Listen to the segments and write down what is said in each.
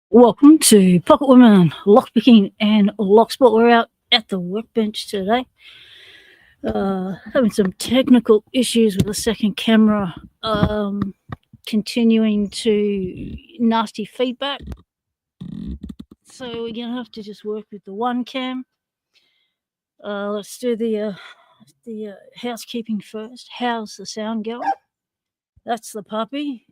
Welcome to Pocket Women Lockpicking and Locksport. We're out at the workbench today. Having some technical issues with the second camera, continuing to nasty feedback. So we're going to have to just work with the one cam. Let's do the housekeeping first. How's the sound going? That's the puppy.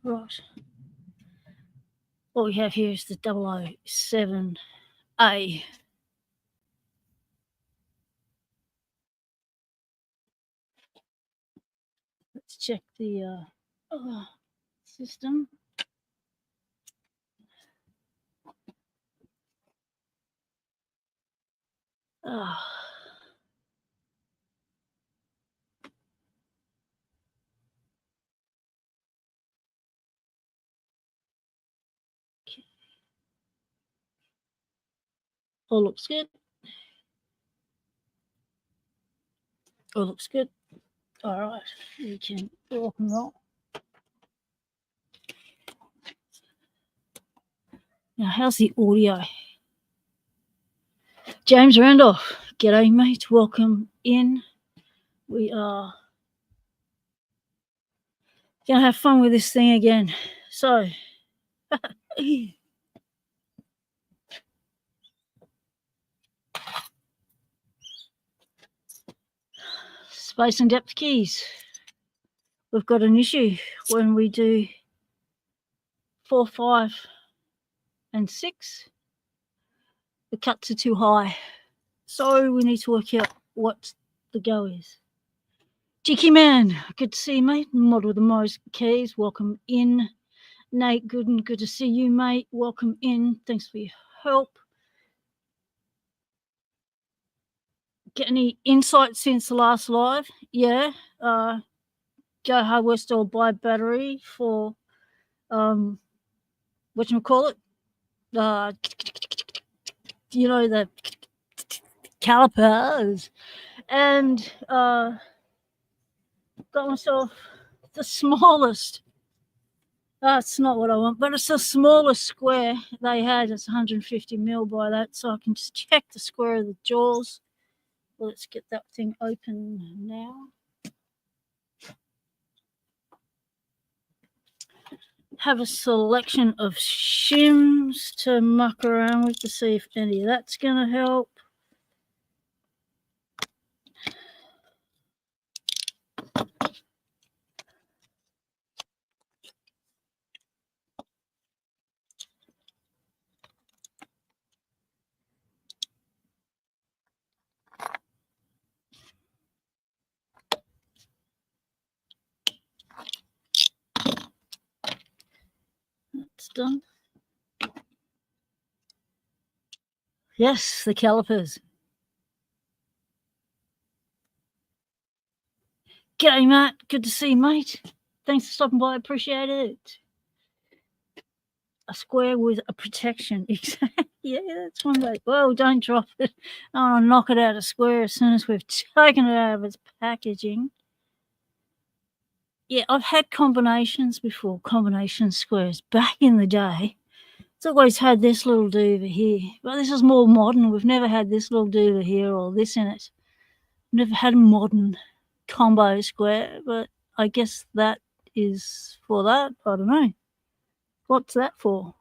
Right. What we have here is the 007A. Let's check the system. All looks good. All looks good. All right, we can rock and roll. Now, how's the audio? James Randolph, g'day, mate. Welcome in. We are going to have fun with this thing again. So, space and depth keys. We've got an issue when we do 4, 5, and 6. The cuts are too high. So we need to work out what the go is. Jicky Man, good to see you, mate. Mod with the most keys, welcome in. Nate Gooden, good to see you, mate. Welcome in. Thanks for your help. Get any insights since the last live? Yeah. Go hardware store, buy battery for whatchamacallit? You know, the calipers. And got myself the smallest. That's not what I want, but it's the smallest square they had. It's 150 mil by that, so I can just check the square of the jaws. Well, let's get that thing open now. Have a selection of shims to muck around with to see if any of that's going to help. That's done. Yes, the calipers. G'day, Matt. Good to see you, mate. Thanks for stopping by. Appreciate it. A square with a protection. Yeah, that's one way. Well, don't drop it. I want to knock it out of square as soon as we've taken it out of its packaging. Yeah, I've had combinations before, combination squares. Back in the day, it's always had this little duva here. But this is more modern. We've never had this little duva here or this in it. Never had a modern combo square, but I guess that is for that. I don't know. What's that for?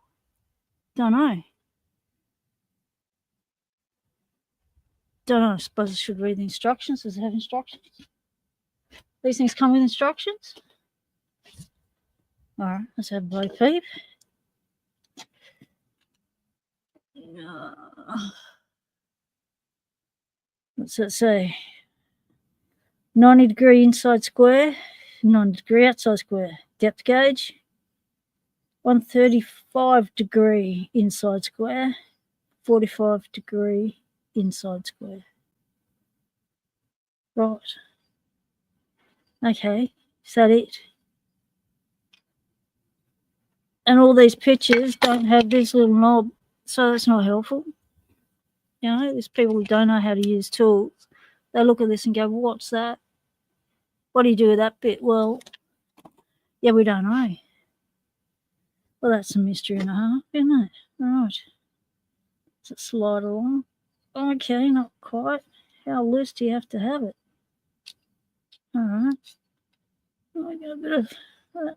Don't know. Don't know. I suppose I should read the instructions. Does it have instructions? These things come with instructions? All right, let's have Bo Peep. What's that say? 90-degree inside square, 90-degree outside square. depth gauge. 135 degree inside square, 45 degree inside square. Right. Okay, is that it? And all these pictures don't have this little knob, so that's not helpful. You know, there's people who don't know how to use tools. They look at this and go, what's that? What do you do with that bit? Well, yeah, we don't know. Well, that's a mystery and a half, isn't it? All right. Does it slide along? Okay, not quite. How loose do you have to have it? All right. Oh, I got a bit of that.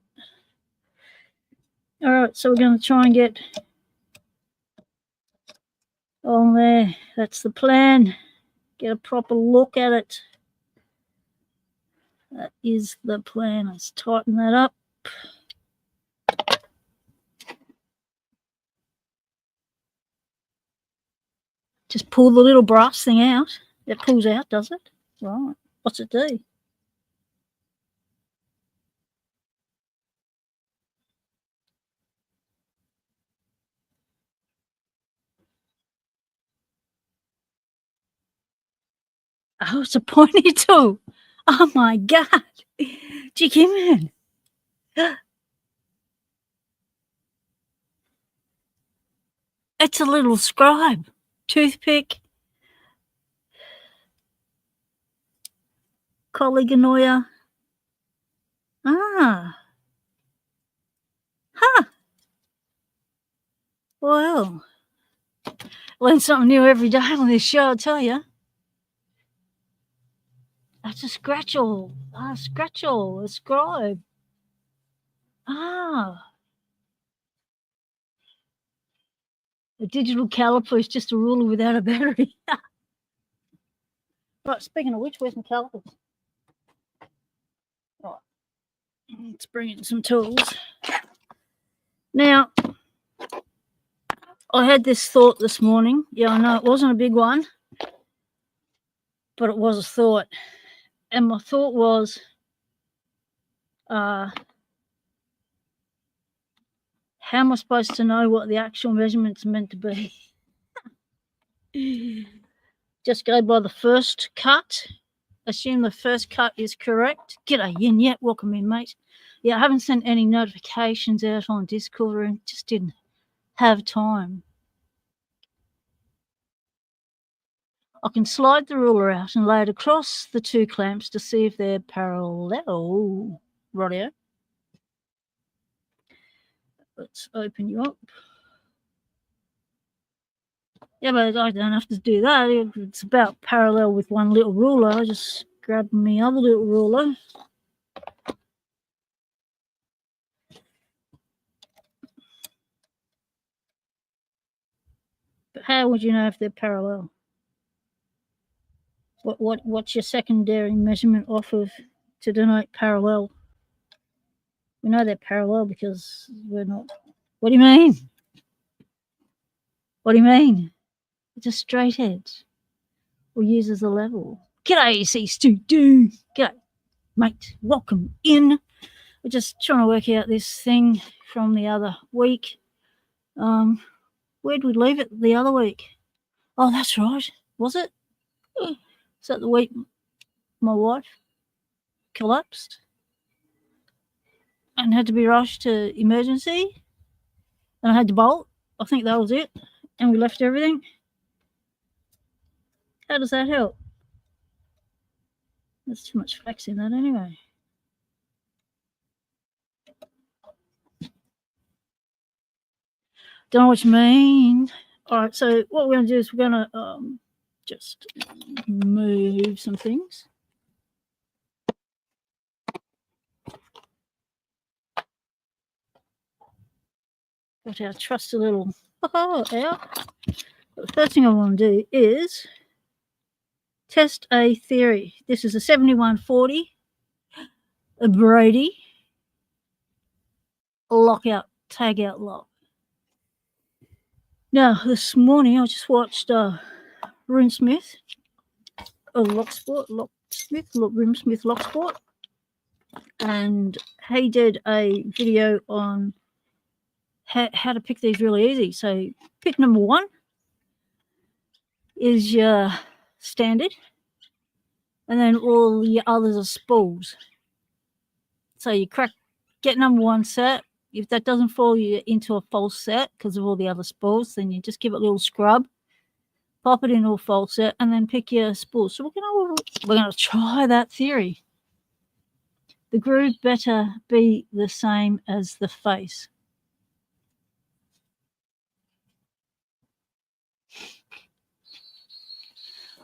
All right, so we're going to try and get on there. That's the plan. Get a proper look at it. That is the plan. Let's tighten that up. Just pull the little brass thing out. It pulls out, does it? Right. What's it do? Oh, it's a pointy tool. Oh my God. Jicky man. It's a little scribe. Toothpick. Colliganoia. Ah. Huh. Well. Learn something new every day on this show, I'll tell you. That's a scratchel. Scratchel. A scribe. Ah. A digital caliper is just a ruler without a battery. Right, speaking of which, where's my calipers? Right. Let's bring in some tools. Now, I had this thought this morning. Yeah, I know it wasn't a big one, but it was a thought. And my thought was, how am I supposed to know what the actual measurement's meant to be? Just go by the first cut. Assume the first cut is correct. G'day, Yin Yet. Welcome in, mate. Yeah, I haven't sent any notifications out on Discord and just didn't have time. I can slide the ruler out and lay it across the two clamps to see if they're parallel. Rightio. Let's open you up. Yeah, but I don't have to do that. It's about parallel with one little ruler. I just grab my other little ruler. But how would you know if they're parallel? What's your secondary measurement off of to denote parallel? We know they're parallel because we're not. What do you mean? What do you mean? It's a straight edge. Or uses a level. G'day, C-Stu. G'day, mate. Welcome in. We're just trying to work out this thing from the other week. Where'd we leave it the other week? Oh, that's right. Was it? Is that the week my wife collapsed and had to be rushed to emergency? And I had to bolt. I think that was it. And we left everything. How does that help? There's too much flex in that anyway. Don't know what you mean. All right, so what we're going to do is we're going to just move some things. Got our trusty little out. The first thing I want to do is test a theory. This is a 7140 a Brady lockout, tag out lock. Now, this morning I just watched Locksport, Locksport. and he did a video on how to pick these really easy. So pick number 1 is your standard, and then all the others are spools. So you get number 1 set. If that doesn't fall you into a false set because of all the other spools, then you just give it a little scrub, pop it into a false set, and then pick your spools. So we're gonna try that theory. The groove better be the same as the face.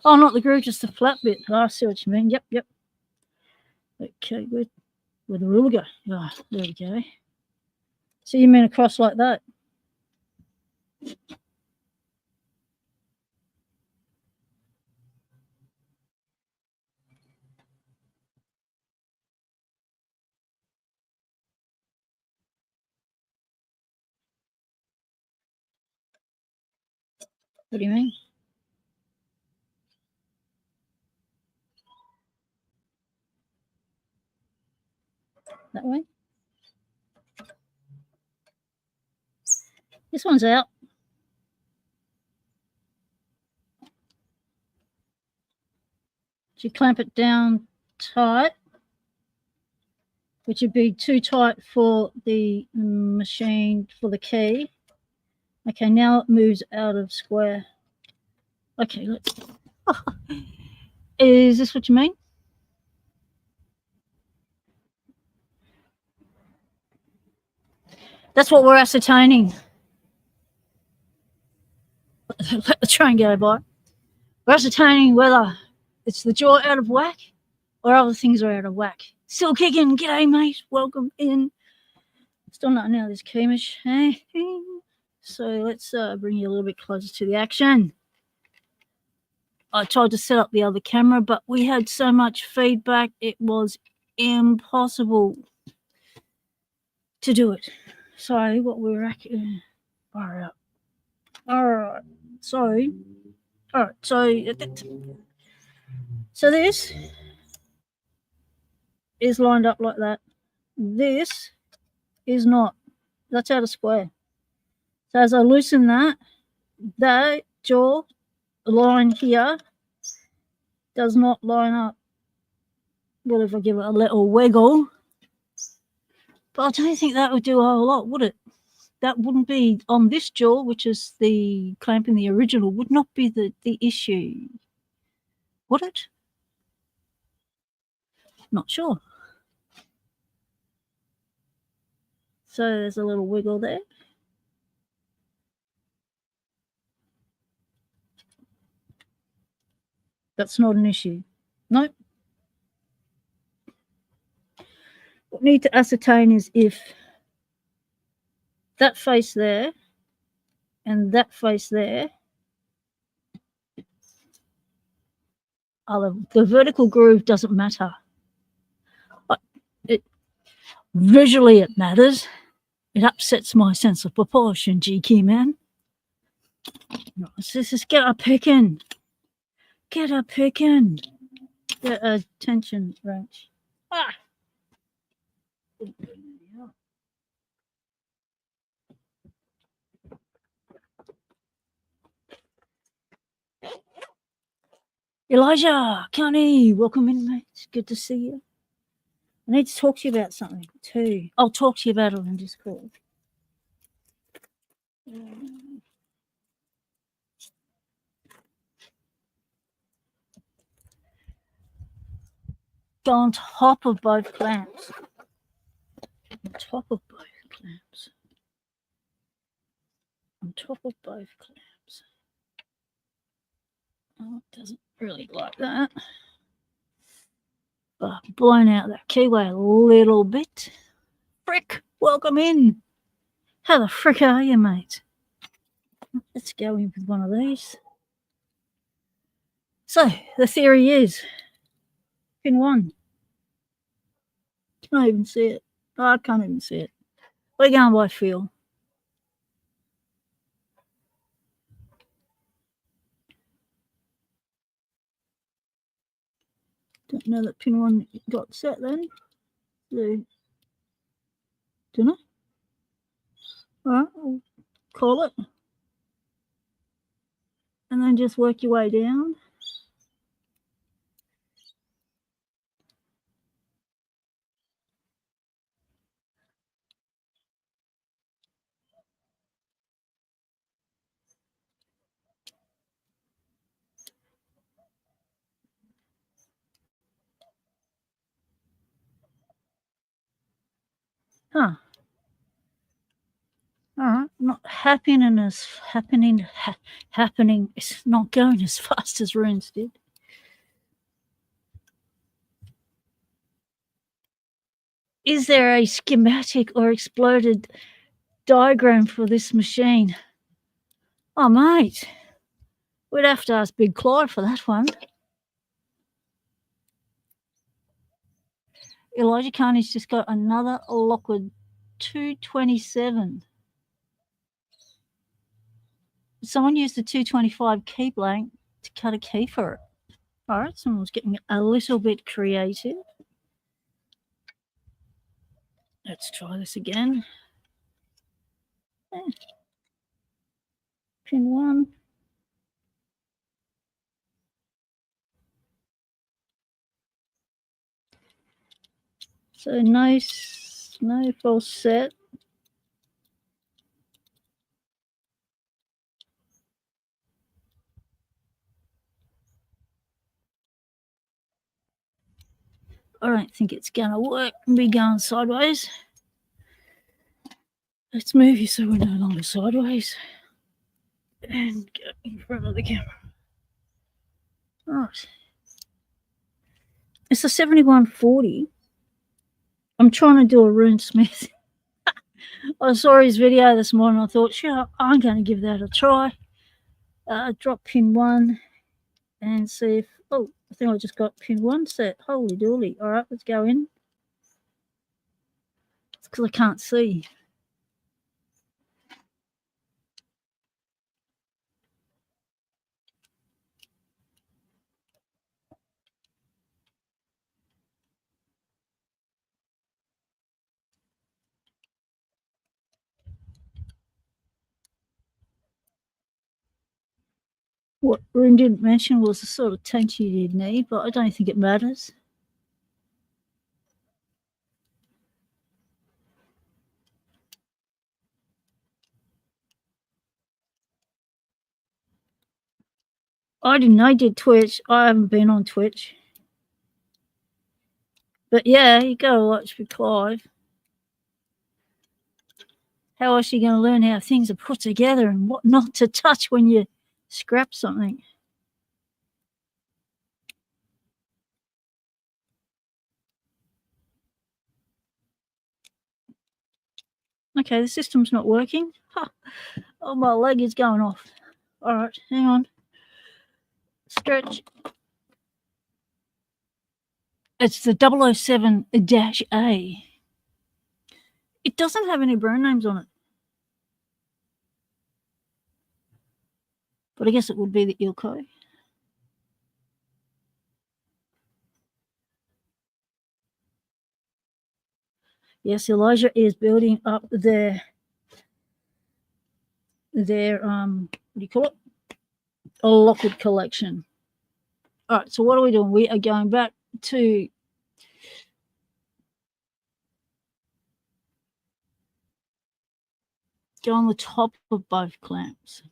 Oh, not the groove, just the flat bit. Oh, I see what you mean. Yep. Okay, where the ruler go? Oh, there we go. So you mean across like that? What do you mean? That way? This one's out. So you clamp it down tight, which would be too tight for the machine, for the key. Okay, now it moves out of square. Okay, let's... Is this what you mean? That's what we're ascertaining. Let the train go by. We're ascertaining whether it's the jaw out of whack or other things are out of whack. Still kicking. G'day, mate. Welcome in. Still not now this Keemish. So let's bring you a little bit closer to the action. I tried to set up the other camera, but we had so much feedback, it was impossible to do it. Sorry, what we were all right. So this is lined up like that. This is not. That's out of square. So as I loosen that jaw line here does not line up. Well, if I give it a little wiggle, but I don't think that would do a whole lot, would it? That wouldn't be on this jaw, which is the clamp in the original, would not be the issue, would it? Not sure. So there's a little wiggle there. That's not an issue. Nope. What we need to ascertain is if that face there and that face there are the vertical groove doesn't matter. Visually it matters. It upsets my sense of proportion, GK man. Let's just get a picking. Get a picking. Get a tension wrench. Ah! Elijah, Connie, welcome in, mate. It's good to see you. I need to talk to you about something too. I'll talk to you about it on Discord. Go on top of both clamps. On top of both clamps. On top of both clamps. Oh, it doesn't really like that. But I've blown out that keyway a little bit. Frick, welcome in. How the frick are you, mate? Let's go in with one of these. So, the theory is pin 1. Can't even see it. Oh, I can't even see it. We're going by feel. Don't know that pin 1 got set then. do, don't I? All right, I'll call it. And then just work your way down. Huh. All right, not happening. It's not going as fast as runes did. Is there a schematic or exploded diagram for this machine? Oh, mate, we'd have to ask Big Clive for that one. Elijah Carney's just got another Lockwood 227. Someone used the 225 key blank to cut a key for it. All right, someone's getting a little bit creative. Let's try this again. Pin 1. So nice, no false set. I don't think it's going to work and be going sideways. Let's move you so we're no longer sideways. And go in front of the camera. Right. It's a 7140. I'm trying to do a Rune Smith. I saw his video this morning. I thought, sure, I'm going to give that a try. Drop pin 1 and see if... Oh, I think I just got pin 1 set. Holy dooly. All right, let's go in. It's because I can't see. What Rune didn't mention was the sort of tent you did need, but I don't think it matters. I didn't know I did Twitch. I haven't been on Twitch. But yeah, you got to watch for Clive. How else are you going to learn how things are put together and what not to touch when you scrap something? Okay, the system's not working. Huh. Oh, my leg is going off. All right, hang on. Stretch. It's the 007-A. It doesn't have any brand names on it. But I guess it would be the Ilko. Yes, Elijah is building up their what do you call it? A Lockwood collection. All right, so what are we doing? We are going back to go on the top of both clamps.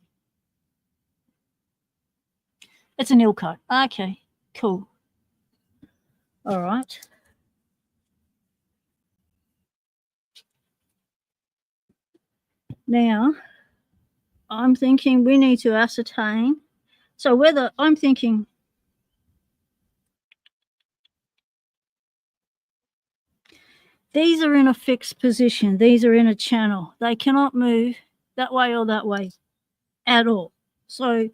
It's an Ilko. Okay, cool. All right. Now, I'm thinking we need to ascertain. So whether I'm thinking these are in a fixed position. These are in a channel. They cannot move that way or that way at all. So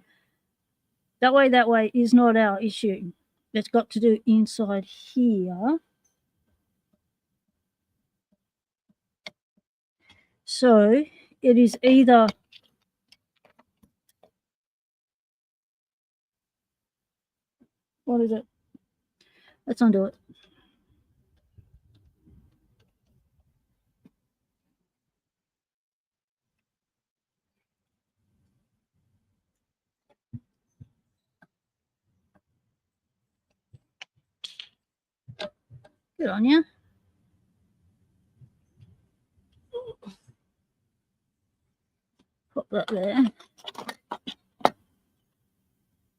that way is not our issue. It's got to do inside here. So it is either what is it? Let's undo it. Good on you. Put that there.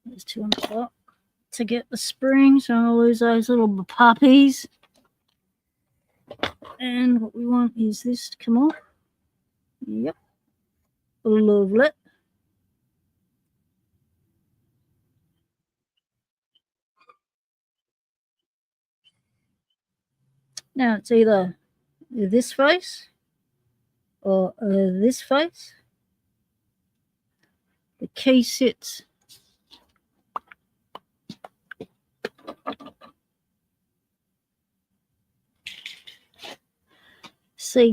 There's two on the top. To get the spring, so I'll lose those little puppies. And what we want is this to come off. Yep. Lovely. Now it's either this face or this face. The key sits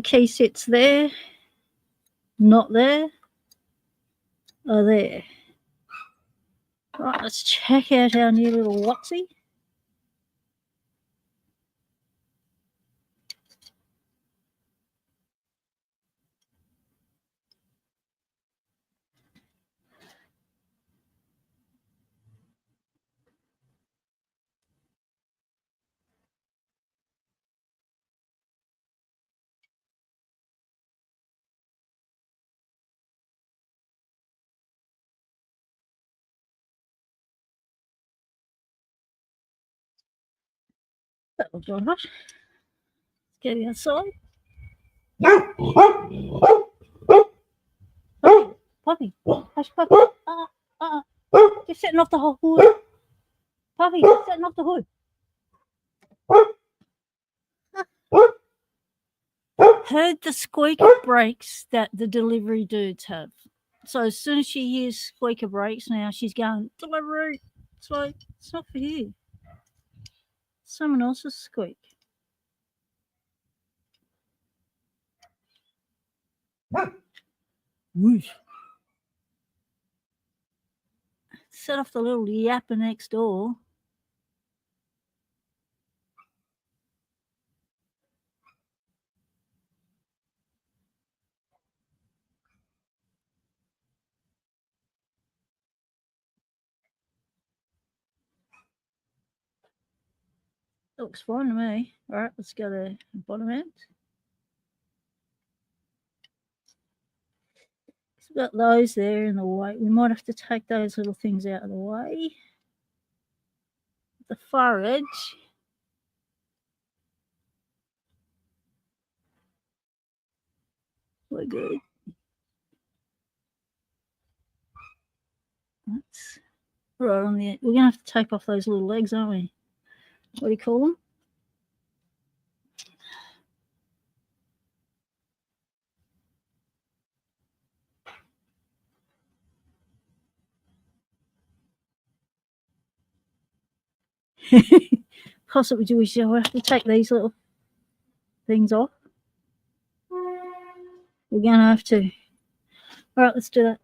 key sits there, not there, or there. Right, let's check out our new little Watsy. That looks all right. Let's get it outside. Puppy, hush, puppy. You're setting off the whole hood. Puppy, you're setting off the hood. Heard the squeaker brakes that the delivery dudes have. So as soon as she hears squeaker brakes now, she's going, delivery. It's like, it's not for you. Someone else's squeak. Whoosh. Set off the little yapper next door. Looks fine to me. All right, let's go to the bottom end. We've got those there in the way. We might have to take those little things out of the way. The far edge. We're good. That's right on the end. We're going to have to take off those little legs, aren't we? What do you call them? Possibly do we shall have to take these little things off. We're going to have to. All right, let's do that.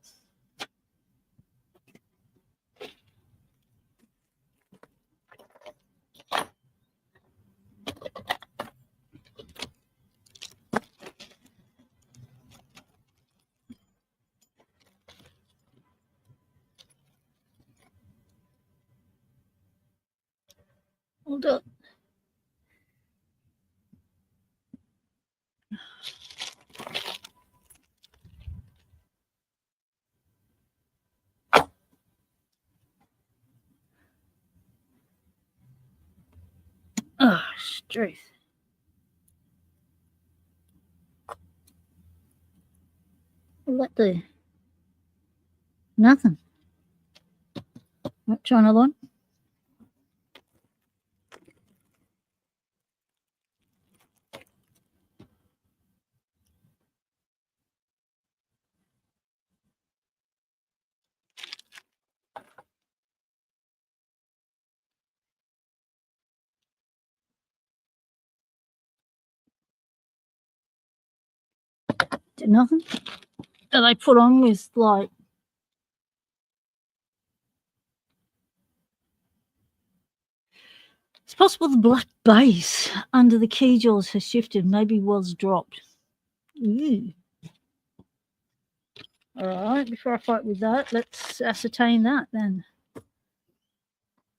We'll do it. Oh, straight. What the? Nothing. Try another one. Did nothing. And they put on with like it's possible the black base under the key jaws has shifted, maybe was dropped. Ooh. All right, before I fight with that, let's ascertain that then.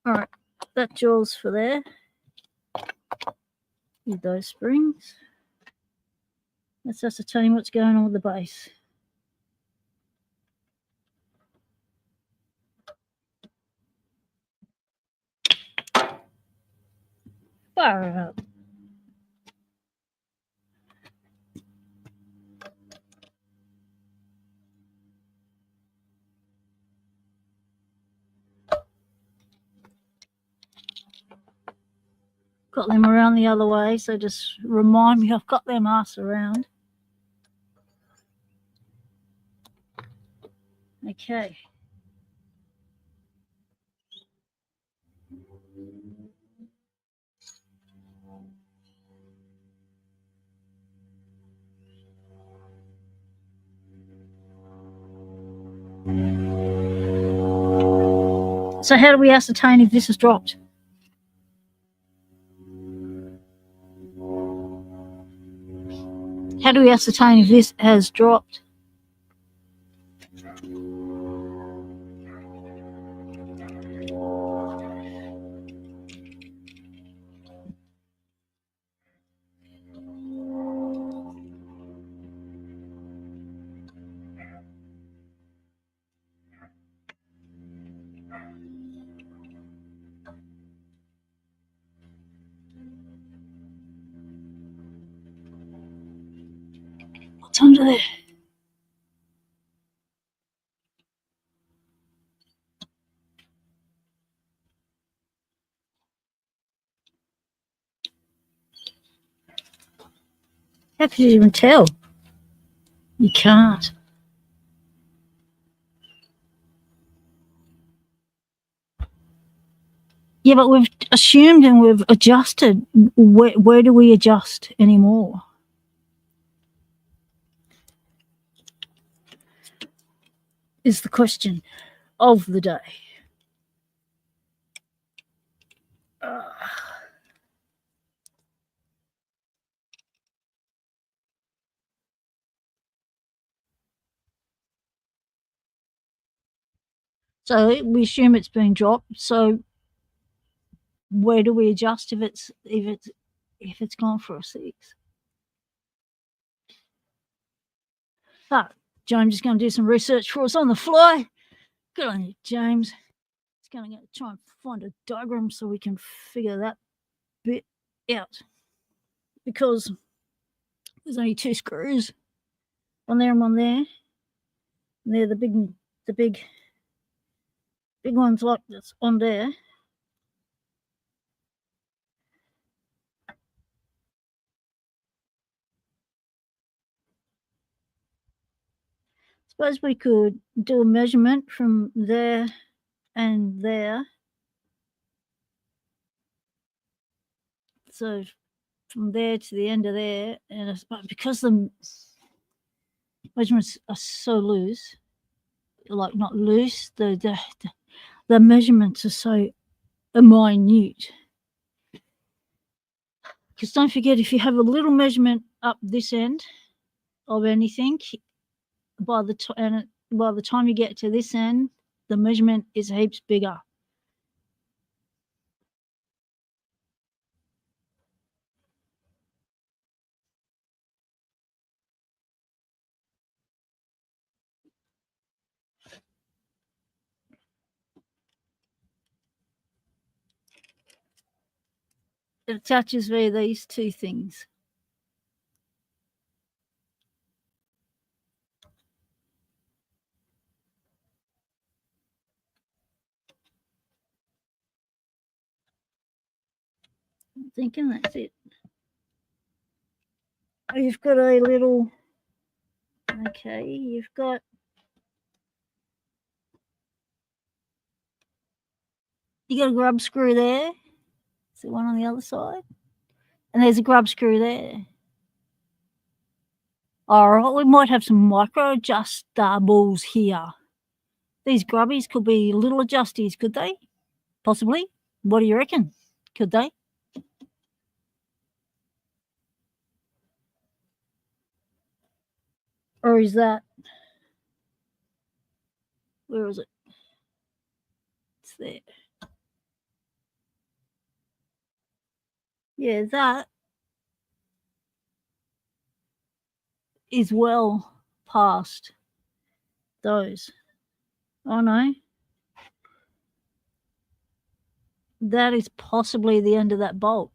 All right, that jaws for there. with those springs. Let's ascertain what's going on with the base. Fire up. Got them around the other way, so just remind me I've got them arse around. Okay. So how do we ascertain if this has dropped? How do we ascertain if this has dropped? What's under there? How could you even tell? You can't. Yeah, but we've assumed and we've adjusted. Where do we adjust anymore? Is the question of the day. So we assume it's been dropped. So where do we adjust if it's gone for a 6? James is going to do some research for us on the fly. Good on you, James. He's going to try and find a diagram so we can figure that bit out. Because there's only 2 screws, one there and one there. And they're the big ones like that's on there. Suppose we could do a measurement from there and there. So from there to the end of there, and because the measurements are so loose, like not loose, the measurements are so minute. Because don't forget, if you have a little measurement up this end of anything, by the time you get to this end, the measurement is heaps bigger. It attaches via these 2 things. I'm thinking that's it. You've got a little, okay, you've got a grub screw there. Is there one on the other side? And there's a grub screw there. All right, we might have some micro adjustables here. These grubbies could be little adjusties, could they? Possibly. What do you reckon? Could they? Or is that, where is it? It's there. Yeah, that is well past those. Oh no. That is possibly the end of that bolt.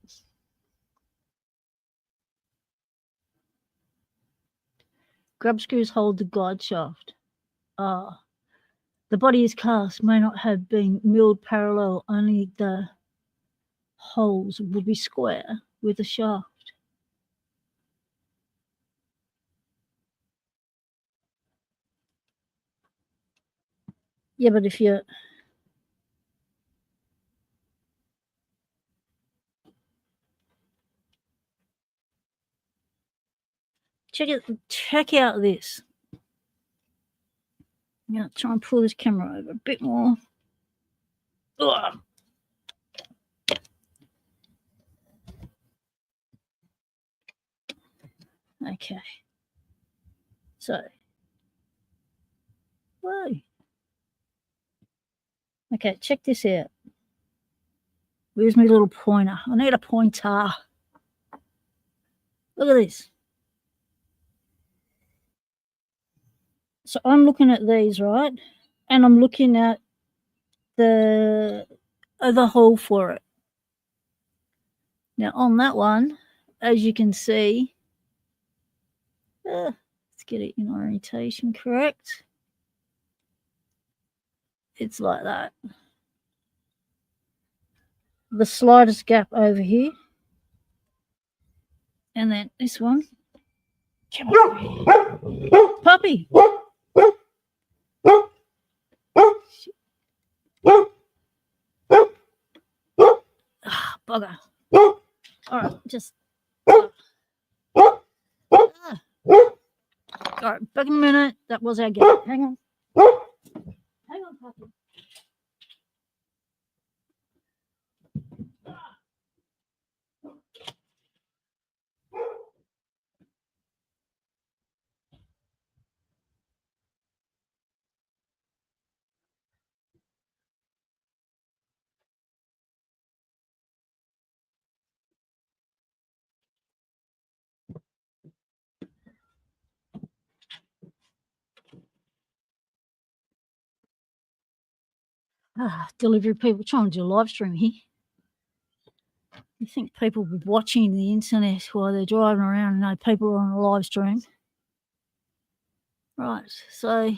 Grub screws hold the guide shaft. The body is cast, may not have been milled parallel, only the holes would be square with the shaft. Yeah, but if you check out this. I'm gonna try and pull this camera over a bit more. Ugh. Okay. So, whoa. Okay, check this out. Where's my little pointer? I need a pointer. Look at this. So I'm looking at these, right? And I'm looking at the hole for it. Now on that one, as you can see, let's get it in orientation correct. It's like that. The slightest gap over here. And then this one. Come on. Puppy. Bugger. All right, just. All right, back in a minute. That was our gap. Hang on. Hang on, puppy. Delivery people trying to do a live stream here. You think people will be watching the internet while they're driving around and know people are on a live stream. Right, so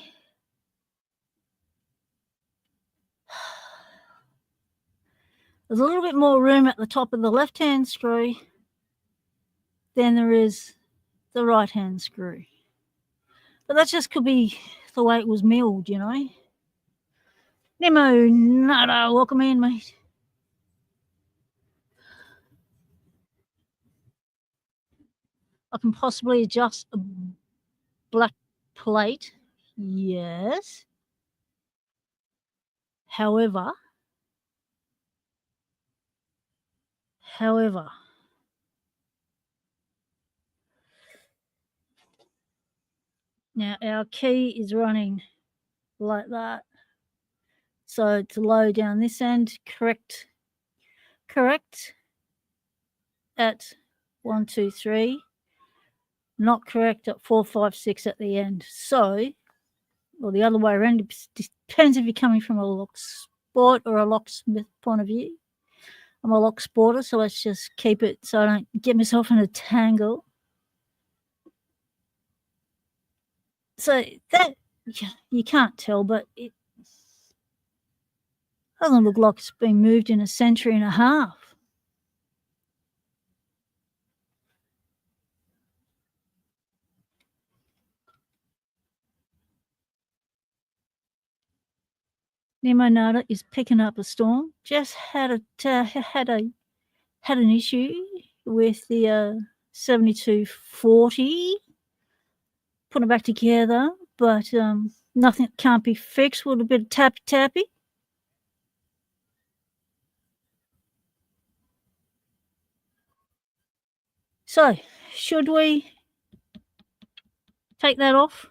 there's a little bit more room at the top of the left-hand screw than there is the right-hand screw. But that just could be the way it was milled, you know. Nemo, nada, welcome in, mate. I can possibly adjust a black plate. Yes. However, now our key is running like that. So to low down this end, correct at 1, 2, 3, not correct at 4, 5, 6 at the end. So, or the other way around, it depends if you're coming from a Locksport or a locksmith point of view. I'm a Locksporter, so let's just keep it so I don't get myself in a tangle. So that, you can't tell, but it doesn't look like it's been moved in a century and a half. Nemo Nada is picking up a storm. Just had an issue with the 7240. Put it back together, but nothing can't be fixed with a bit of tappy. So, should we take that off?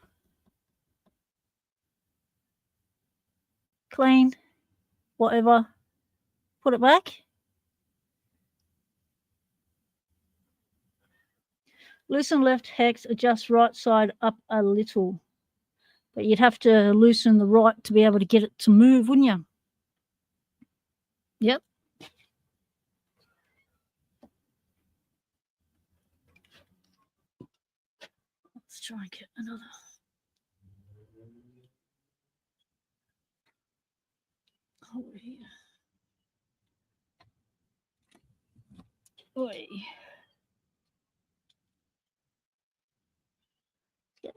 Clean, whatever, put it back? Loosen left hex, adjust right side up a little. But you'd have to loosen the right to be able to get it to move, wouldn't you? Yep. Let's try and get another. Over here. Oi.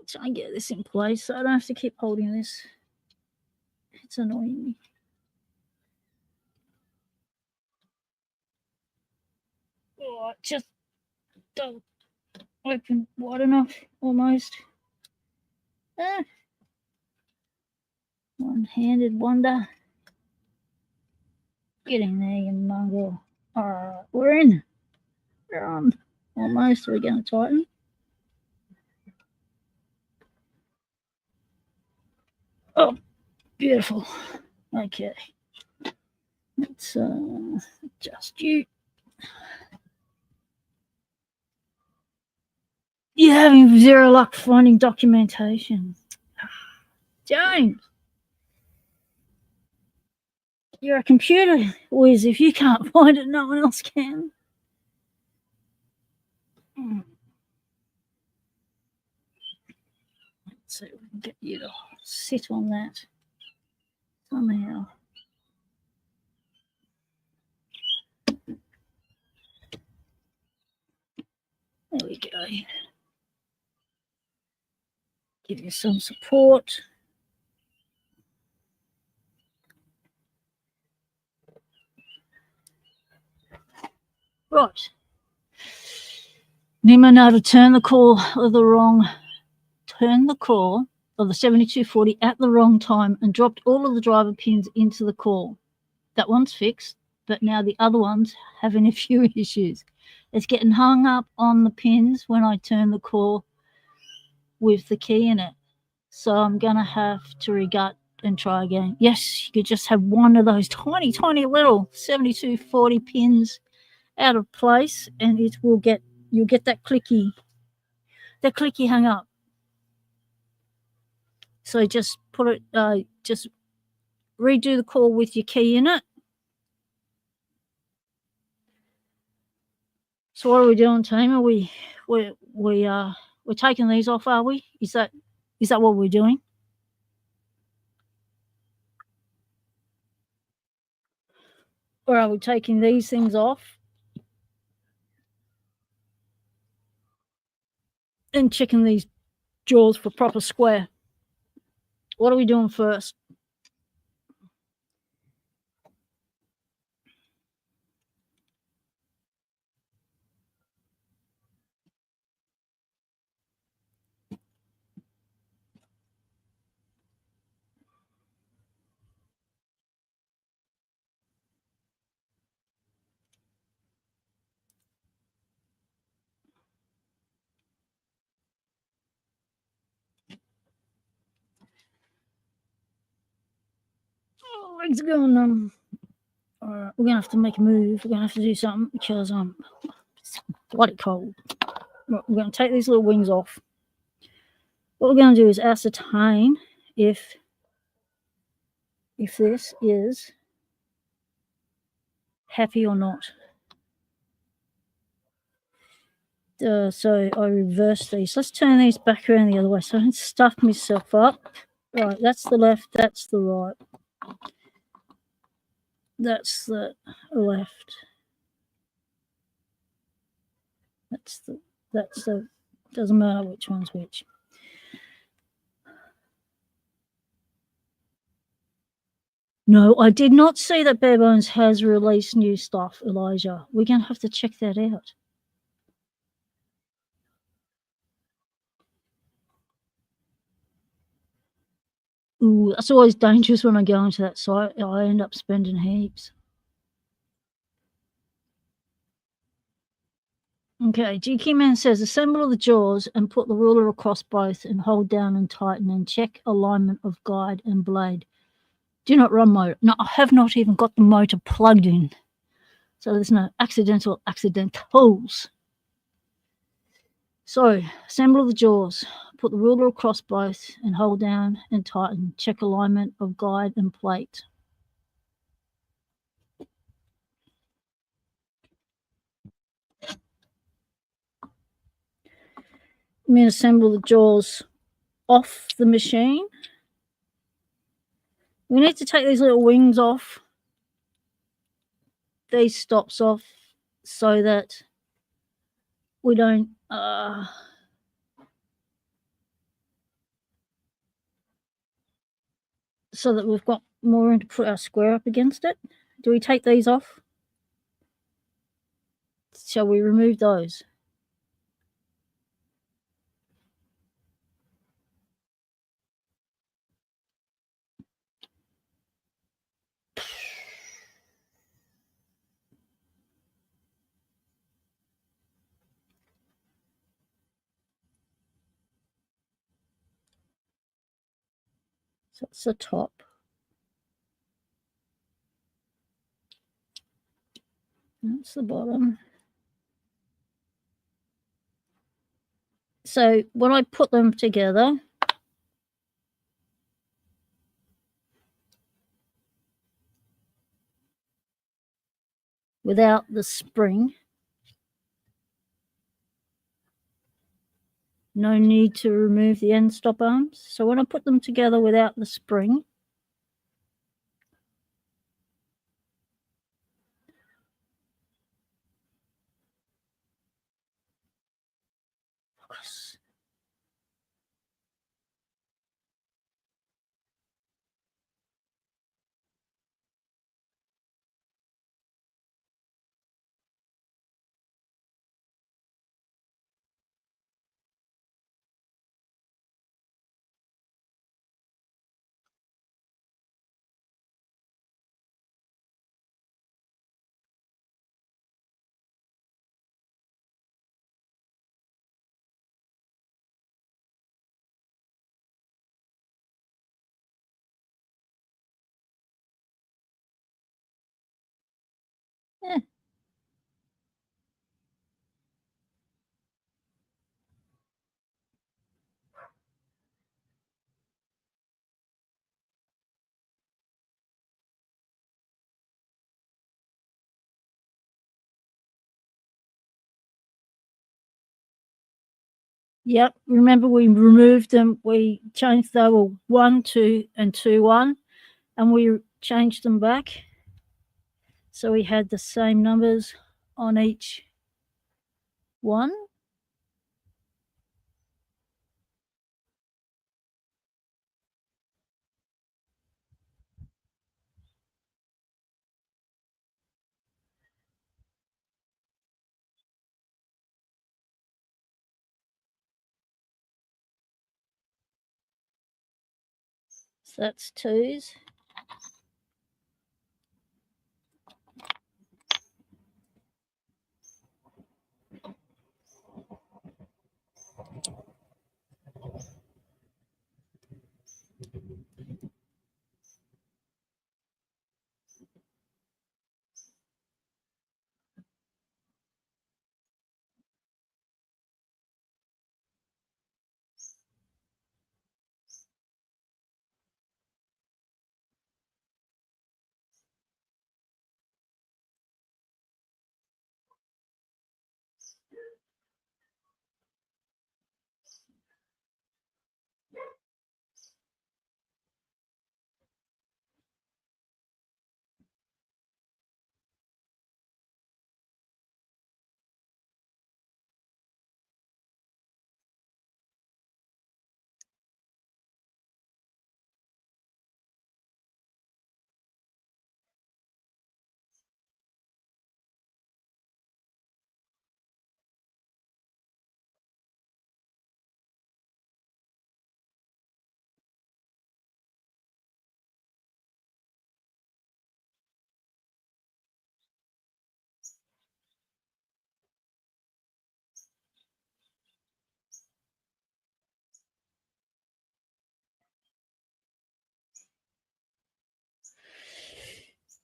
Try and get this in place so I don't have to keep holding this. It's annoying me. Oh, just don't open wide enough, almost. Ah. One-handed wonder. Get in there, you mongrel. Alright, we're in. We're on. Almost. We're going to tighten. Oh, beautiful. Okay. Let's adjust you. You're having zero luck finding documentation. James, you're a computer whiz. If you can't find it, no one else can. Let's see if we can get you to sit on that somehow. There we go. Give you some support. Right. Nima now to turn the core of the 7240 at the wrong time and dropped all of the driver pins into the core. That one's fixed, but now the other one's having a few issues. It's getting hung up on the pins when I turn the core with the key in it. So I'm going to have to regut and try again. Yes, you could just have one of those tiny, tiny little 7240 pins out of place and it will get, you'll get that clicky hung up. So just put it, just redo the core with your key in it. So what are we doing, team? Are we're taking these off, are we? Is that what we're doing? Or are we taking these things off and checking these jaws for proper square? What are we doing first? Oh, legs are going all right, we're gonna have to make a move. We're gonna have to do something because it's bloody cold. Right, we're gonna take these little wings off. What we're gonna do is ascertain if this is happy or not. So I reverse these. Let's turn these back around the other way so I don't stuff myself up. Right, that's the left, that's the right. That's the left. That's the, doesn't matter which one's which. No, I did not see that Bare Bones has released new stuff, Elijah. We're going to have to check that out. Ooh, that's always dangerous when I go into that site. I end up spending heaps. Okay, GK Man says assemble the jaws and put the ruler across both and hold down and tighten and check alignment of guide and blade. Do not run motor. No, I have not even got the motor plugged in. So there's no accidentals. So, assemble the jaws. Put the ruler across both and hold down and tighten. Check alignment of guide and plate. I'm going to assemble the jaws off the machine. We need to take these little wings off, these stops off, so that we don't so that we've got more room to put our square up against it. Do we take these off? Shall we remove those? So that's the top. That's the bottom. So when I put them together, without the spring, no need to remove the end stop arms. So when I put them together without the spring, eh. Yep, remember we removed them. We changed, they were 1, 2, and 2, 1, and we changed them back. So we had the same numbers on each one. So that's 2s.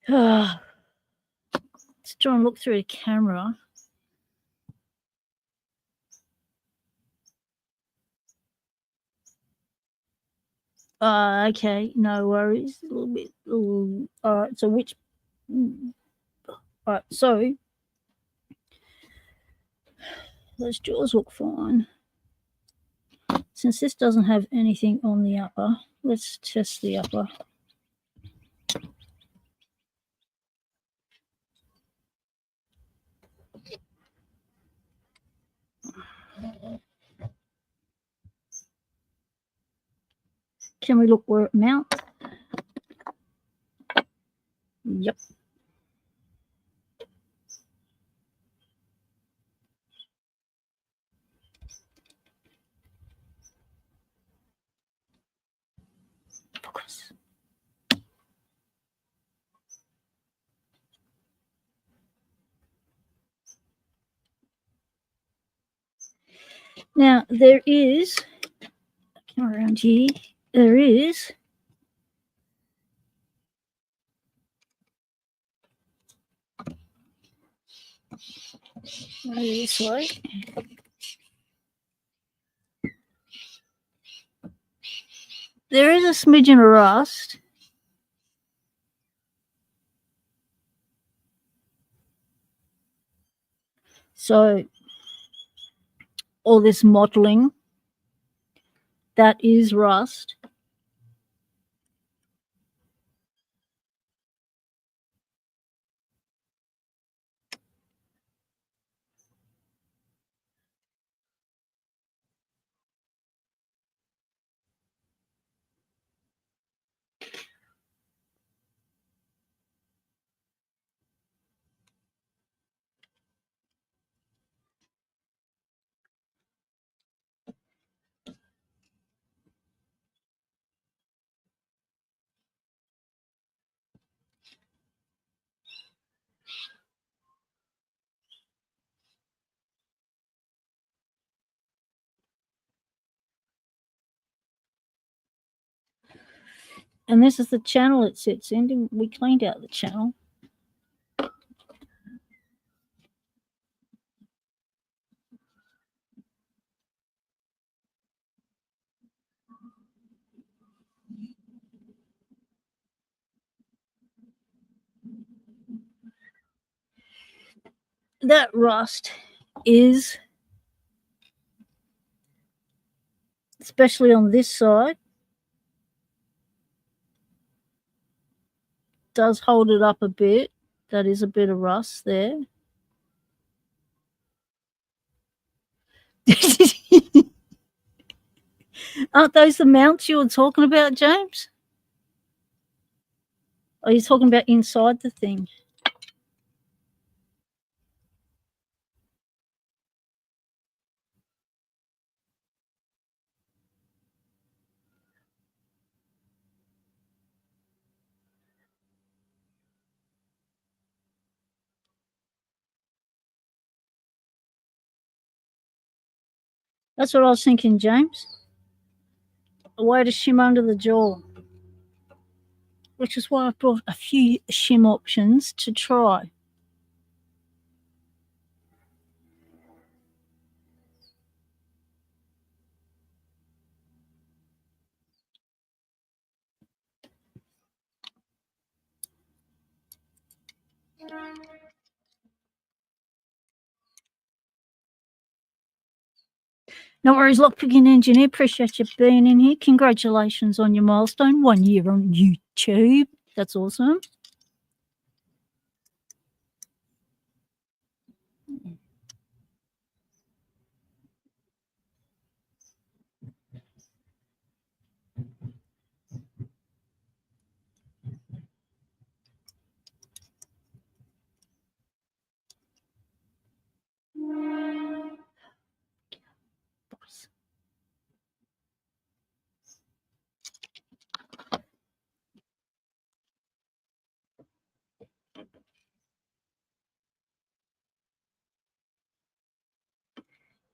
Let's try and look through the camera. Okay, no worries. A little bit. All right, so which. All right, so those jaws look fine. Since this doesn't have anything on the upper, let's test the upper. Can we look where it mounts? Yep. Focus. Now there is, come around here, there is this way. There is a smidgen of rust. So all this mottling, that is rust. And this is the channel it sits in. We cleaned out the channel. That rust is, especially on this side, does hold it up a bit. That is a bit of rust there. Aren't those the mounts you were talking about, James? Are you talking about inside the thing? That's what I was thinking, James. A way to shim under the jaw, which is why I brought a few shim options to try. No worries, lockpicking engineer. Appreciate you being in here. Congratulations on your milestone, 1 year on YouTube. That's awesome.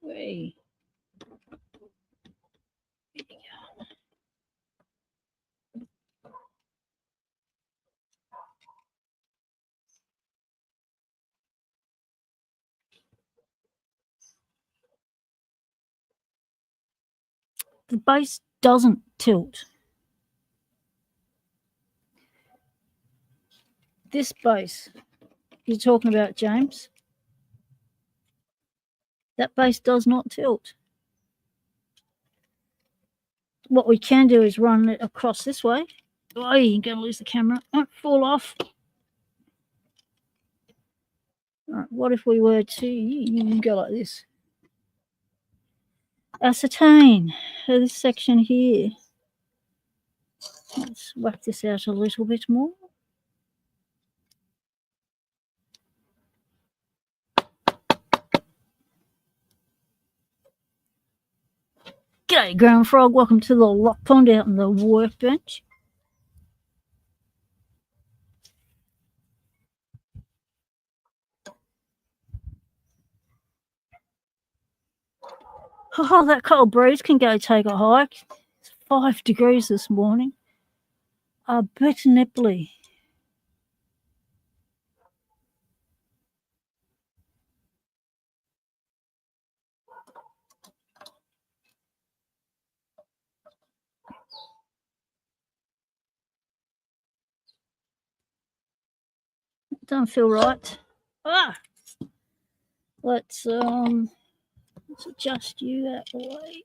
Hey. The base doesn't tilt. this base you're talking about, James, that base does not tilt. What we can do is run it across this way. Oh, you're going to lose the camera. Don't fall off. All right, what if we were to you go like this? Ascertain this section here. Let's whack this out a little bit more. G'day, Ground Frog. Welcome to the lock pond out on the workbench. Oh, that cold breeze can go take a hike. It's 5 degrees this morning. A bit nipply. Don't feel right. Let's adjust you that way.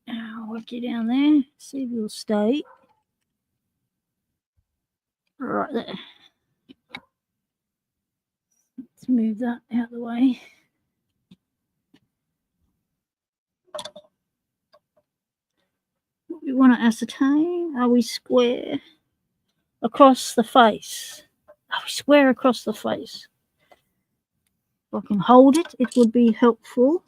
I'll work you down there. See if you'll stay. Right there. Let's move that out of the way. What we want to ascertain, are we square across the face? Are we square across the face? If I can hold it, it would be helpful.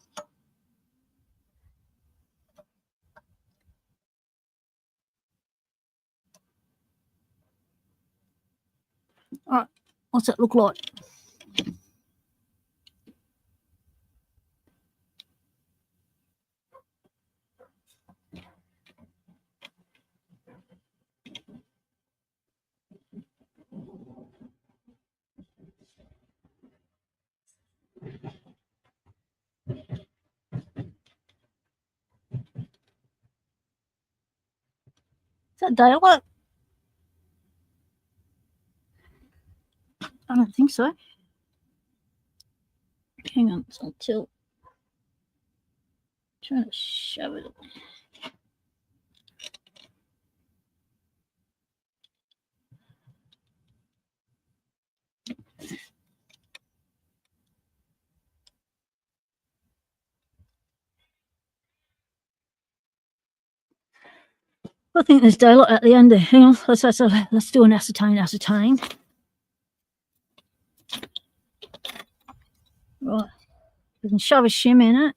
All right, what's that look like? Is that daylight? I don't think so. Hang on, it's on tilt. Trying to shove it. I think there's daylight at the end there. Hang on, let's do an ascertain. Right, we can shove a shim in it.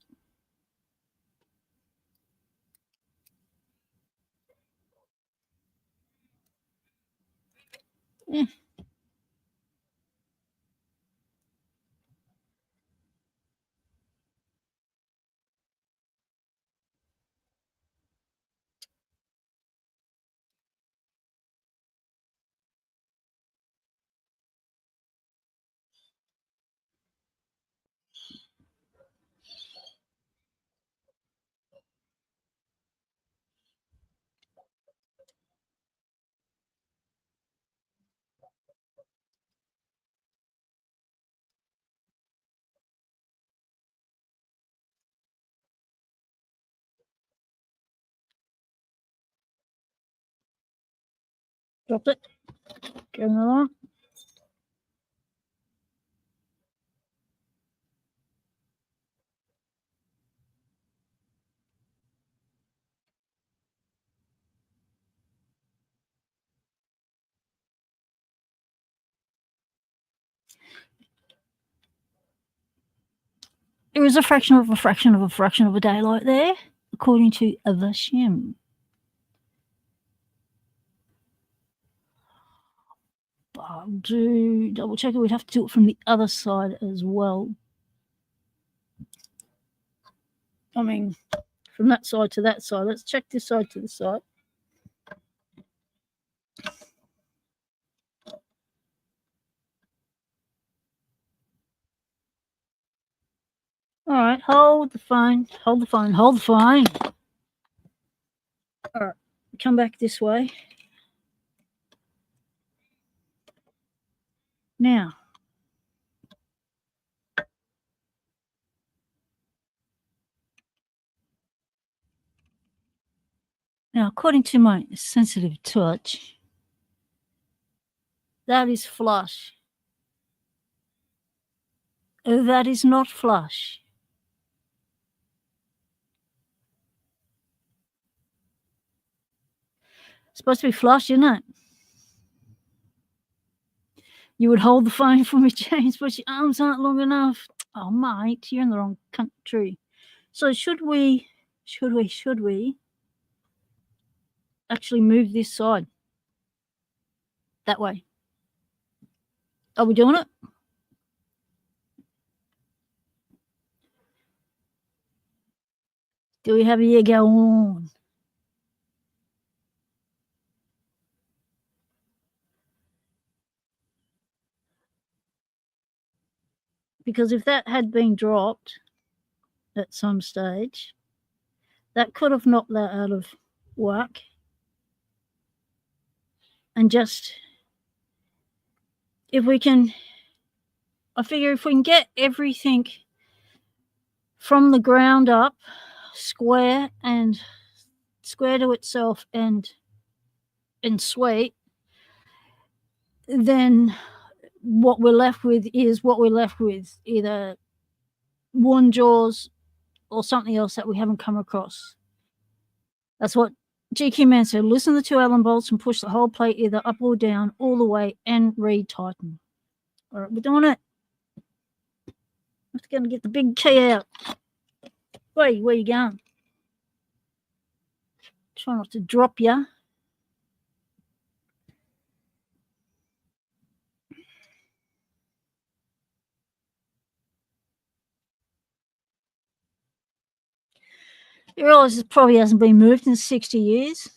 Yeah. Dropped it. Going along. There is a fraction of a fraction of a fraction of a daylight there, according to the shim. I'll do double check it. We'd have to do it from the other side as well. I mean, from that side to that side. Let's check this side to this side. All right, hold the phone. All right, come back this way. Now, according to my sensitive touch, that is flush. That is not flush. It's supposed to be flush, isn't it? You would hold the phone for me, James, but your arms aren't long enough. Oh, mate, you're in the wrong country. So should we actually move this side? That way. Are we doing it? Do we have a year go on? Because if that had been dropped at some stage, that could have knocked that out of whack. And just, if we can, I figure if we can get everything from the ground up, square to itself and sweet, then what we're left with is what we're left with, either one jaws or something else that we haven't come across. That's what GQ Man said. Loosen the two Allen bolts and push the whole plate either up or down all the way and retighten. All right, we're doing it. I'm just going to get the big key out. Where you going? Try not to drop you. You realise it probably hasn't been moved in 60 years.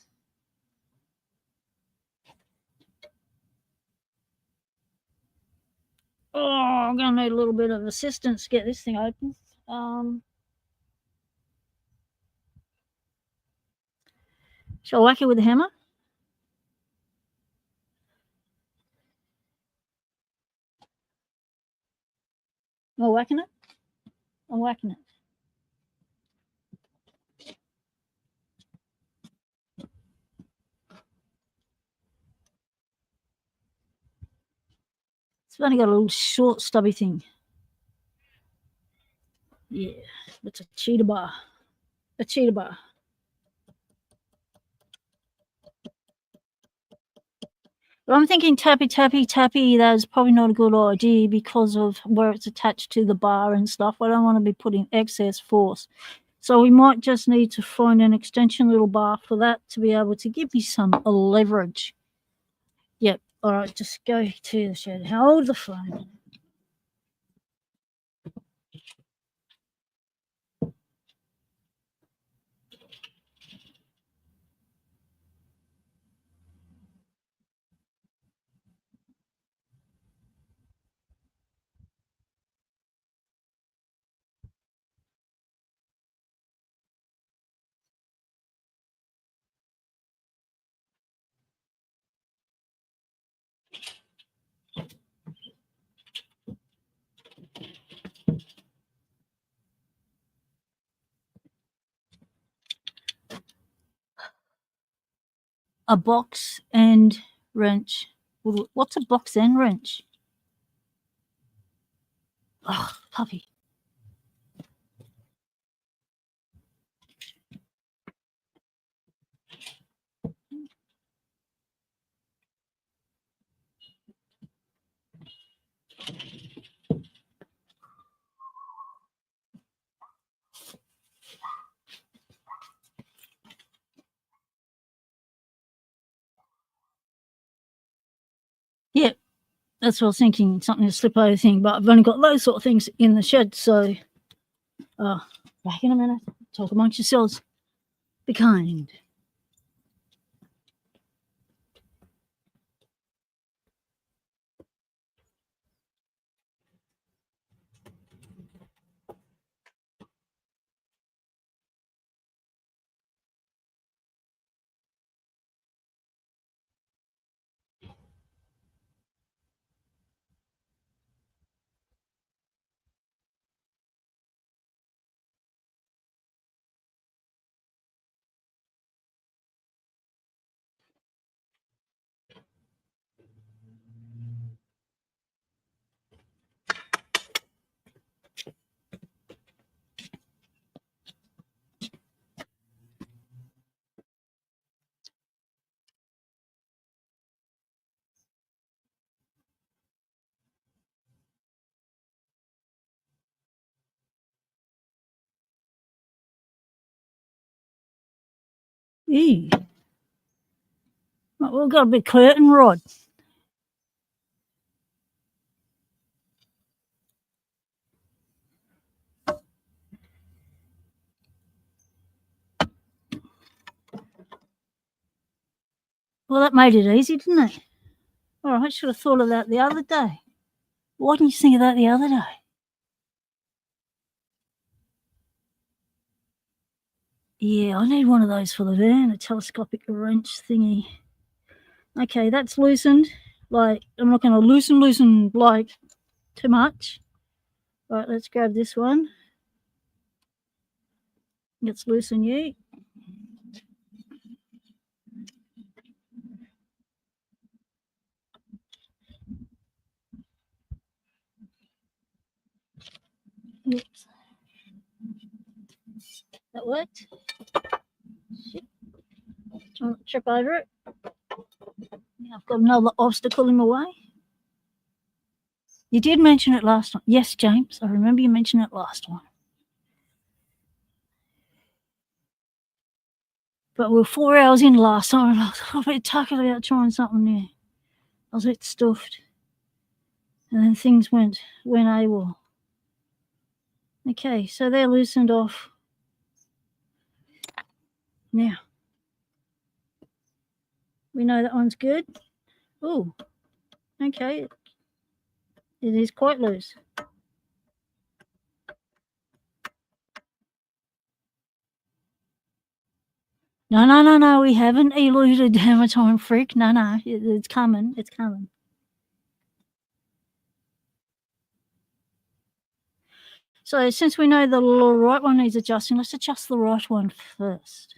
Oh, I'm going to need a little bit of assistance to get this thing open. Shall I whack it with a hammer? Am I whacking it? I'm whacking it. It's only got a little short, stubby thing. Yeah, it's a cheetah bar. A cheetah bar. But I'm thinking tappy, that's probably not a good idea because of where it's attached to the bar and stuff. I don't want to be putting excess force. So we might just need to find an extension little bar for that to be able to give me some leverage. Yep. All right, just go to the shed. Hold the phone. A box and wrench. What's a box and wrench? Oh, puppy. Yeah, that's what I was thinking, something to slip over thing, but I've only got those sort of things in the shed, so back in a minute. Talk amongst yourselves. Be kind. Ew. We've got a big curtain rod. Well, that made it easy, didn't it? All right, I should have thought of that the other day. Why didn't you think of that the other day? Yeah, I need one of those for the van, a telescopic wrench thingy. Okay, that's loosened. Like, I'm not going to loosen like too much. All right, let's grab this one. Let's loosen you. Oops. That worked. Shit. Don't trip over it. I've got another obstacle in my way. You did mention it last time. Yes, James, I remember you mentioned it last time. But we were 4 hours in last time, and I was a bit tuckered about trying something new. I was a bit stuffed. And then things went AWOL. Okay, so they're loosened off. Now, we know that one's good. Oh, okay. It is quite loose. No, we haven't eluded Hammer Time Freak. No, it's coming. It's coming. So since we know the right one needs adjusting, let's adjust the right one first.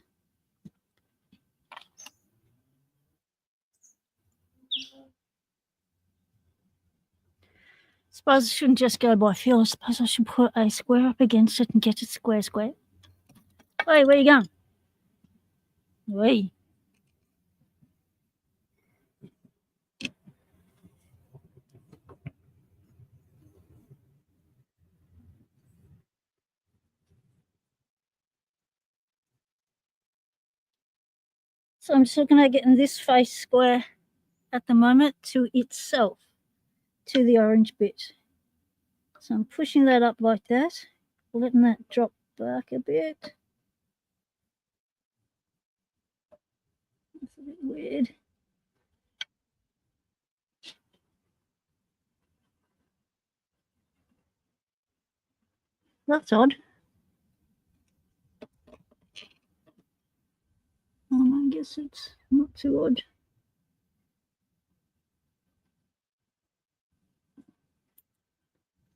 Suppose I shouldn't just go by feel. I suppose I should put a square up against it and get it square. Hey, where you going? Hey. So I'm just looking at getting this face square at the moment to itself, to the orange bit. So I'm pushing that up like that, letting that drop back a bit. That's a bit weird. That's odd. I guess it's not too odd.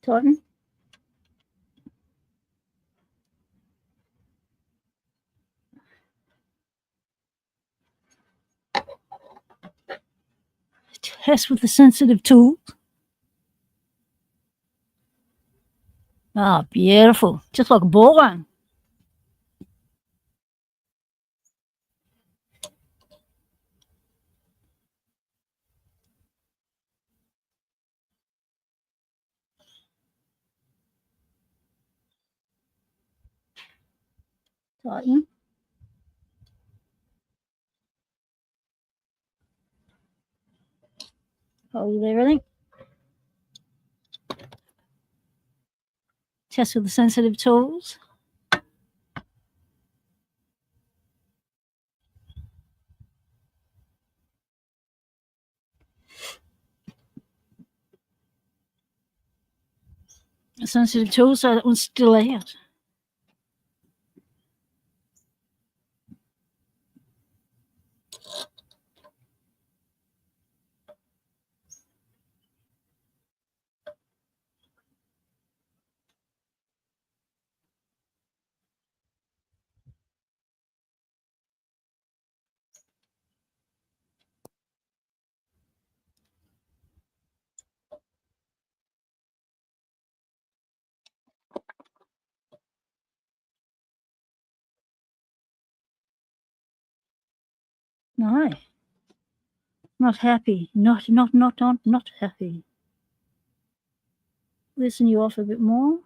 Tighten. Test with the sensitive tool. Ah, beautiful. Just like a ball one. Tighten. Hold everything. Test with the sensitive tools. A sensitive tool so that one's still out. No. Not happy. Not happy. Listen you off a bit more.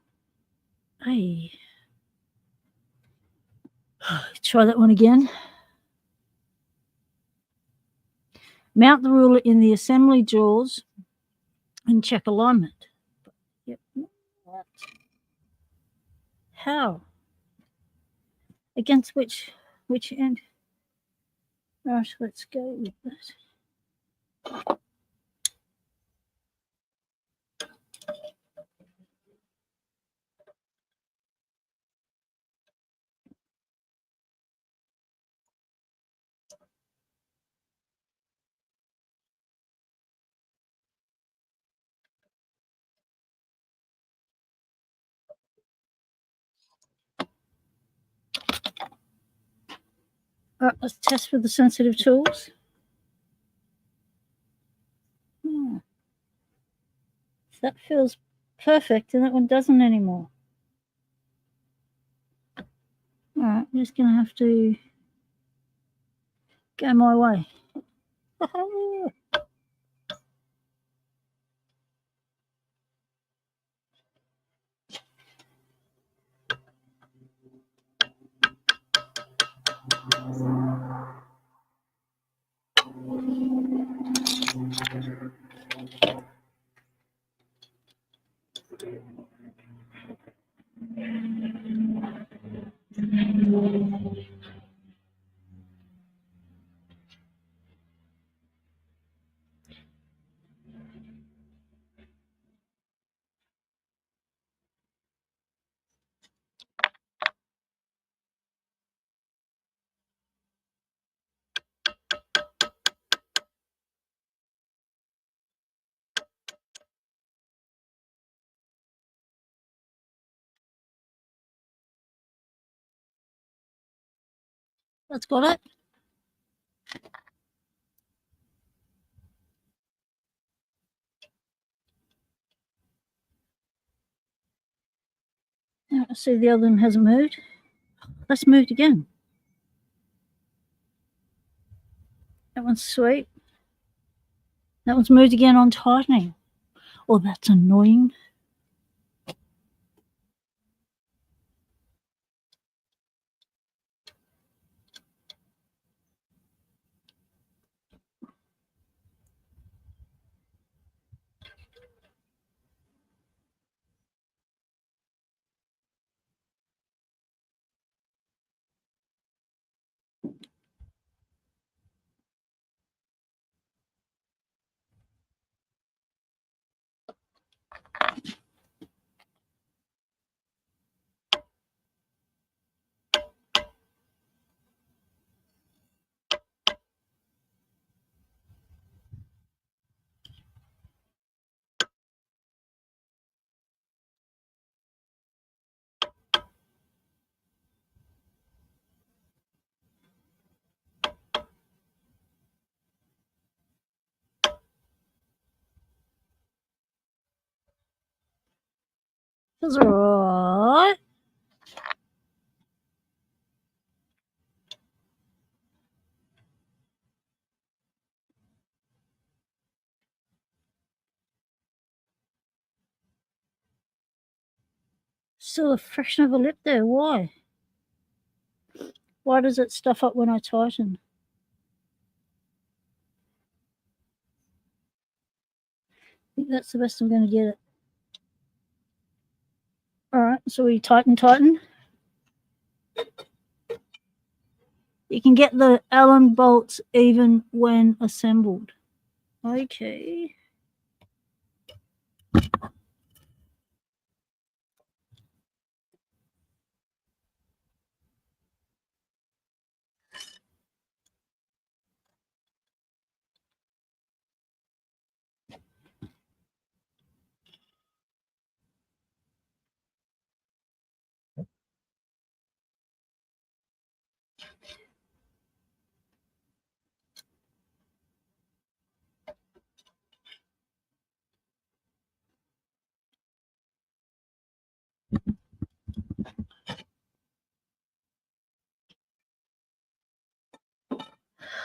Hey. Try that one again. Mount the ruler in the assembly jaws and check alignment. Yep. What? How? Against which end? Right, let's go with that. All right, let's test with the sensitive tools. That feels perfect, and that one doesn't anymore. All right, I'm just going to have to go my way. That's got it. Now, I see the other one hasn't moved. Let's move it again. That one's sweet. That one's moved again on tightening. Oh, that's annoying. Feels all right. Still a fraction of a lip there. Why? Why does it stuff up when I tighten? I think that's the best I'm going to get it. All right, so we tighten. You can get the Allen bolts even when assembled. Okay.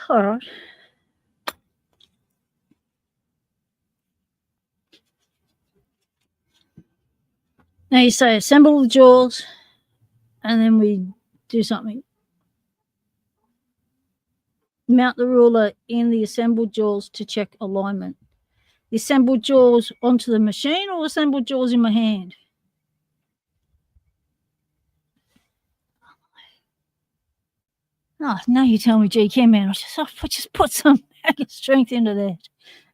All right. Now you say assemble the jaws, and then we do something. mount the ruler in the assembled jaws to check alignment. The assembled jaws onto the machine or assembled jaws in my hand? Oh, now you tell me, GK man, I just put some strength into that.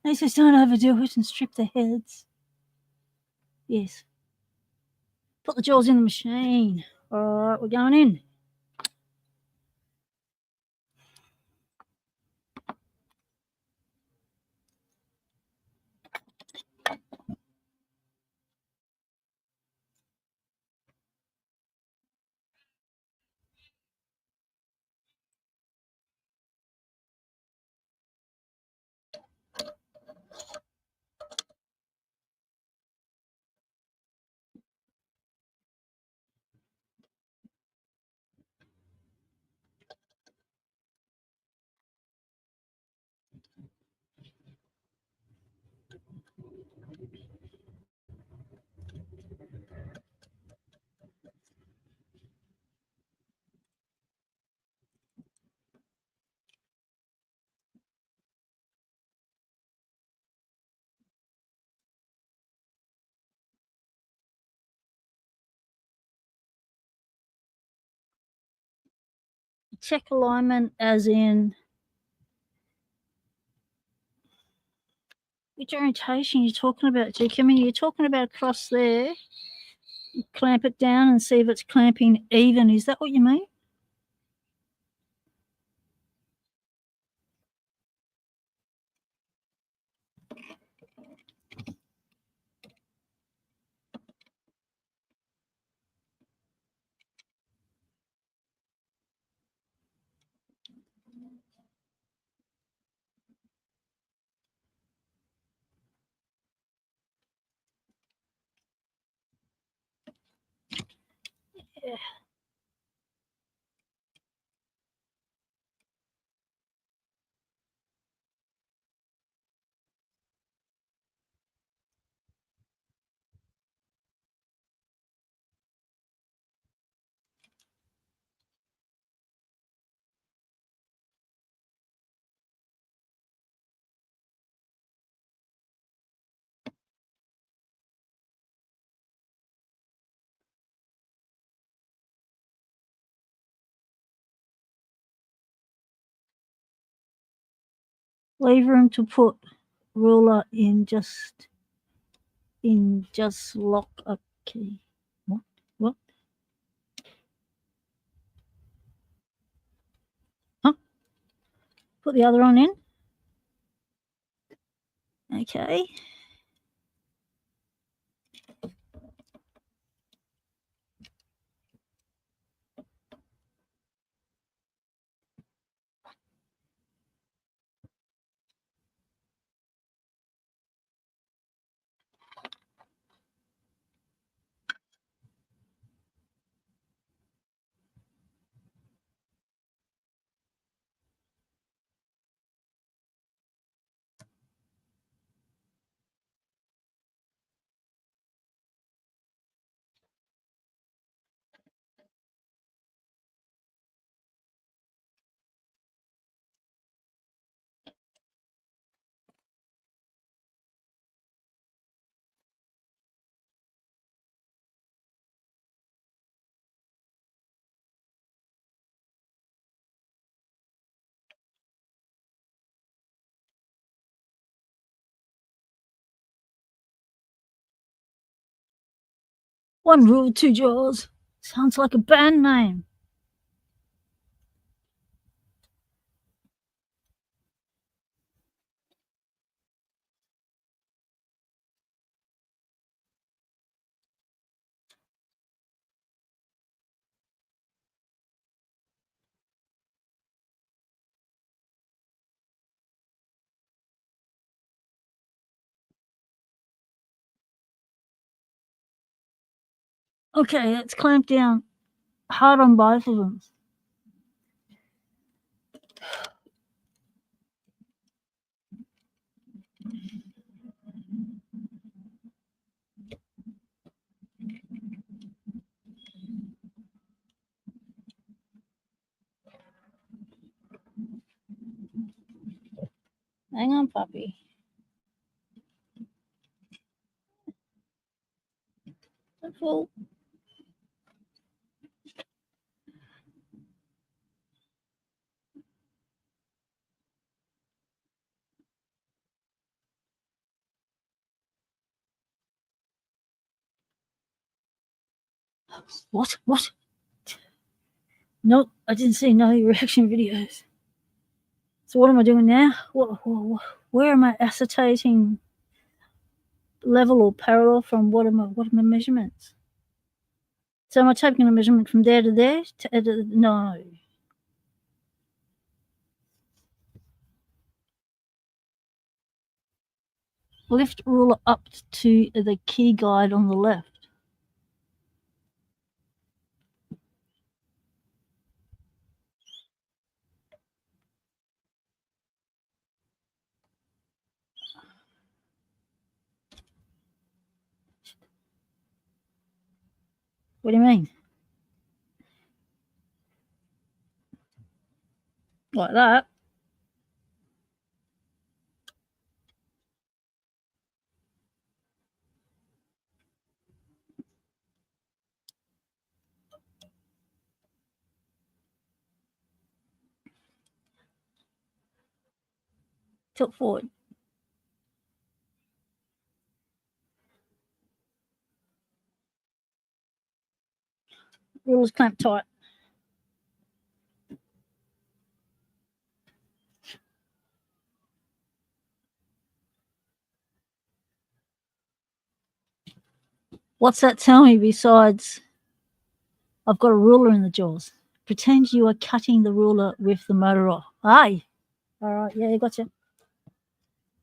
They just don't overdo it and strip the heads. Yes. Put the jaws in the machine. All right, we're going in. Check alignment as in which orientation you're talking about, GK. I mean, you're talking about across there. You clamp it down and see if it's clamping even. Is that what you mean? Yeah. Leave room to put ruler in just lock a key. What? Huh? Put the other one in. Okay. One rule, two jaws. Sounds like a band name. Okay, let's clamp down hard on both of them. Hang on, puppy. Don't fall. What? What? Nope, I didn't see no reaction videos. So what am I doing now? Where am I ascertaining level or parallel from what are my measurements? So am I taking a measurement from there to there? No. Lift ruler up to the key guide on the left. What do you mean? Like that? Tilt forward. Ruler's clamped tight. What's that tell me besides I've got a ruler in the jaws? Pretend you are cutting the ruler with the motor off. Aye. All right. Yeah, gotcha. All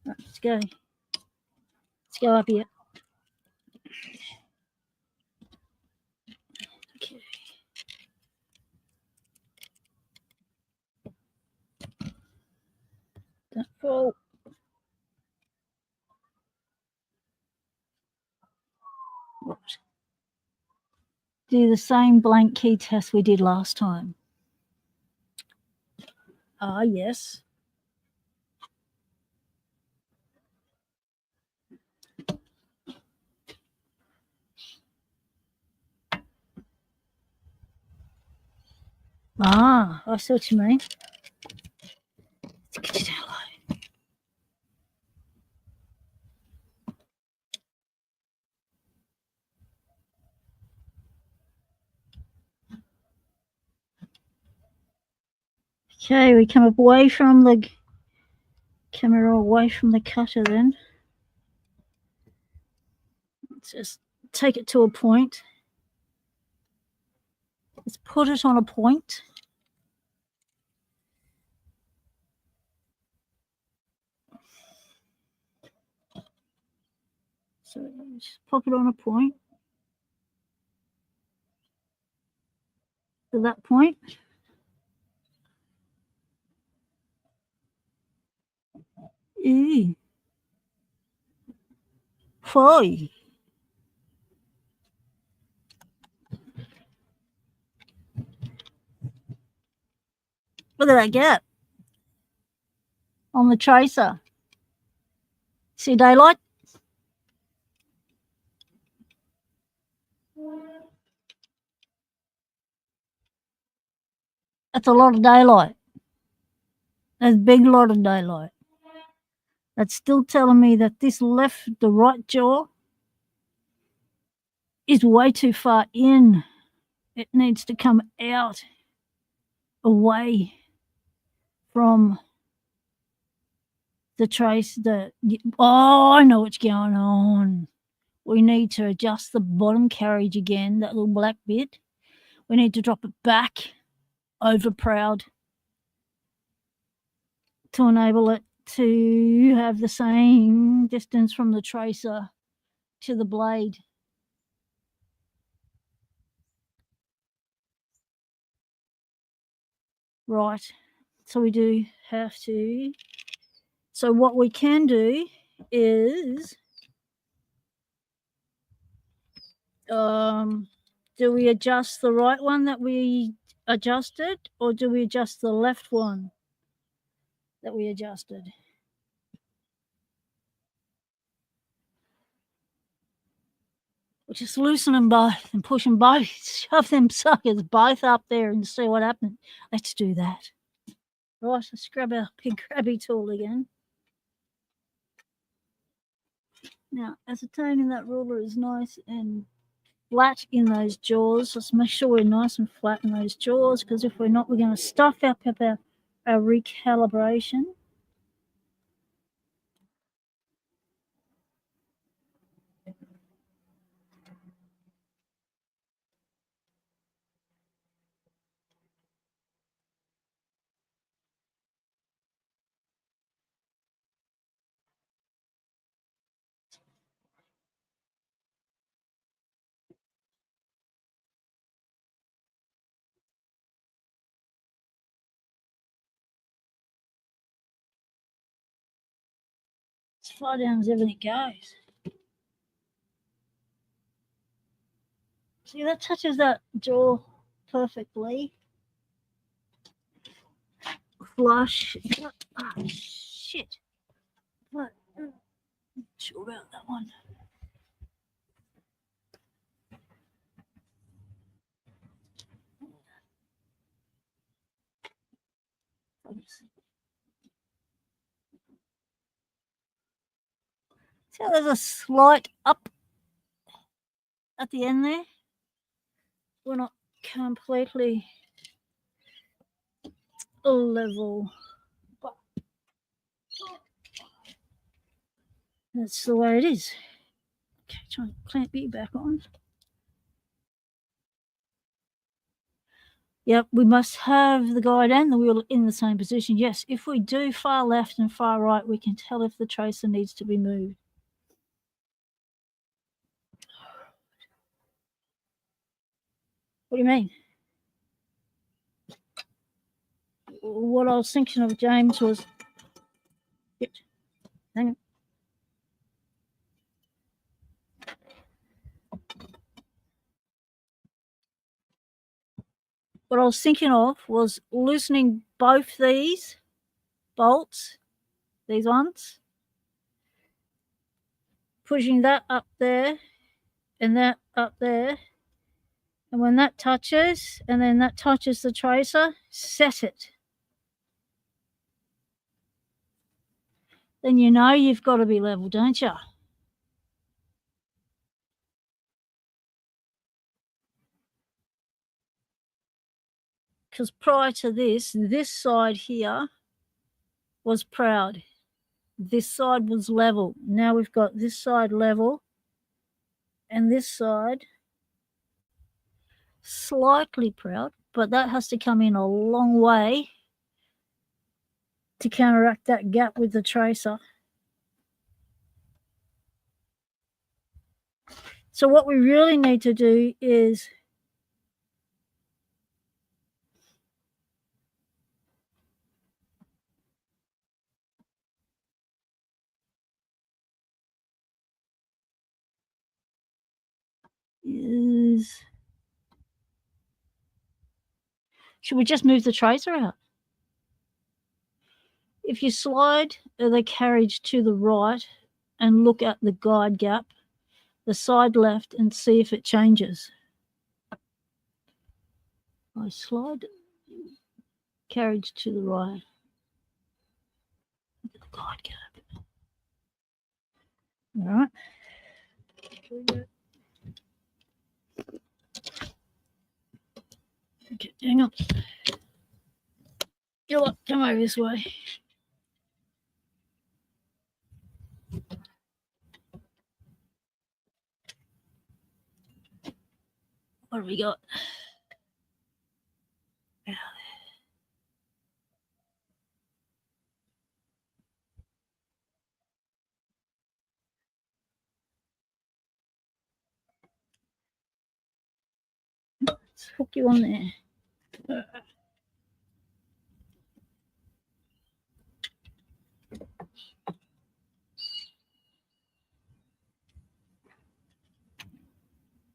right, let's go. Let's go up here. Okay. Don't fall. Right. Do the same blank key test we did last time. Ah, yes. Ah, I see what you mean. Let's get you down low. Okay, we come away from the camera, away from the cutter then. Let's just take it to a point. Let's put it on a point. So just pop it on a point. To that point. Ew. Fine. Look at that gap on the tracer. See daylight? That's a lot of daylight. That's a big lot of daylight. That's still telling me that this the right jaw is way too far in. It needs to come out away from the trace. I know what's going on. We need to adjust the bottom carriage again, that little black bit. We need to drop it back over proud to enable it to have the same distance from the tracer to the blade. Right. So we do have to. So what we can do is do we adjust the right one that we adjusted, or do we adjust the left one that we adjusted? We'll just loosen them both and push them both, shove them suckers both up there and see what happens. Let's do that. Right, let's grab our big grabby tool again. Now, ascertaining that ruler is nice and flat in those jaws. Let's make sure we're nice and flat in those jaws, because if we're not, we're going to stuff up our recalibration. As far down as everything goes. See, that touches that jaw perfectly. Flush. Oh, shit. What? Not sure about that one. See how there's a slight up at the end there? We're not completely level, but that's the way it is. Okay, try and clamp you back on. Yep, we must have the guide and the wheel in the same position. Yes, if we do far left and far right, we can tell if the tracer needs to be moved. What do you mean? What I was thinking of, James, was... Hang on. What I was thinking of was loosening both these bolts, these ones, pushing that up there and that up there, and when that touches and then that touches the tracer, set it. Then you know you've got to be level, don't you? Because prior to this side here was proud. This side was level. Now we've got this side level and this side slightly proud, but that has to come in a long way to counteract that gap with the tracer. So what we really need to do is should we just move the tracer out? If you slide the carriage to the right and look at the guide gap, the side left, and see if it changes. I slide carriage to the right. Look at the guide gap. All right. Okay, hang on. You know what? Come over this way. What have we got? Let's hook you on there.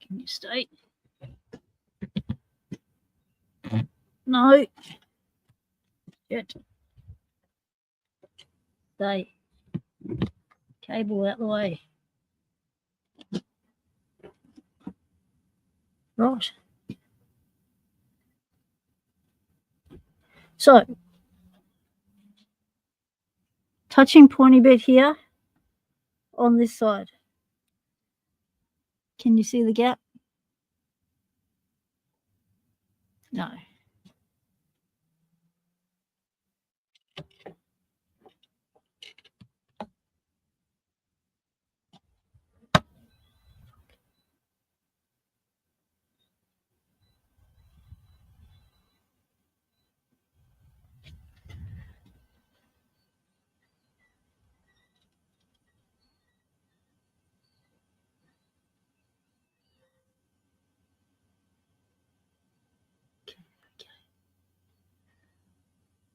Can you stay? No. Shit. Stay. Cable out the way. Right. So, touching pointy bit here on this side. Can you see the gap? No.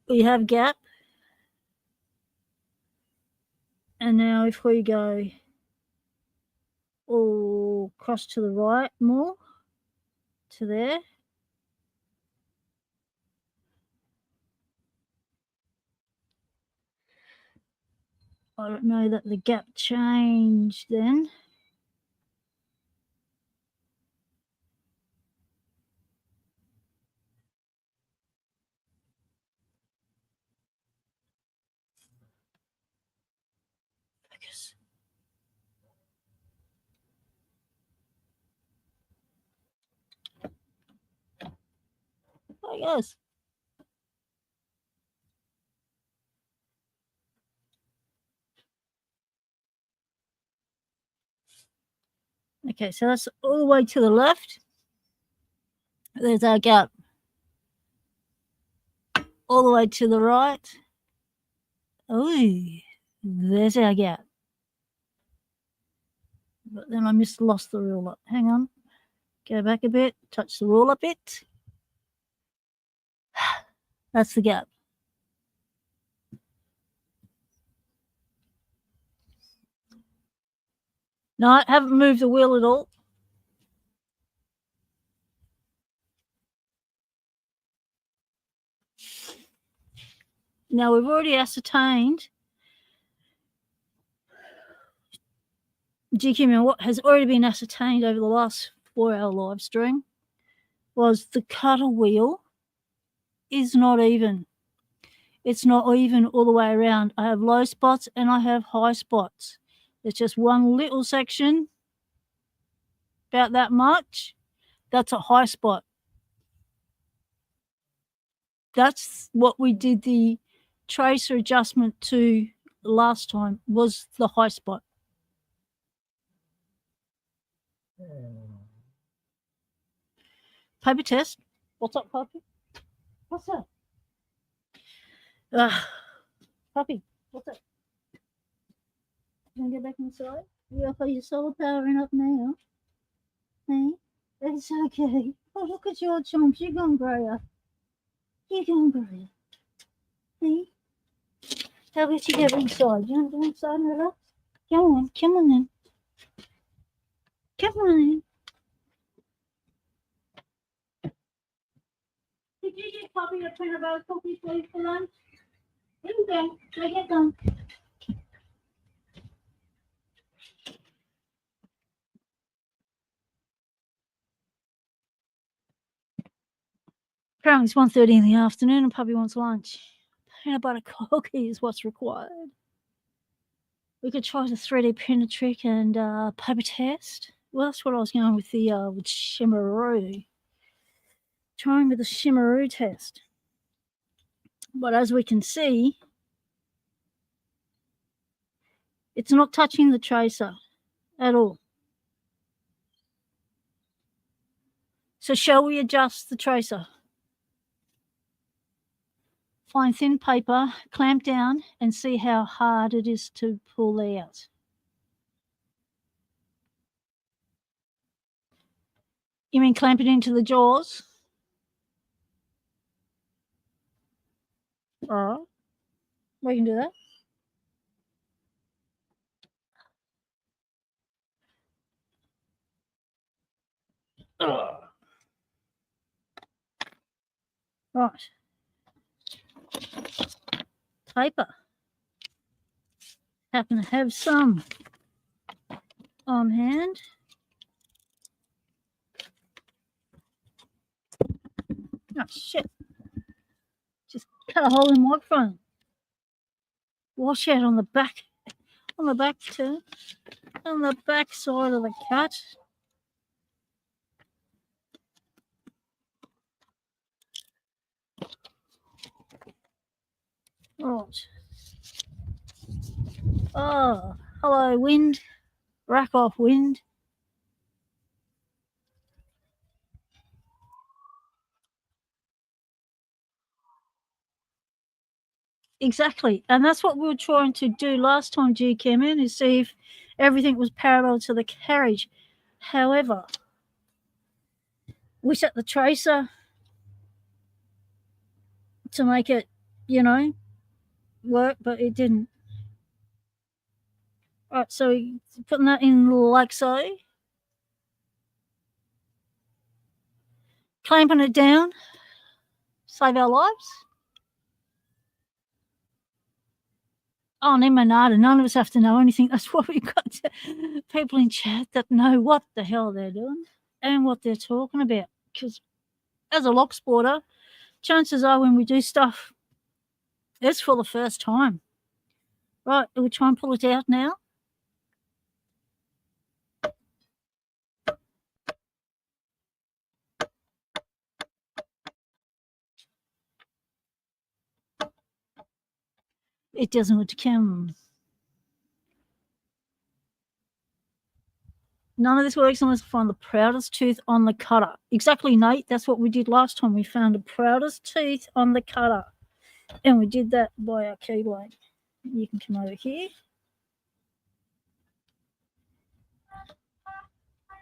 We have gap. And now if we go across to the right more, to there. I don't know that the gap changed then. Focus. I guess. Okay, so that's all the way to the left. There's our gap. All the way to the right. Oh, there's our gap. But then I lost the ruler. Hang on. Go back a bit. Touch the ruler a bit. That's the gap. No, I haven't moved the wheel at all. Now we've already ascertained GQ, and what has already been ascertained over the last 4-hour live stream was the cutter wheel is not even. It's not even all the way around. I have low spots and I have high spots. It's just one little section, about that much. That's a high spot. That's what we did the tracer adjustment to last time, was the high spot. Paper test. What's up, puppy? What's up? Puppy, what's up? You want to get back inside? Yeah, your solar powering up now. Hey, it's okay. Oh, look at your chomps. You're going to grow up. You're going to grow up. Hey, how about you get inside? You want to go inside and relax? Come on then. Come on then. Did you get Puppy a peanut butter cookie, please, for lunch? Here we go. Go get them. Apparently it's 1:30 in the afternoon and Puppy wants lunch. Peanut butter cookie is what's required. We could try the 3D printer trick and paper test. Well, that's what I was going with the with Shimaroo. Trying with the Shimaroo test. But as we can see, it's not touching the tracer at all. So shall we adjust the tracer? Find thin paper, clamp down, and see how hard it is to pull out. You mean clamp it into the jaws? All right. We can do that. Right. Paper. Happen to have some on hand. Oh, shit. Just cut a hole in the microphone. Wash out on the back too. On the back side of the cut. Right. Oh, hello, wind. Rack off, wind. Exactly. And that's what we were trying to do last time G came in, is see if everything was parallel to the carriage. However, we set the tracer to make it, work, but it didn't. Right, so putting that in like so. Clamping it down. Save our lives. Oh, Nemanada, none of us have to know anything. That's why we've got people in chat that know what the hell they're doing and what they're talking about. Because as a lock sporter, chances are when we do stuff, it's for the first time. Right, we'll try and pull it out now. It doesn't want to come. None of this works unless we find the proudest tooth on the cutter. Exactly, Nate. That's what we did last time. We found the proudest tooth on the cutter. And we did that by our keyblade. You can come over here.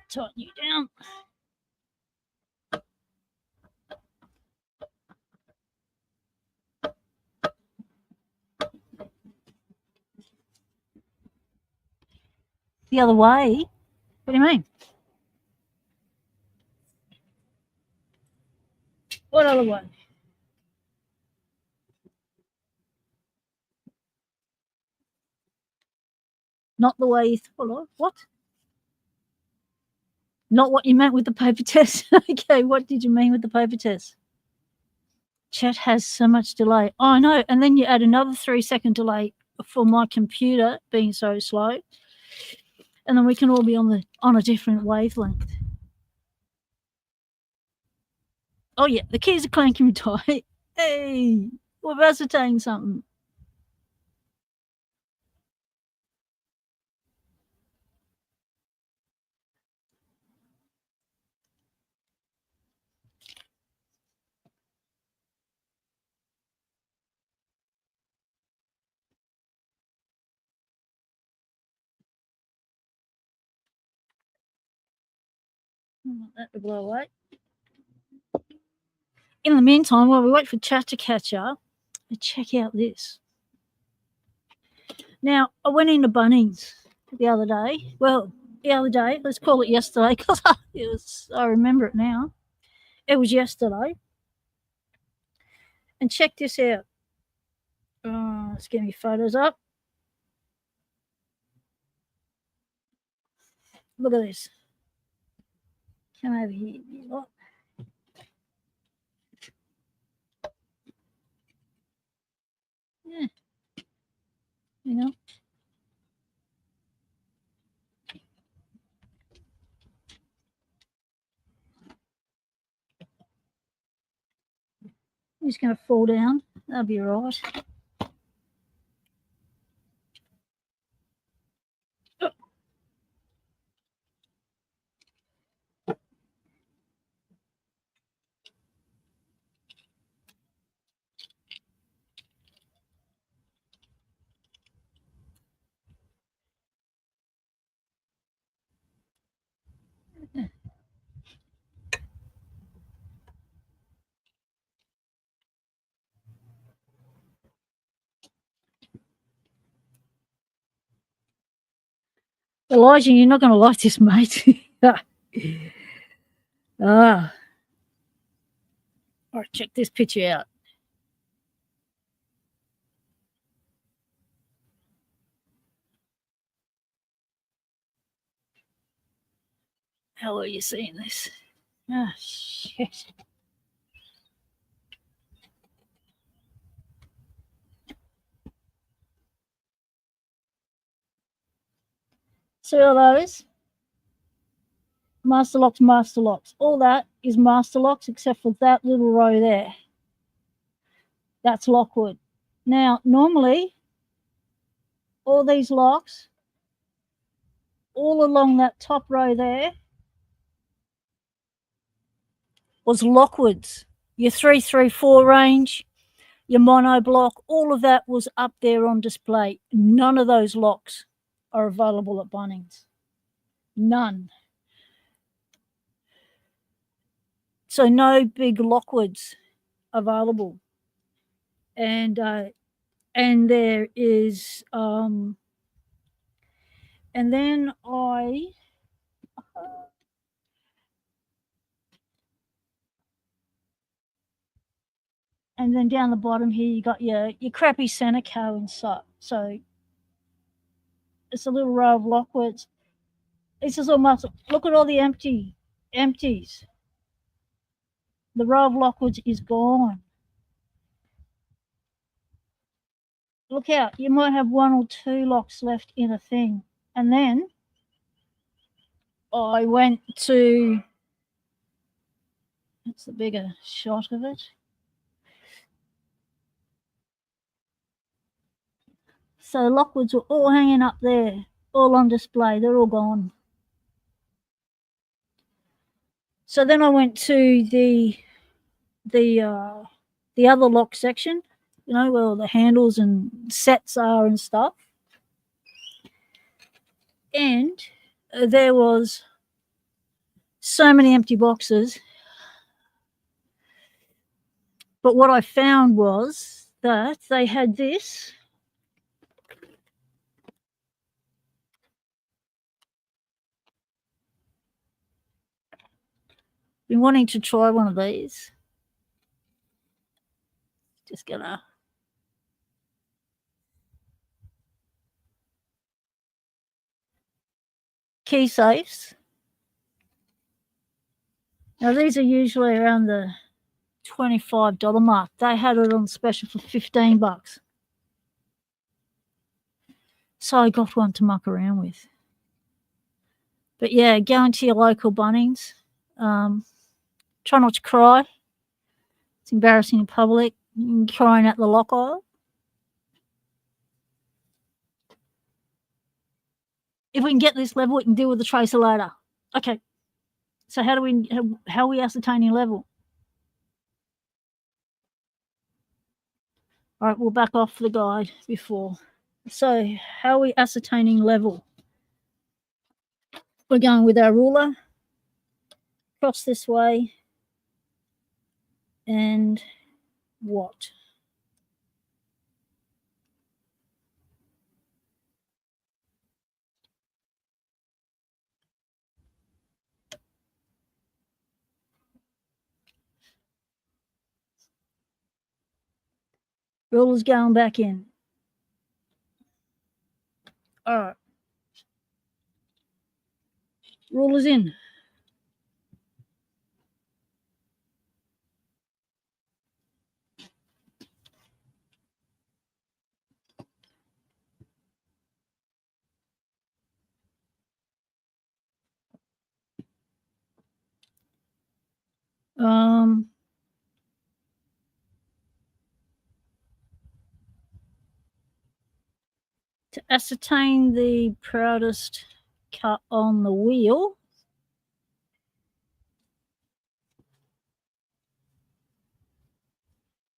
Tighten you down. The other way? What do you mean? What other way? Not the way you thought of. What? Not what you meant with the paper test. Okay, what did you mean with the paper test? Chat has so much delay. Oh, I know. And then you add another 3-second delay for my computer being so slow. And then we can all be on a different wavelength. Oh yeah, the keys are clanking tight. Hey, we've ascertained something. That to blow away. In the meantime, while we wait for chat to catch up, check out this. Now, I went into Bunnings the other day. Well, the other day, let's call it yesterday, because I remember it now. It was yesterday. And check this out. Let's get me photos up. Look at this. Come over here. Look. Yeah. You know. He's going to fall down. That'll be all right. Elijah, you're not going to like this, mate. All right, check this picture out. How are you seeing this? Oh, shit. See all those? Master locks, master locks. All that is master locks except for that little row there. That's Lockwood. Now, normally, all these locks, all along that top row there, was Lockwoods. Your 334 range, your mono block, all of that was up there on display. None of those locks are available at Bunnings. None. So no big Lockwoods available. And there is and then and then down the bottom here you got your crappy Seneca inside. So it's a little row of Lockwoods. It's just all muscle. Look at all the empties. The row of Lockwoods is gone. Look out, you might have one or two locks left in a thing. And then I went to, that's the bigger shot of it. So Lockwoods were all hanging up there, all on display. They're all gone. So then I went to the other lock section, you know, where all the handles and sets are and stuff. And there was so many empty boxes. But what I found was that they had this. Been wanting to try one of these. Just gonna key safes. Now these are usually around the $25 mark. They had it on special for $15. So I got one to muck around with. But yeah, go into your local Bunnings. Try not to cry. It's embarrassing in public. Crying at the lock aisle. If we can get this level, we can deal with the tracer later. Okay. So how are we ascertaining level? All right, we'll back off the guide before. So how are we ascertaining level? We're going with our ruler, cross this way, and what? Ruler's going back in. All right. Ruler's in. To ascertain the proudest cut on the wheel,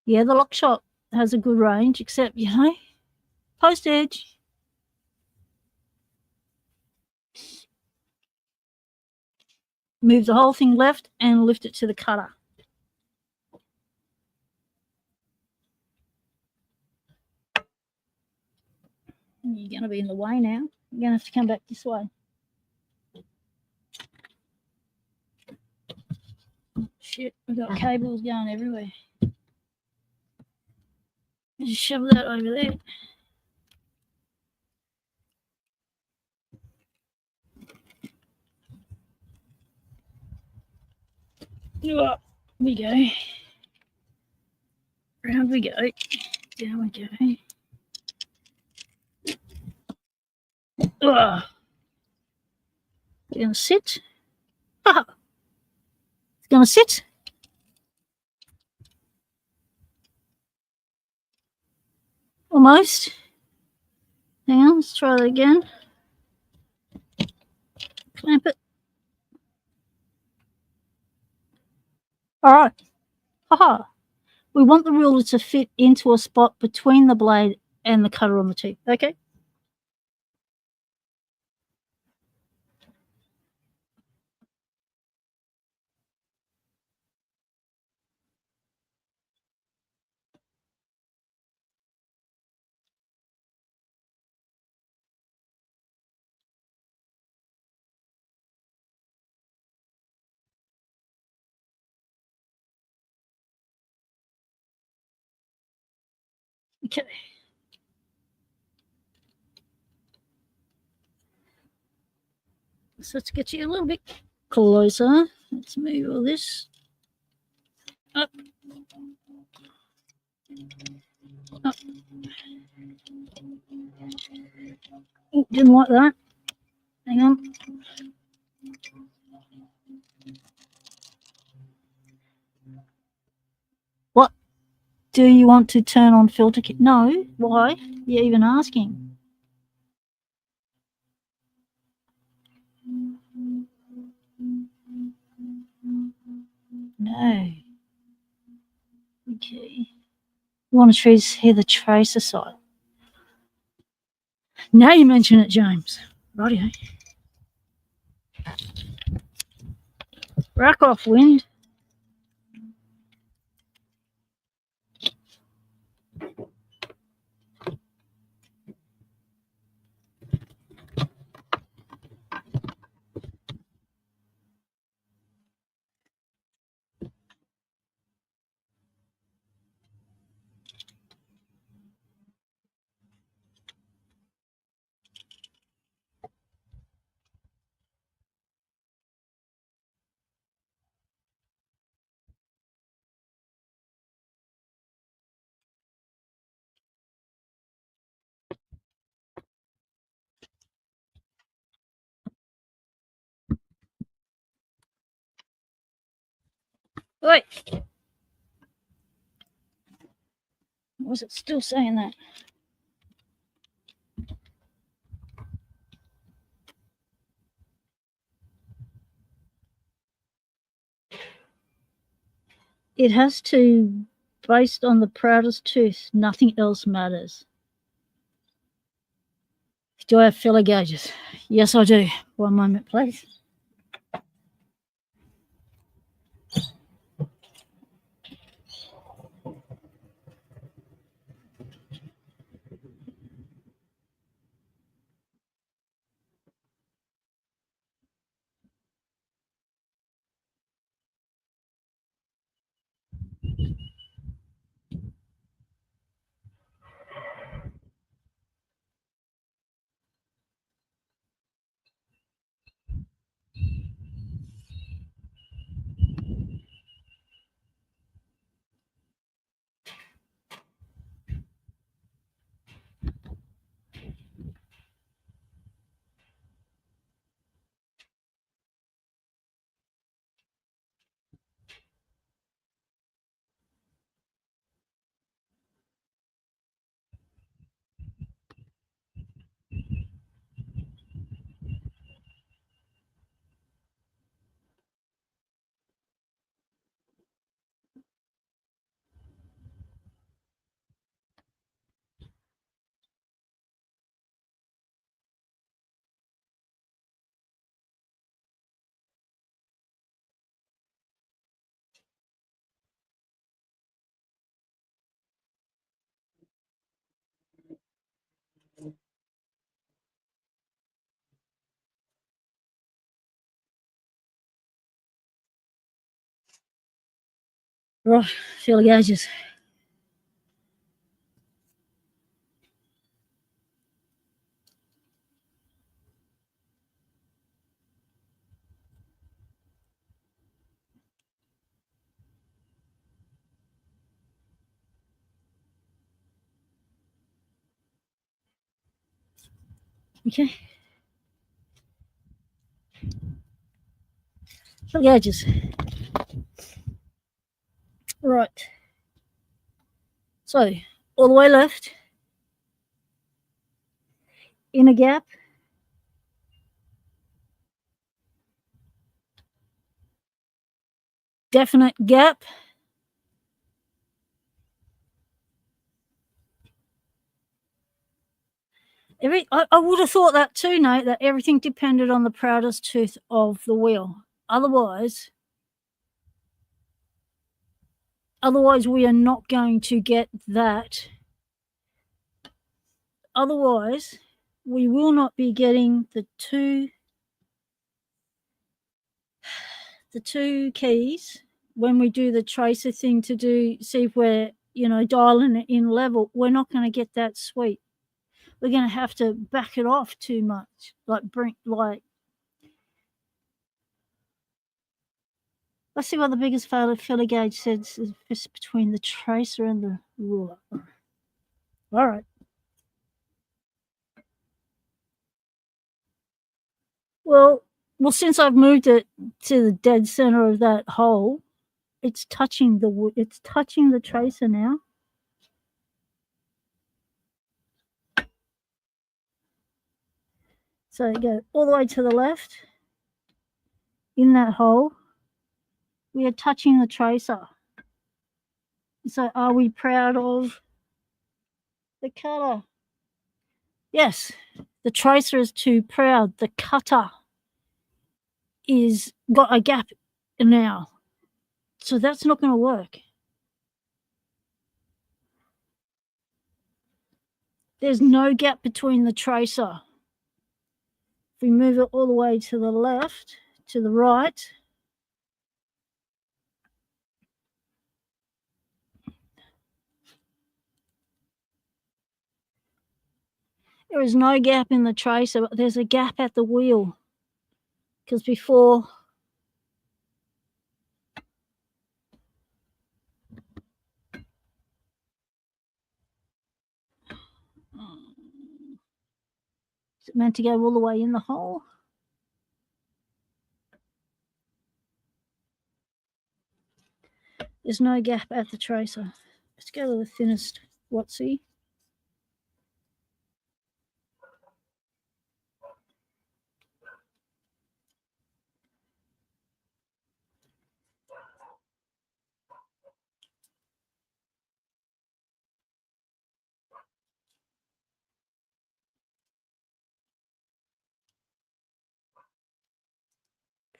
yeah, the lock shot has a good range, except, you know, postage. Move the whole thing left and lift it to the cutter. You're going to be in the way now. You're going to have to come back this way. Shit, we've got cables going everywhere. Just shove that over there. Up we go. Round we go. Down we go. Ugh. It's going to sit. Ah, it's going to sit. Almost. Hang on, let's try that again. Clamp it. All right. Haha. We want the ruler to fit into a spot between the blade and the cutter on the teeth. Okay. Okay. So let's get you a little bit closer. Let's move all this up. Up. Oh, didn't like that. Hang on. What? Do you want to turn on filter kit? No. Why? You're even asking. No. Okay. You want to hear the tracer side. Now you mention it, James. Rightio. Rack off, wind. Wait. Was it still saying that? It has to, based on the proudest tooth, nothing else matters. Do I have filler gauges? Yes, I do. One moment, please. Right, filler gauges. Okay. the gauges. Right. So all the way left, in a gap, definite gap. I would have thought that too, Nate, that everything depended on the proudest tooth of the wheel. Otherwise, we are not going to get that. Otherwise, we will not be getting the two keys when we do the tracer thing to see if we're, dialing it in level. We're not going to get that sweet. We're going to have to back it off too much. Let's see what the biggest filler gauge says is between the tracer and the ruler. All right. Well, since I've moved it to the dead center of that hole, it's touching the tracer now. So you go all the way to the left in that hole. We are touching the tracer. So are we proud of the cutter? Yes, the tracer is too proud. The cutter is got a gap now. So that's not going to work. There's no gap between the tracer. If we move it all the way to the left, to the right, there is no gap in the tracer, but there's a gap at the wheel. Because before, is it meant to go all the way in the hole? There's no gap at the tracer. Let's go to the thinnest Watsy.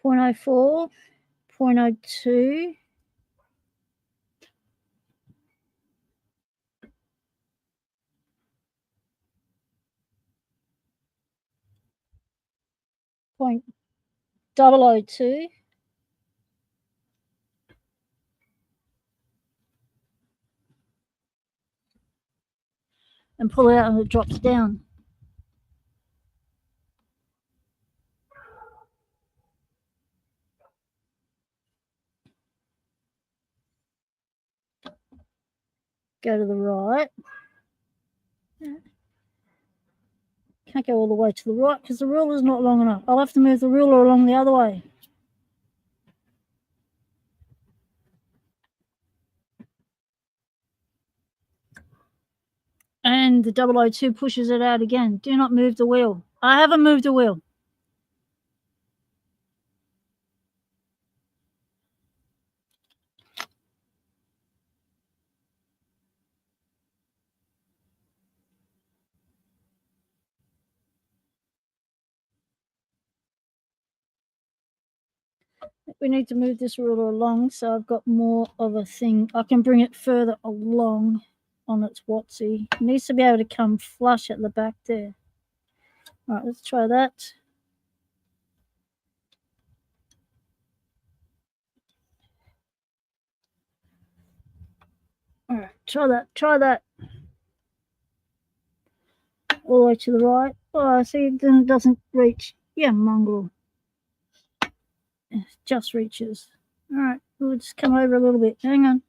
.04, .02, .002, and pull it out and it drops down. Go to the right. Can't go all the way to the right because the ruler's not long enough. I'll have to move the ruler along the other way. And the 002 pushes it out again. Do not move the wheel. I haven't moved the wheel. We need to move this ruler along so I've got more of a thing. I can bring it further along on its Watsy. It needs to be able to come flush at the back there. All right, let's try that. All right, try that. All the way to the right. Oh, see, it doesn't reach. Yeah, mongrel. It just reaches. All right, we'll just come over a little bit. Hang on.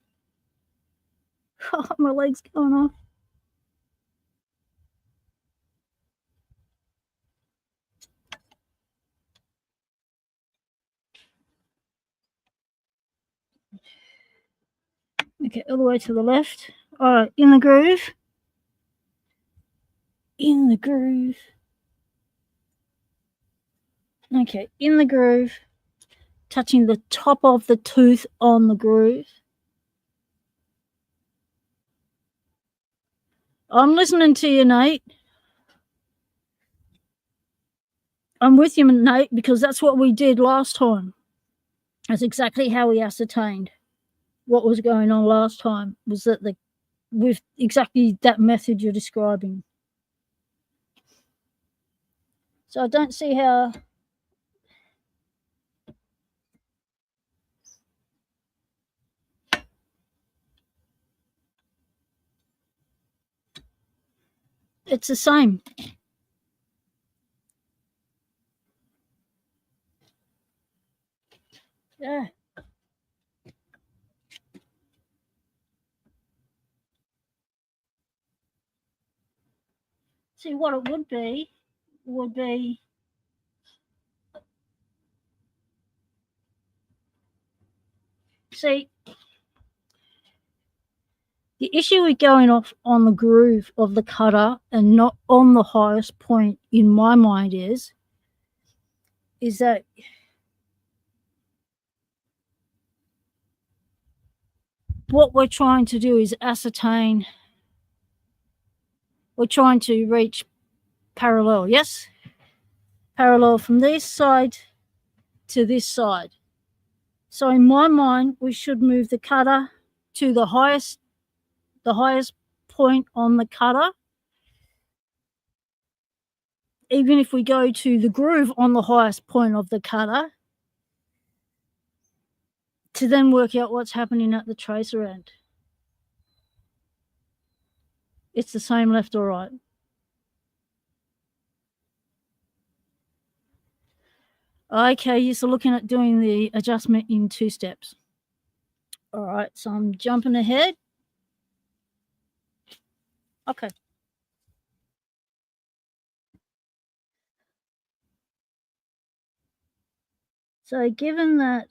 Oh, my leg's going off. Okay, all the way to the left. All right, in the groove. In the groove. Okay, in the groove. Touching the top of the tooth on the groove. I'm listening to you, Nate. I'm with you, Nate, because that's what we did last time. That's exactly how we ascertained what was going on last time, was that with exactly that method you're describing. So I don't see how it's the same. Yeah. See, what it would be see, the issue with going off on the groove of the cutter and not on the highest point in my mind is that what we're trying to do is ascertain, we're trying to reach parallel, yes? Parallel from this side to this side. So in my mind, we should move the cutter to the highest point on the cutter. Even if we go to the groove on the highest point of the cutter, to then work out what's happening at the tracer end. It's the same left or right. Okay, you're so looking at doing the adjustment in 2 steps. All right, so I'm jumping ahead. Okay. So given that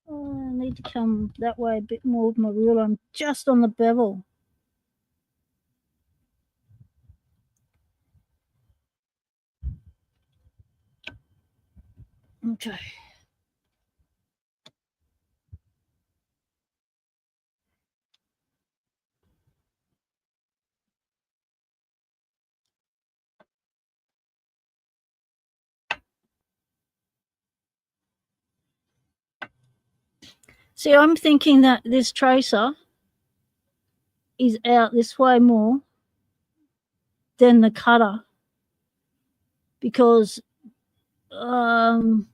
I need to come that way a bit more with my ruler, I'm just on the bevel. Okay. See, I'm thinking that this tracer is out this way more than the cutter because the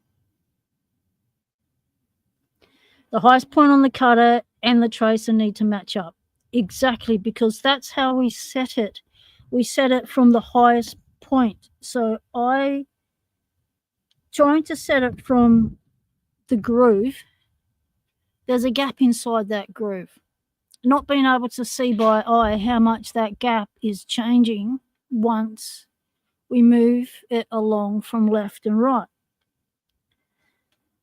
highest point on the cutter and the tracer need to match up. Exactly, because that's how we set it. We set it from the highest point. So I trying to set it from the groove, there's a gap inside that groove. Not being able to see by eye how much that gap is changing once we move it along from left and right.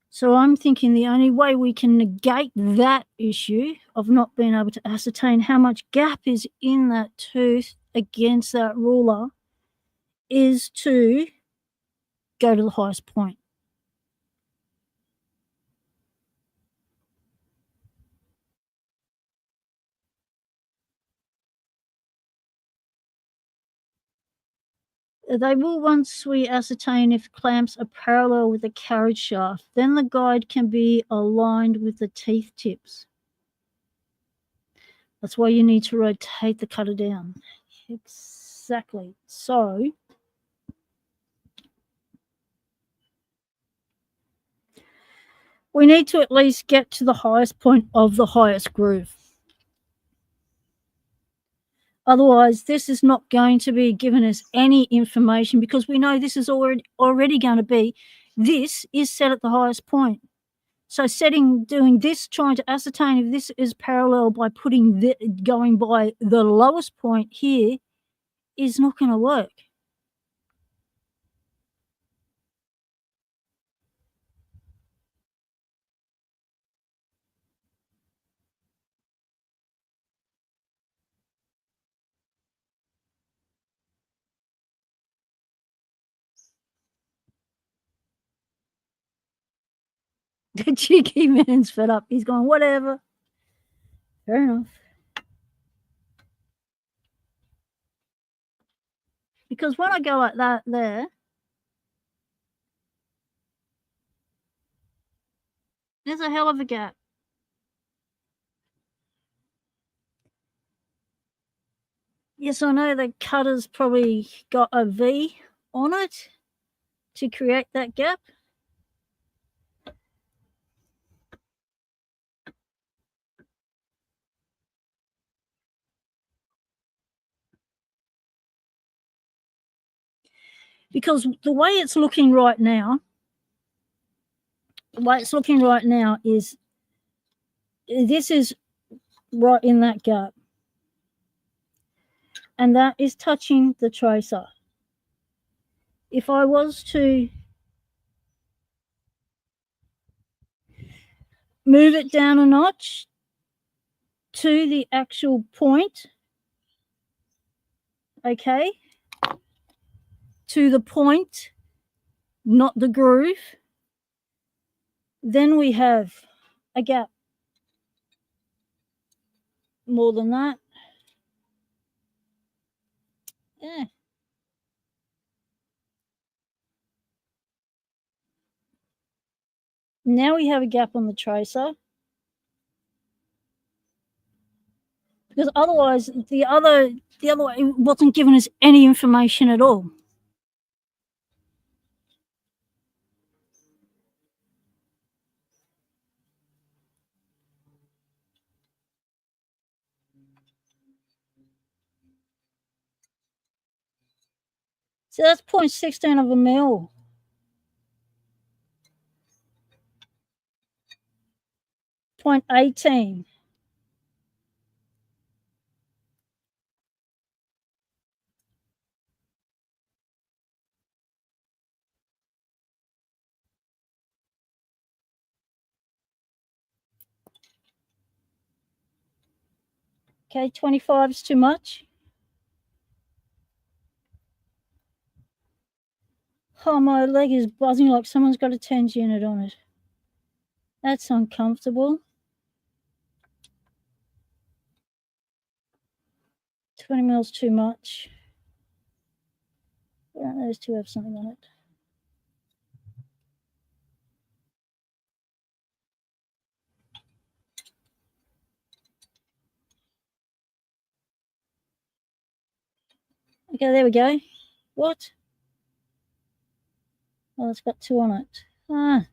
So I'm thinking the only way we can negate that issue of not being able to ascertain how much gap is in that tooth against that ruler is to go to the highest point. They will once we ascertain if clamps are parallel with the carriage shaft, then the guide can be aligned with the teeth tips. That's why you need to rotate the cutter down. Exactly. So we need to at least get to the highest point of the highest groove. Otherwise, this is not going to be giving us any information because we know this is already going to be, this is set at the highest point. So doing this, trying to ascertain if this is parallel by going by the lowest point here is not going to work. The cheeky man's fed up. He's going, whatever. Fair enough. Because when I go like that there's a hell of a gap. Yes, I know the cutter's probably got a V on it to create that gap. Because the way it's looking right now is this is right in that gap. And that is touching the tracer. If I was to move it down a notch to the actual point, okay, to the point, not the groove, then we have a gap. More than that, yeah. Now we have a gap on the tracer. Because otherwise the other way wasn't giving us any information at all. So that's 0.16 of a mil. 0.18. Okay, 25 is too much. Oh, my leg is buzzing like someone's got a TENS unit on it. That's uncomfortable. 20 mils too much. Why don't those two have something on it? Okay, there we go. What? Oh, it's got two on it. Ah.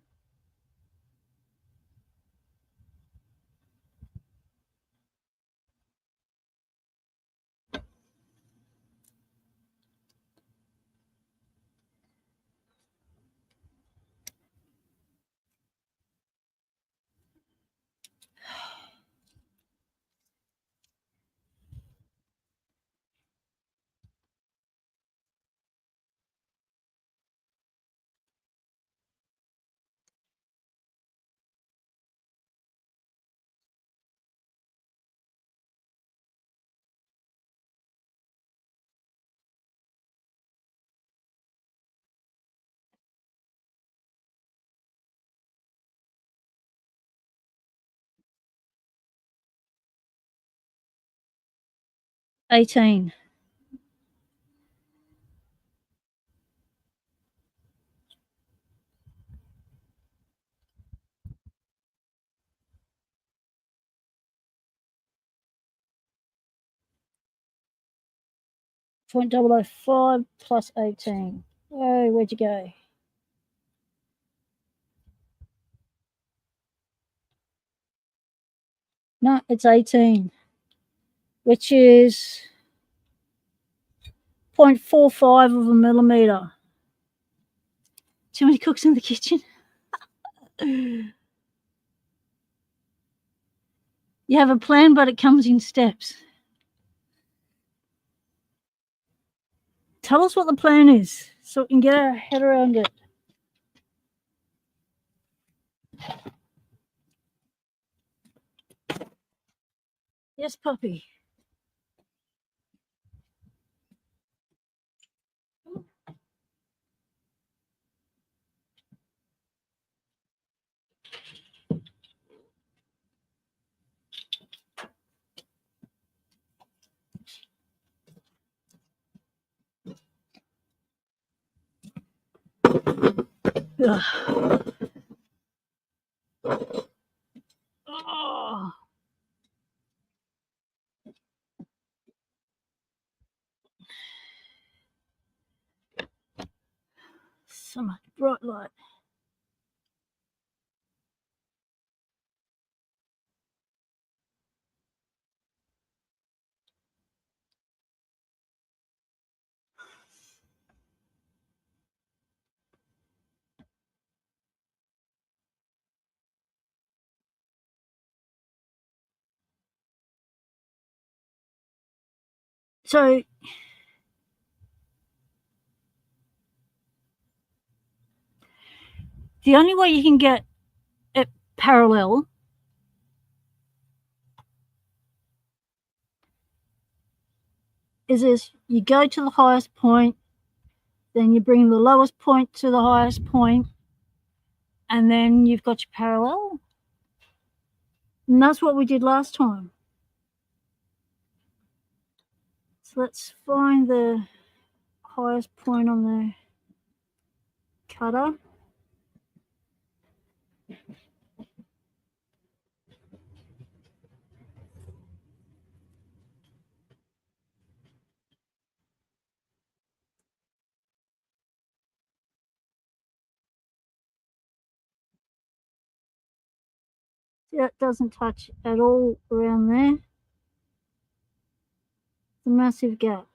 $18. .005 plus 18. Oh, where'd you go? No, it's 18, which is 0.45 of a millimeter. Too many cooks in the kitchen. You have a plan, but it comes in steps. Tell us what the plan is so we can get our head around it. Yes, puppy. Ugh. Oh. So much bright light. So the only way you can get it parallel is this: you go to the highest point, then you bring the lowest point to the highest point, and then you've got your parallel. And that's what we did last time. So let's find the highest point on the cutter. See, that doesn't touch at all around there. It's a massive gap.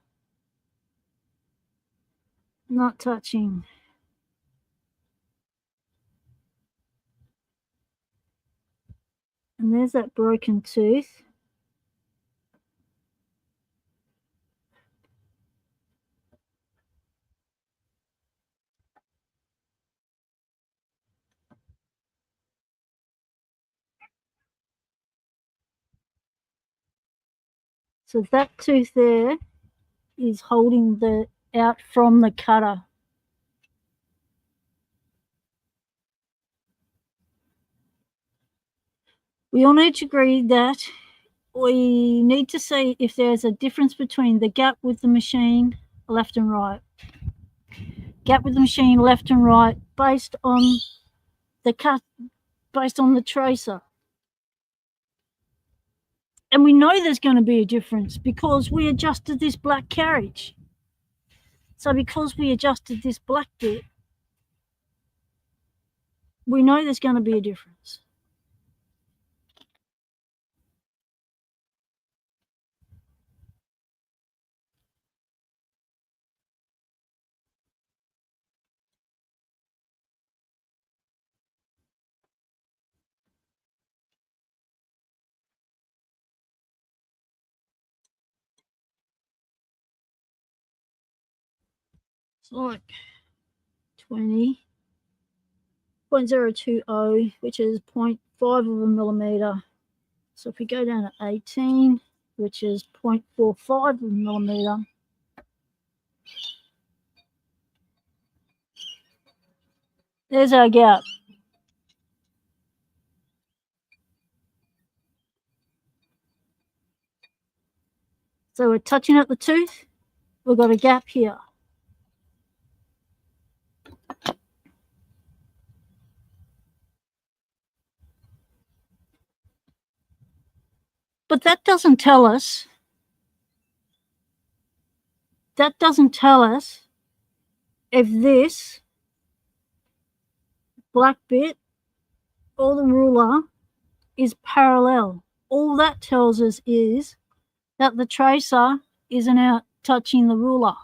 Not touching. And there's that broken tooth. So that tooth there is holding the out from the cutter. We all need to agree that we need to see if there's a difference between the gap with the machine left and right. Gap with the machine left and right based on the cut, based on the tracer. And we know there's going to be a difference because we adjusted this black carriage. So because we adjusted this black bit, we know there's going to be a difference. So like 20.020, which is 0.5 of a millimeter. So if we go down to 18, which is 0.45 of a millimeter, there's our gap. So we're touching at the tooth, we've got a gap here. But that doesn't tell us if this black bit or the ruler is parallel. All that tells us is that the tracer isn't out touching the ruler.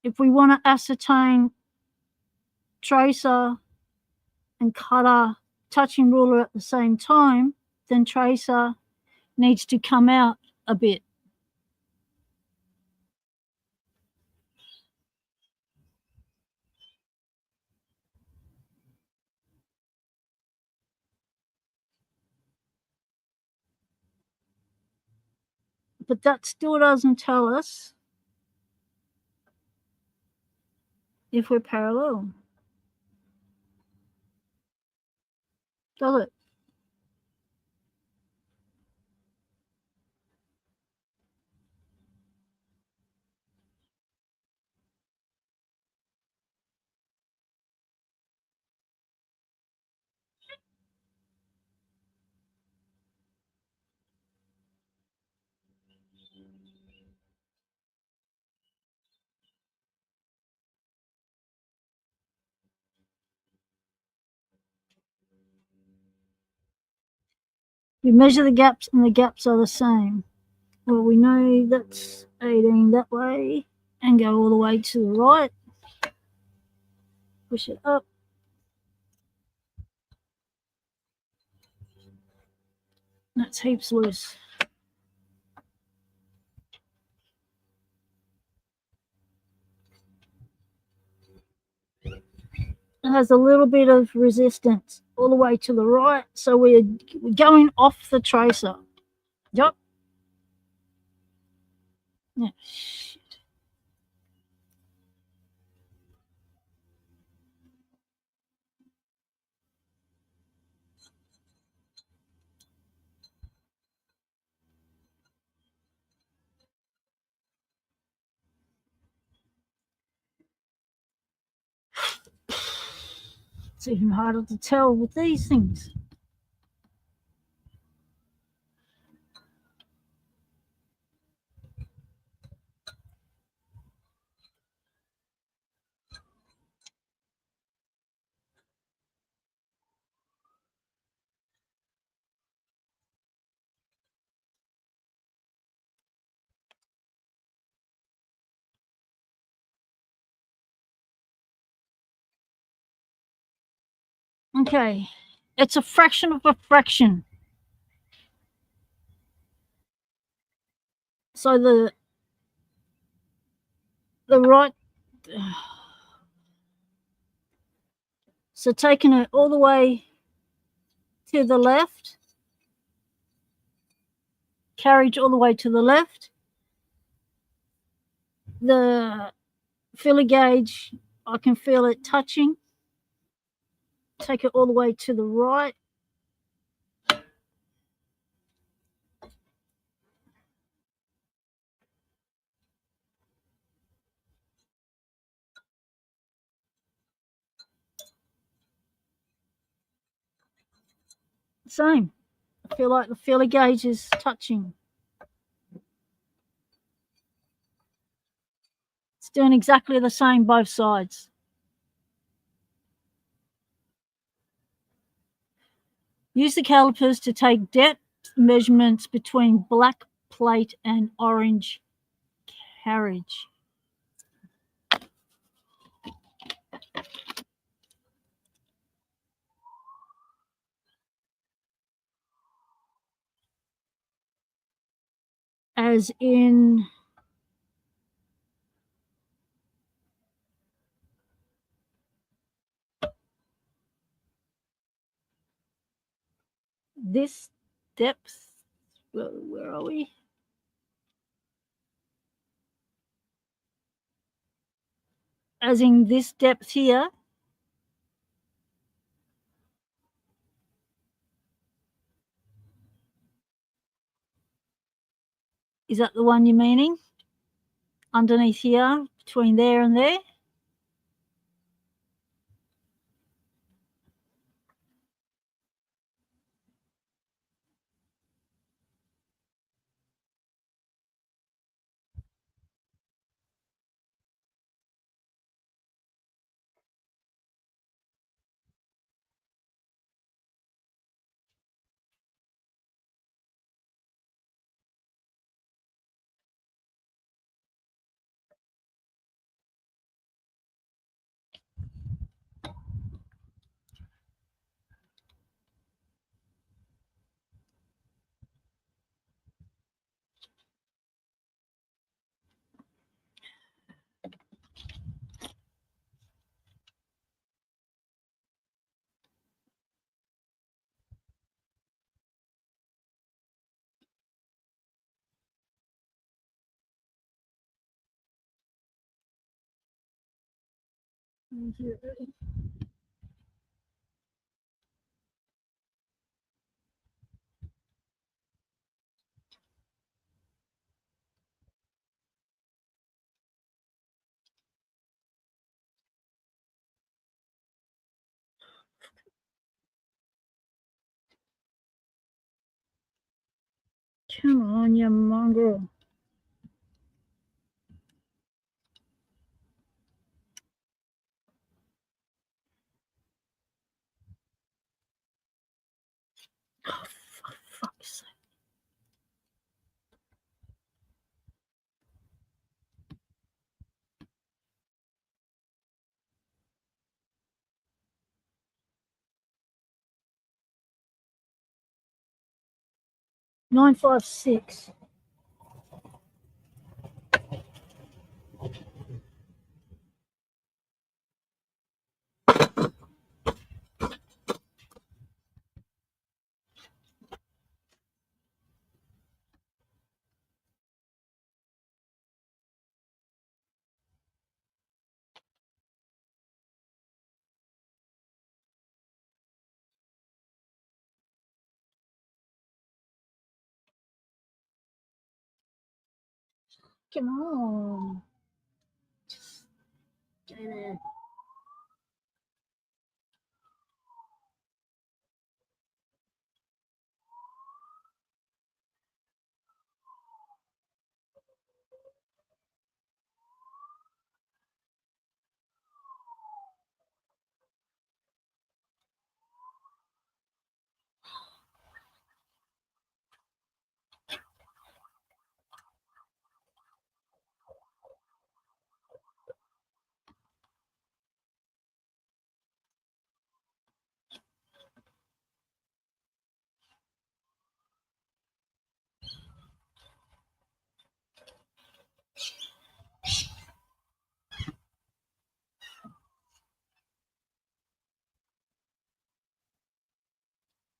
If we want to ascertain tracer and cutter touching ruler at the same time, then tracer needs to come out a bit. But that still doesn't tell us if we're parallel, does it? You measure the gaps and the gaps are the same. Well, we know that's 18 that way and go all the way to the right. Push it up. That's heaps loose. It has a little bit of resistance all the way to the right, so we're going off the tracer. Yep. Yeah. It's even harder to tell with these things. Okay, it's a fraction of a fraction. So the right, so taking it all the way to the left, carriage all the way to the left. The filler gauge, I can feel it touching. Take it all the way to the right. Same. I feel like the filler gauge is touching. It's doing exactly the same both sides. Use the calipers to take depth measurements between black plate and orange carriage. As in this depth, where are we? As in this depth here. Is that the one you're meaning? Underneath here, between there and there? Come on, you mongrel. Oh, for fuck's sake. $9.56. Come on. Just go there.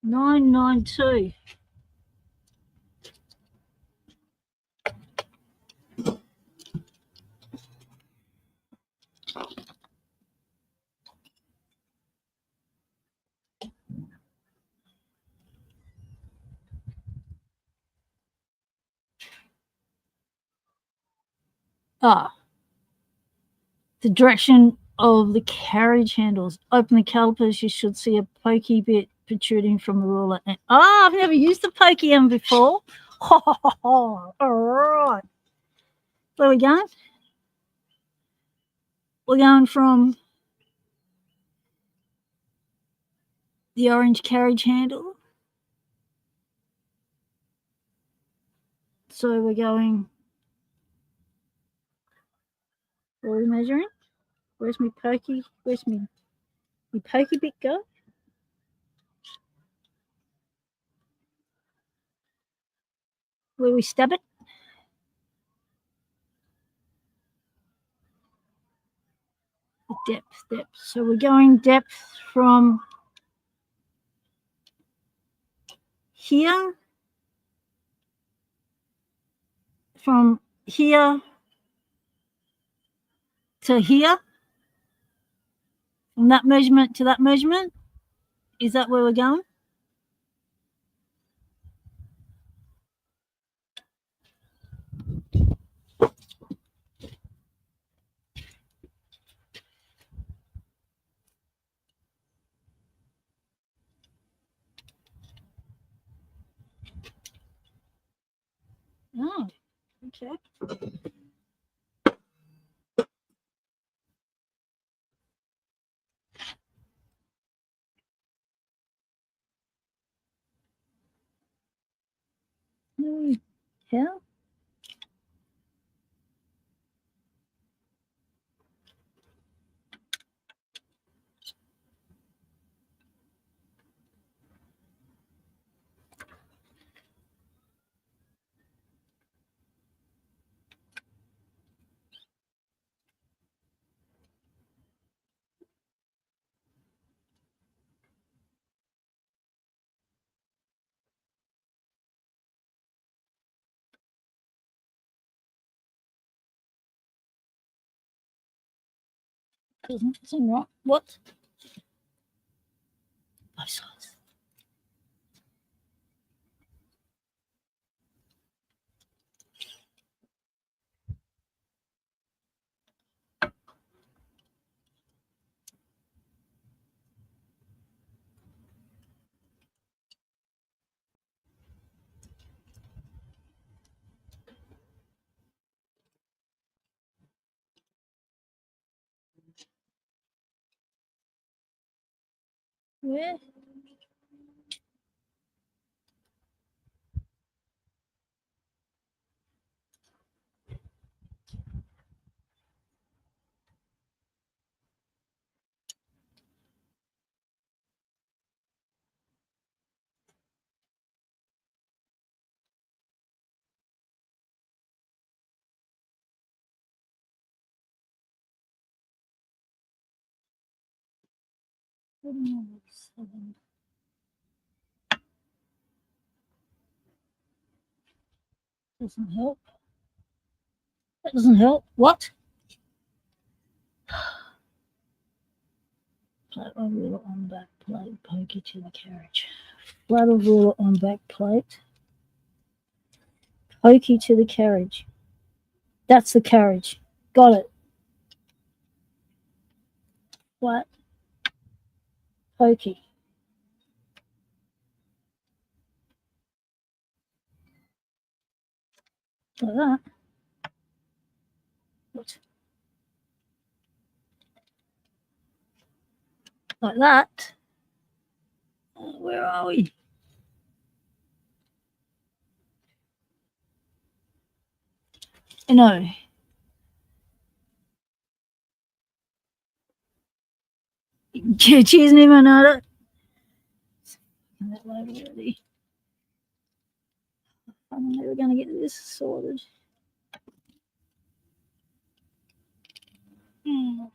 $9.92. Ah, the direction of the carriage handles. Open the calipers, you should see a pokey bit protruding from the ruler. And, I've never used the pokey end before. All right. Where are we going? We're going from the orange carriage handle. So we're going, what are we measuring? Where's my pokey? Where's my pokey bit go? Where we stab it? Depth. So we're going depth from here, from here to here, from that measurement to that measurement. Is that where we're going? Oh, okay. Yeah. Doesn't seem right. What? Both sides. Where? Doesn't help. That doesn't help. What? Flat of ruler on back plate, pokey to the carriage. Flat of ruler on back plate, pokey to the carriage. That's the carriage. Got it. Flat, pokey. Like that. What? Like that. Where are we? No. Cheers, Nimanada. That load already. I'm never going to get this sorted. No.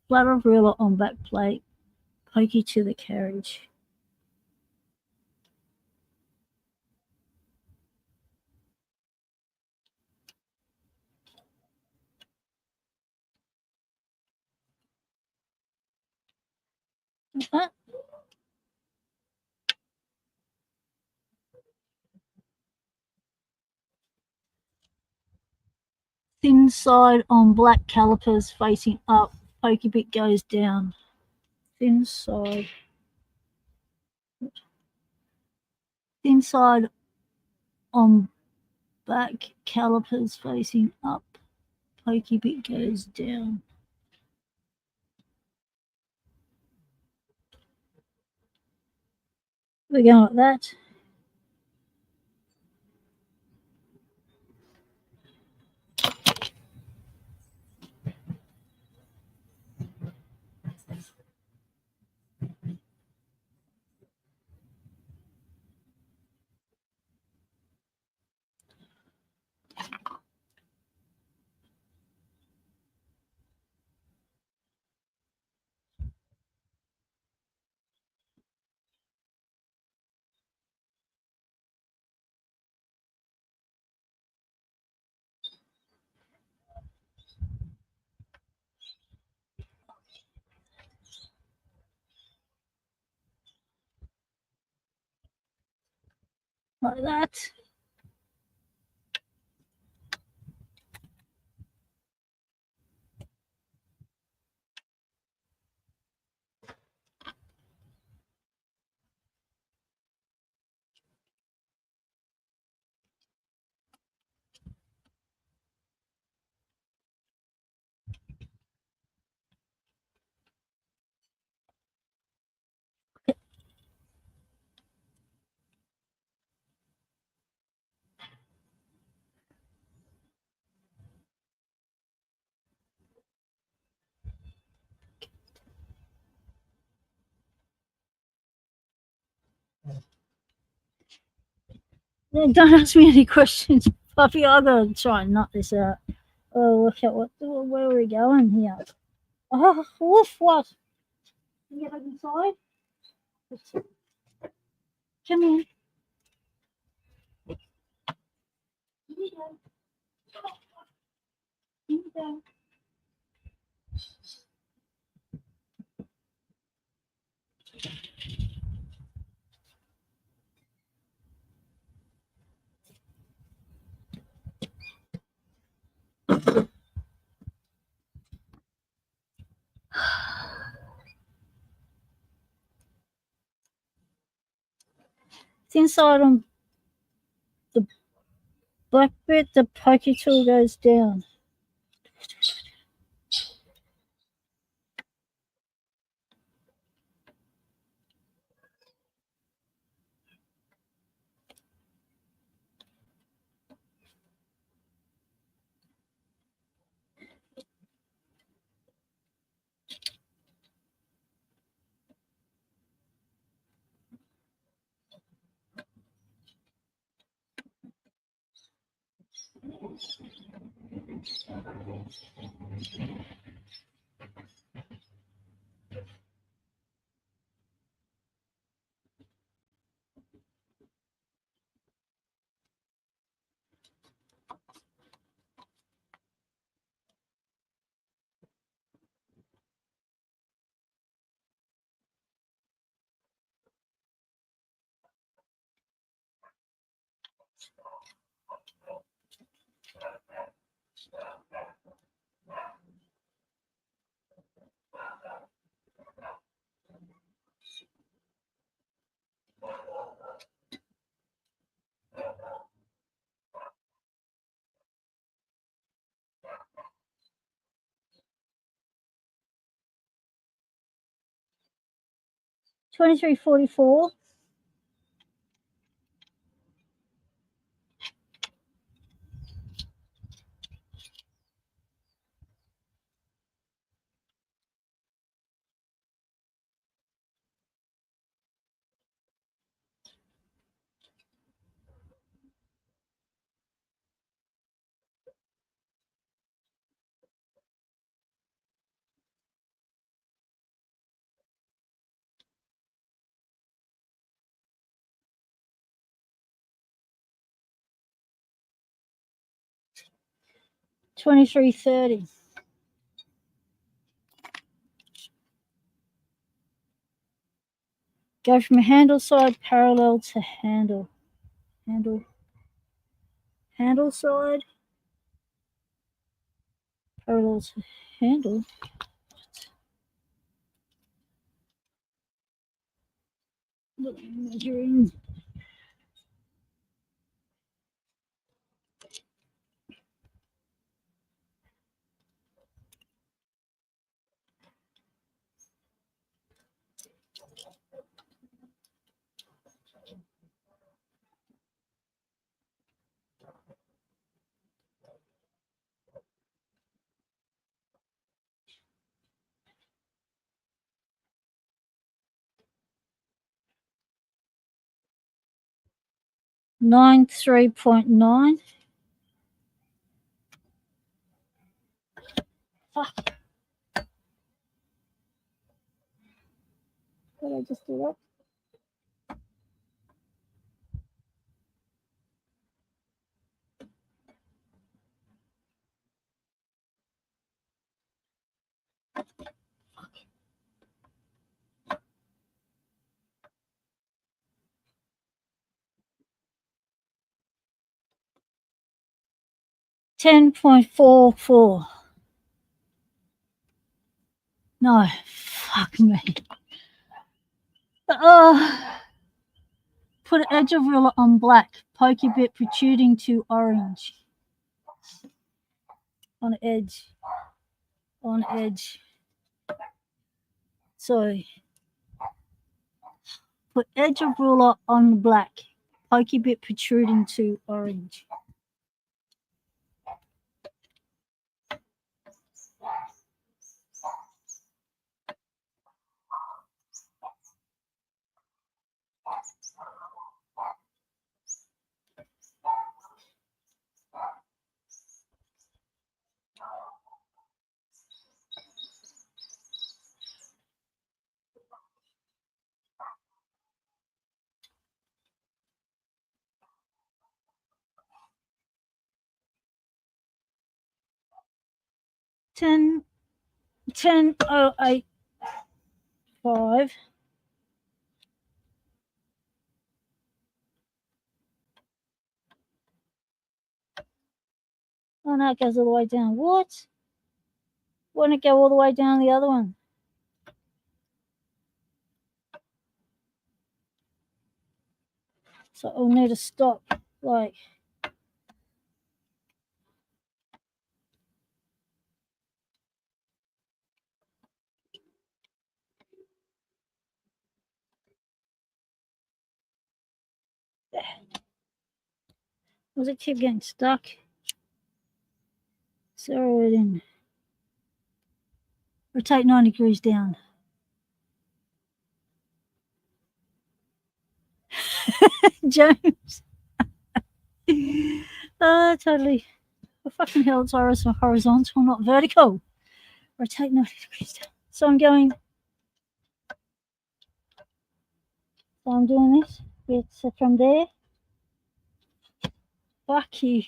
Flat of ruler on back plate, pokey to the carriage. Like that. Thin side on black calipers facing up, pokey bit goes down. Thin side. Thin side on back calipers facing up, pokey bit goes down. We're going like that. Like that. Don't ask me any questions, Puppy. I gotta try and nut this out. Oh, look at where are we going here? Oh, woof, what? You get inside? Come here. Here you go. Here you go. It's inside on the black bit, the pokey tool goes down. 2344. $23.30. Go from a handle side parallel to handle. Handle side parallel to handle. Measuring. Nine 3.9. Fuck. Did I just do that? $10.44. No, fuck me. Put edge of ruler on black, pokey bit protruding to orange. On edge. So put edge of ruler on black, pokey bit protruding to orange. $10.085. Oh no, it goes all the way down. What? Wouldn't it go all the way down the other one? So I'll need to stop, like. Does it keep getting stuck? Zero it in. Rotate 9 degrees down. James. Oh, totally. For fucking hell, it's horizontal, not vertical. Rotate 90 degrees down. So I'm going. So I'm doing this bit from there. Fuck you.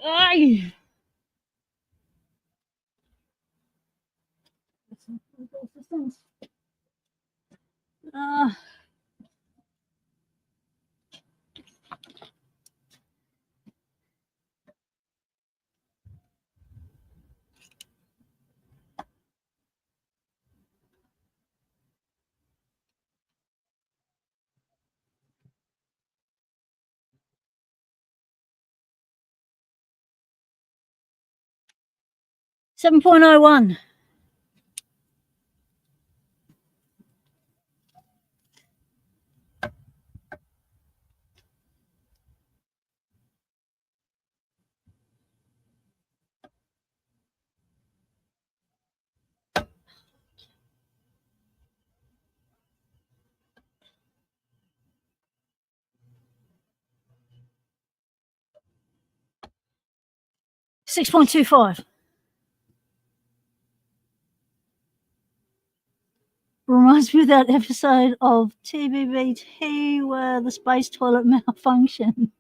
Ay. Ah. 7.01. $6.25. Reminds me of that episode of TBBT where the space toilet malfunctioned.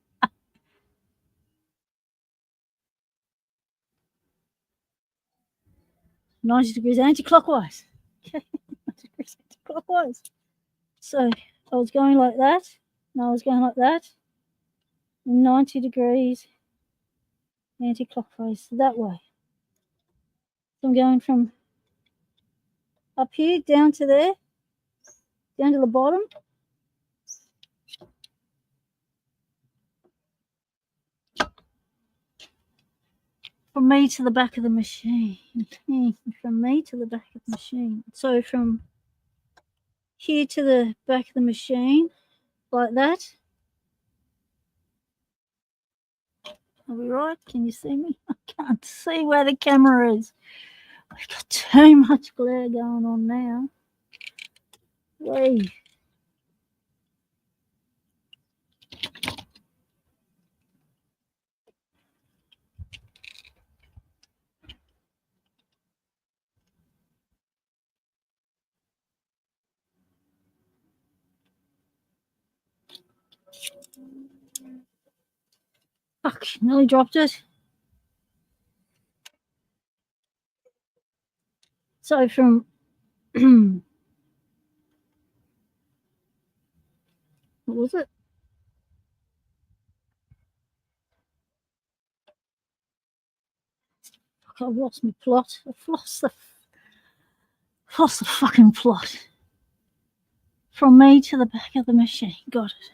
90 degrees anti-clockwise. Okay, 90 degrees anti-clockwise. So I was going like that. No, I was going like that. 90 degrees anti-clockwise that way. So I'm going from up here down to there, down to the bottom. From me to the back of the machine. From me to the back of the machine. So from here to the back of the machine, like that. Are we right? Can you see me? I can't see where the camera is. I've got too much glare going on now. Wait. Fuck, nearly dropped it. So from what was it? Fuck, I've lost my plot. I've lost the fucking plot. From me to the back of the machine. Got it.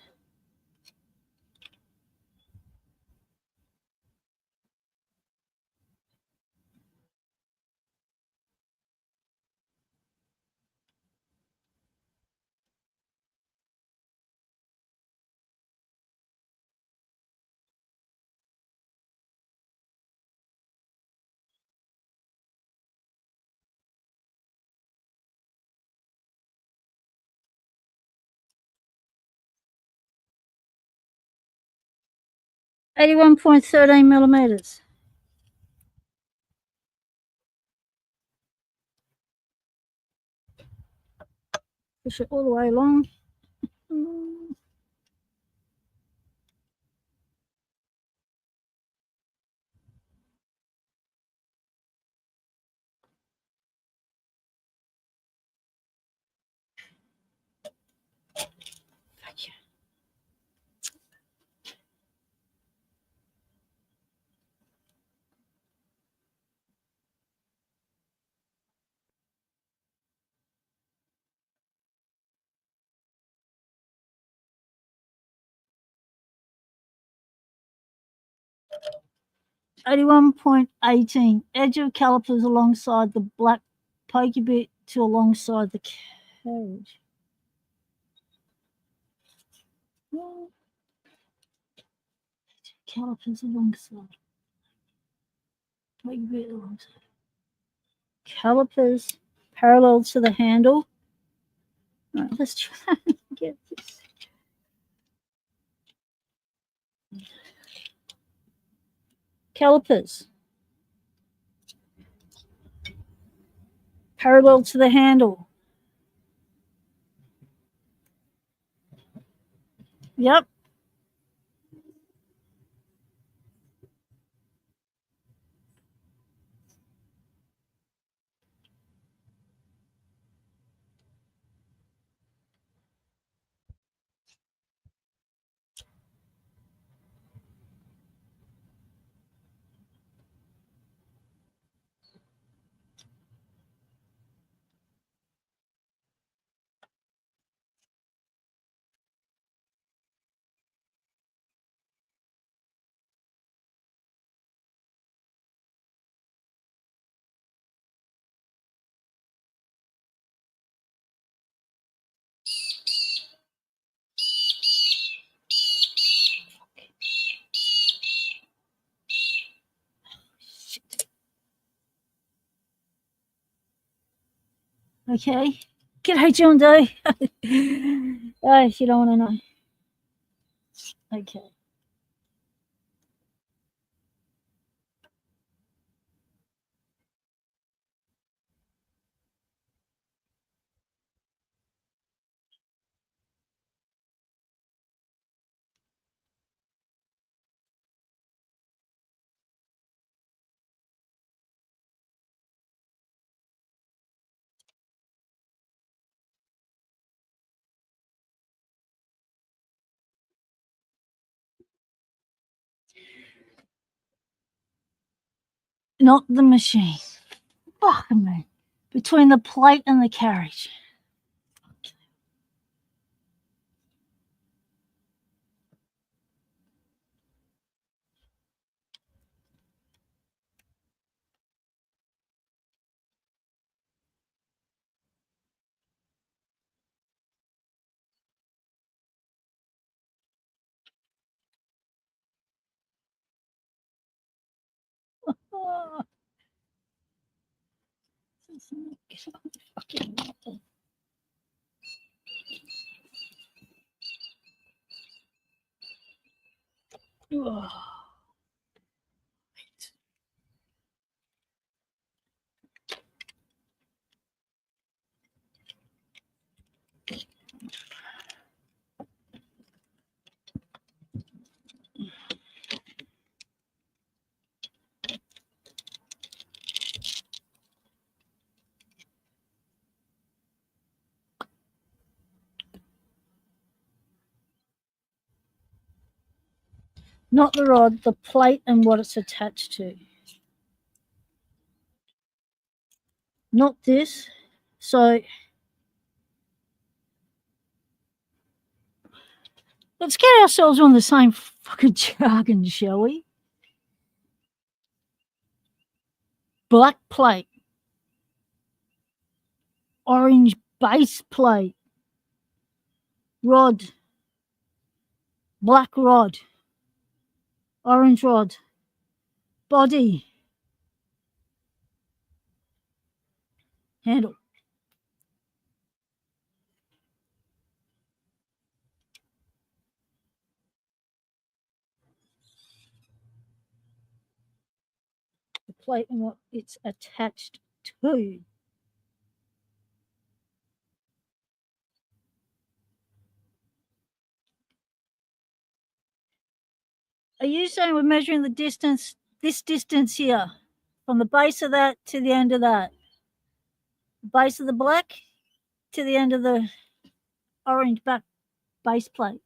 $81.13. Push it all the way along. Thank you. $81.18. Edge of calipers alongside the black pokey bit to alongside the carriage. Calipers alongside. Pokey bit alongside. Calipers parallel to the handle. All right, let's try and get this. calipers parallel to the handle. Yep. Okay. G'day, John Doe. Oh, you don't want to know. Okay. Not the machine. Fuck me. Between the plate and the carriage. Oh. Fucking oh. Not the rod, the plate and what it's attached to. Not this. So let's get ourselves on the same fucking jargon, shall we? Black plate. Orange base plate. Rod. Black rod. Orange rod. Body. Handle. The plate and what it's attached to. Are you saying we're measuring the distance, this distance here, from the base of that to the end of that? The base of the black to the end of the orange back base plate.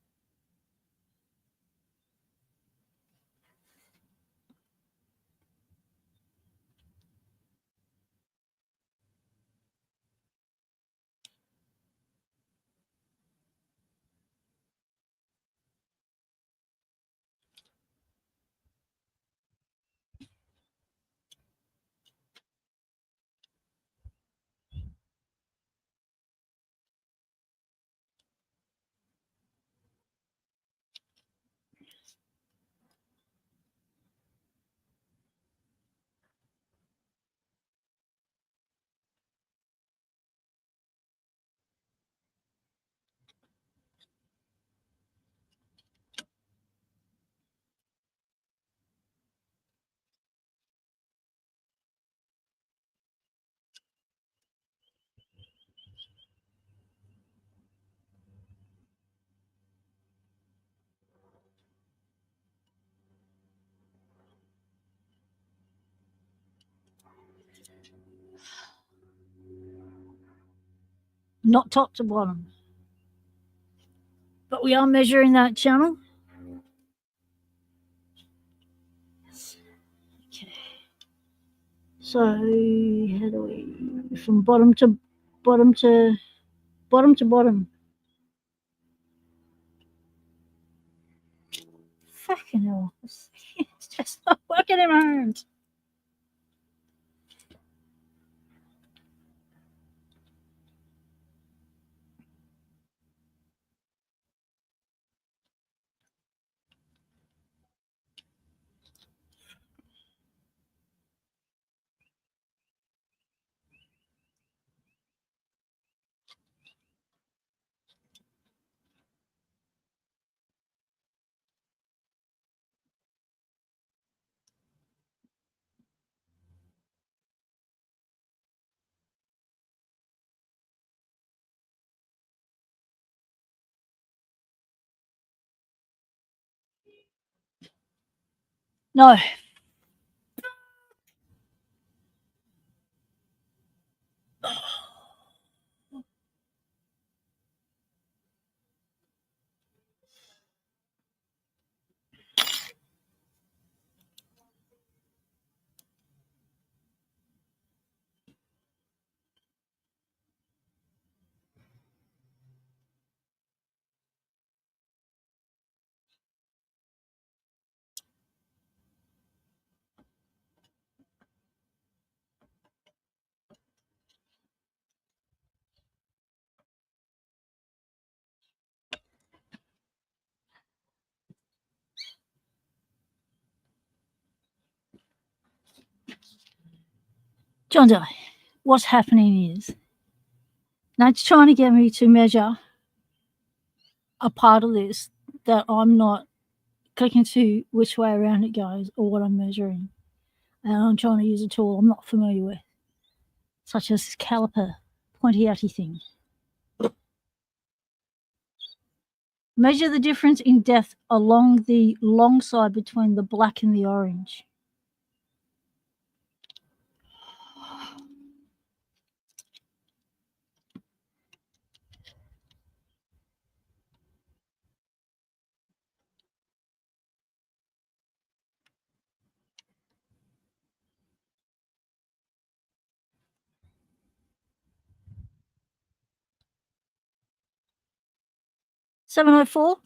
not top to bottom. But we are measuring that channel. Okay. So how do we from bottom to bottom to bottom to bottom? Fucking hell. It's just not working in my hands. No. John Doe, what's happening is now it's trying to get me to measure a part of this that I'm not clicking to which way around it goes or what I'm measuring. And I'm trying to use a tool I'm not familiar with, such as this caliper, pointy outy thing. Measure the difference in depth along the long side between the black and the orange. $704.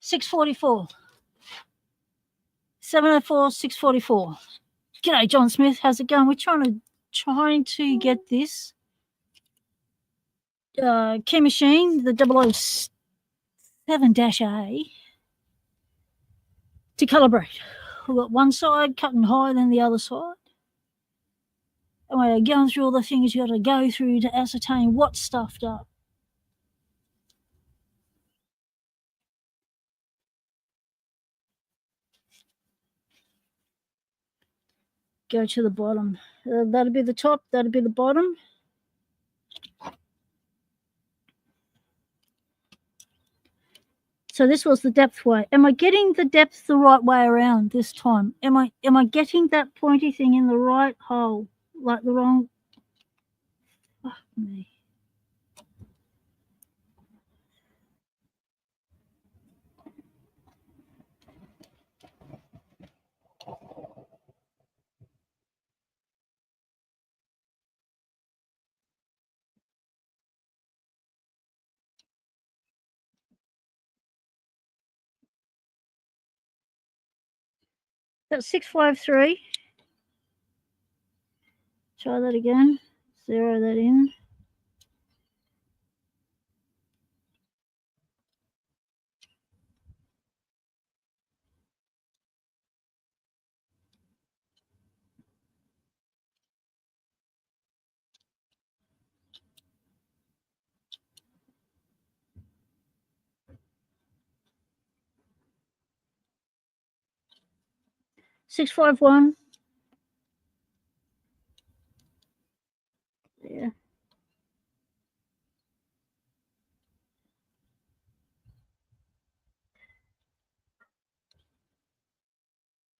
$644. 704, 644. G'day, John Smith. How's it going? We're trying to get this key machine, the 007-A, to calibrate. We've got one side cutting higher than the other side. And we're going through all the things you got to go through to ascertain what's stuffed up. Go to the bottom. That'll be the top, that'll be the bottom. So this was the depth way. Am I getting the depth the right way around this time? Am I getting that pointy thing in the right hole? Like the wrong? Fuck me. That's 653. Try that again. Zero that in. 651. Yeah.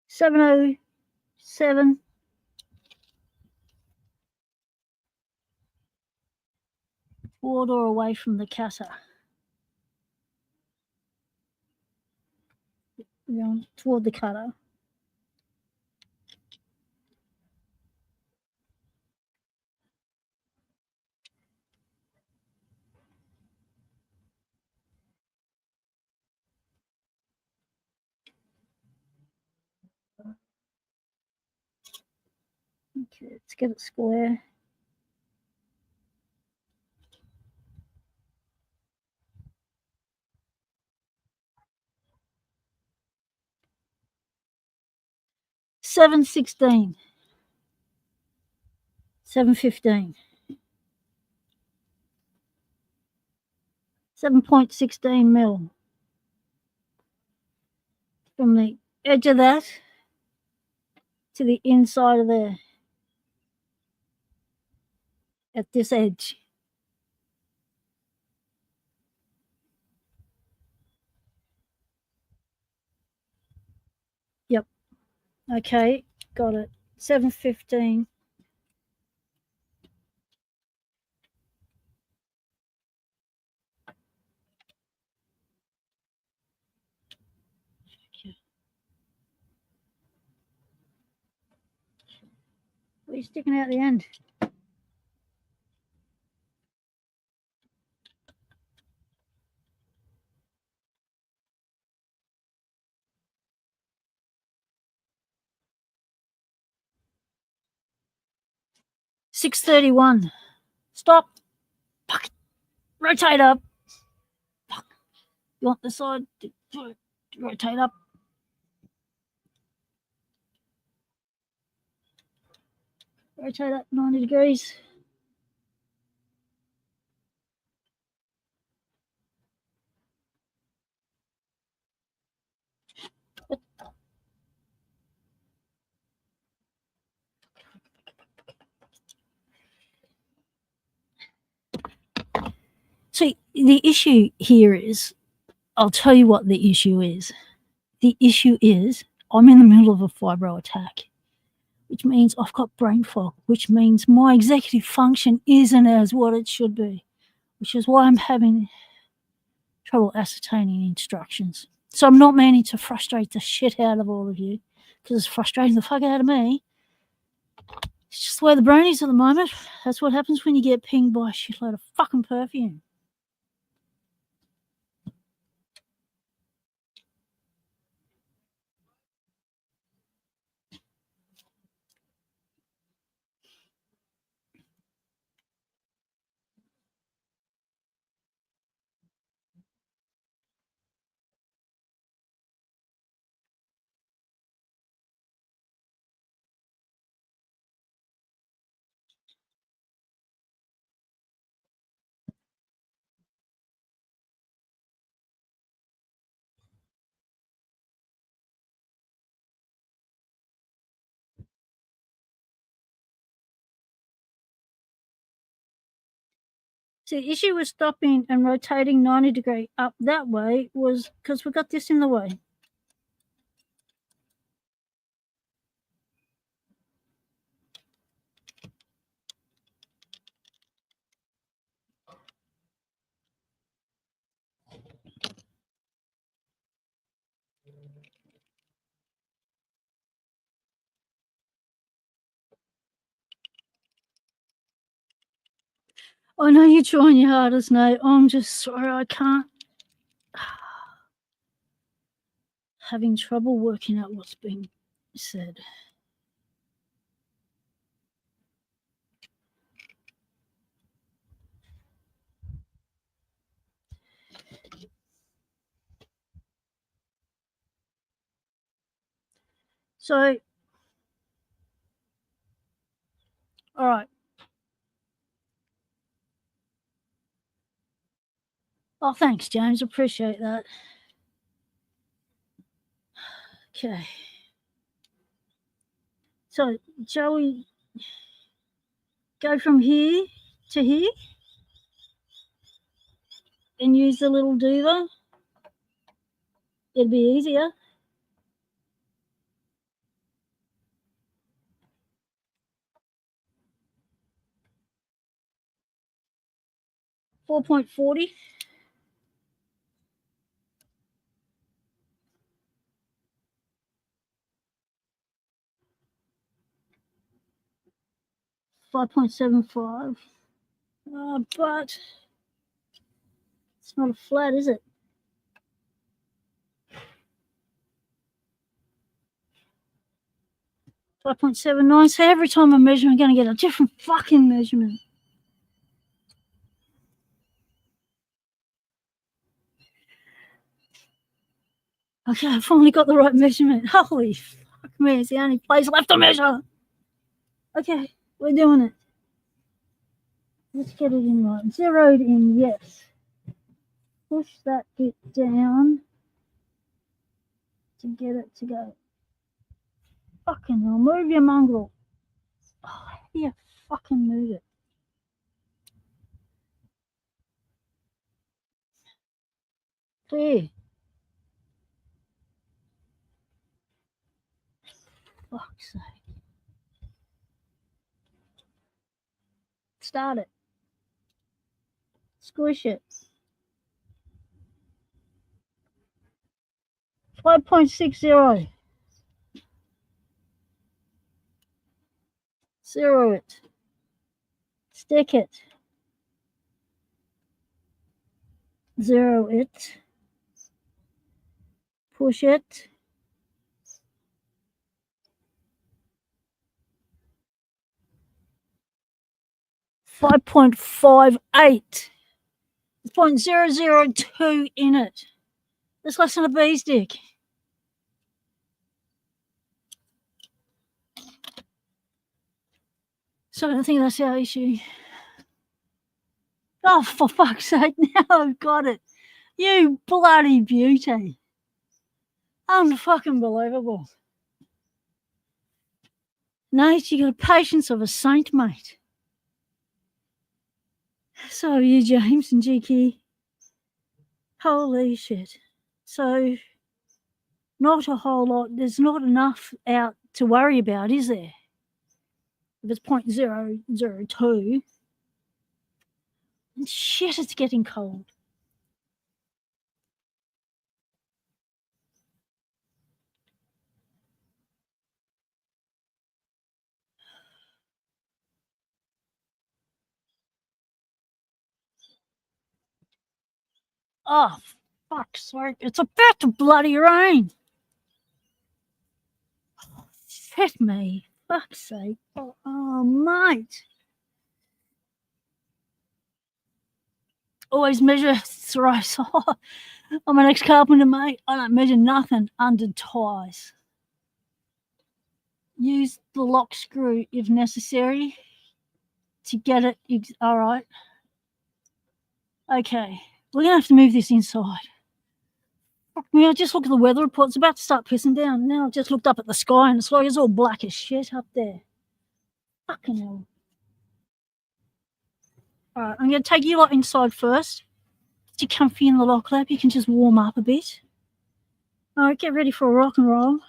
707. Water away from the cutter. Toward the cutter. Okay, let's get it square. $7.16. $7.15. 7.16 mil from the edge of that to the inside of there at this edge. Yep. Okay, got it. 7.15. What are you sticking out the end? $6.31. Stop. Rotate up. You want the side to rotate up. Rotate up 90 degrees. See, the issue here is, I'll tell you what the issue is. The issue is I'm in the middle of a fibro attack, which means I've got brain fog, which means my executive function isn't as what it should be, which is why I'm having trouble ascertaining instructions. So I'm not meaning to frustrate the shit out of all of you, because it's frustrating the fuck out of me. It's just the way the brain is at the moment. That's what happens when you get pinged by a shitload of fucking perfume. So the issue with stopping and rotating 90 degree up that way was because we got this in the way. I know you're trying your hardest, Nate. I'm just sorry I can't. Having trouble working out what's being said. So, all right. Oh, thanks, James. Appreciate that. Okay. So shall we go from here to here and use the little dover? It'd be easier. $4.40. $5.75. But it's not a flat, is it? $5.79. So every time I measure, I'm going to get a different fucking measurement. Okay, I finally got the right measurement. Holy fuck me, it's the only place left to measure. Okay, we're doing it. Let's get it in right. Zeroed in, yes. Push that bit down to get it to go. Fucking hell, move your mongrel. Oh, how do you fucking move it? Clear. Fuck's sake. Start it. Squish it. 5.60. Zero it. Stick it. Zero it. Push it. $5.58. 0.002 in it. That's less than a bee's dick. So I think that's our issue. Oh, for fuck's sake, now I've got it. You bloody beauty. Unfucking believable. Nate, you got the patience of a saint, mate. So you, James and GK. Holy shit. So not a whole lot. There's not enough out to worry about, is there? If it's 0.002. Shit, it's getting cold. Oh, fuck's sake. It's about to bloody rain. Shit me. Fuck's sake. Oh, mate. Always measure thrice. I'm an ex-carpenter, mate. I don't measure nothing under ties. Use the lock screw if necessary to get it. All right. Okay. We're going to have to move this inside. Fuck me, I just looked at the weather report. It's about to start pissing down. Now I've just looked up at the sky and it's all black as shit up there. Fucking hell. All right, I'm going to take you lot inside first. Get you comfy in the lock lap. You can just warm up a bit. All right, get ready for a rock and roll.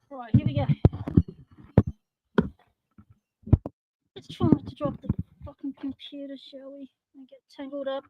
All right, here we go. Let's try not to drop the fucking computer, shall we? And get tangled up.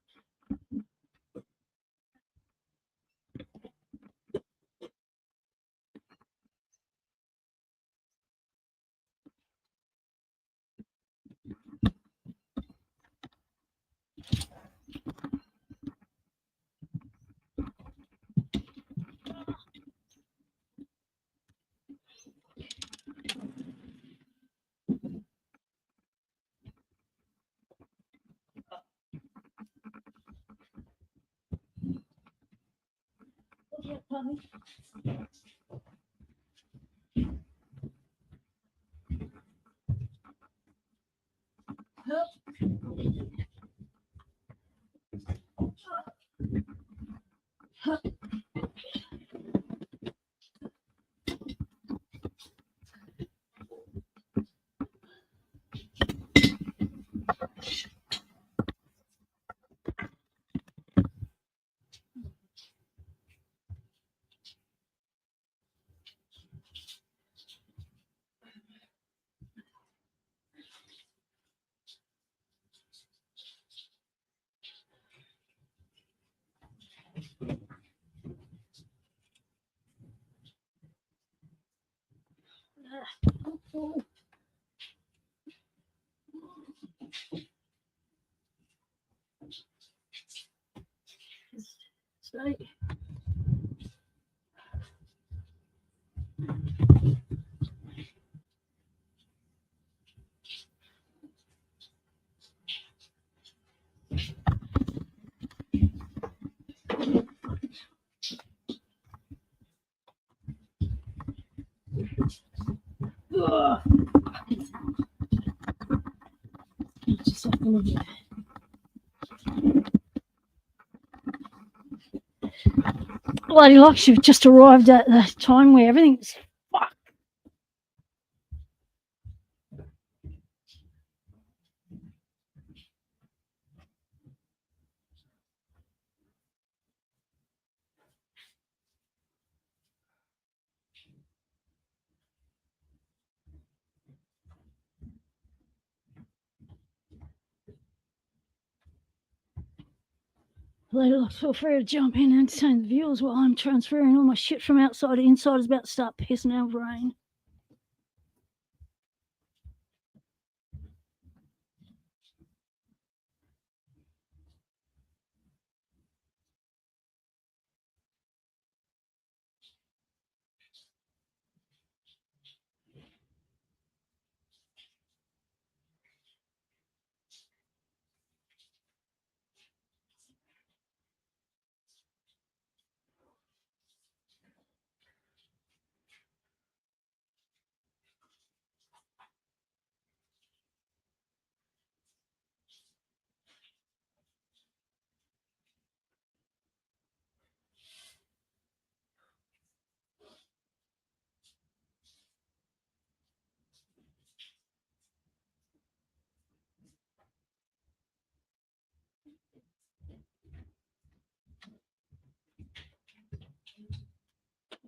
Pardon me? Stay. Ugh. Just have a look at it. Bloody Locksport just arrived at the time where everything's fucked. Later, feel free to jump in and entertain the viewers while I'm transferring all my shit from outside to inside. It's about to start pissing out rain.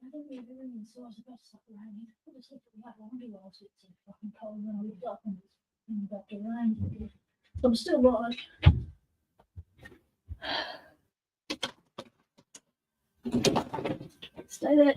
I think everything inside is about to start raining. I just looked at that laundry whilst it's so fucking cold when I looked up and it's about to rain. I'm still alive. Stay there.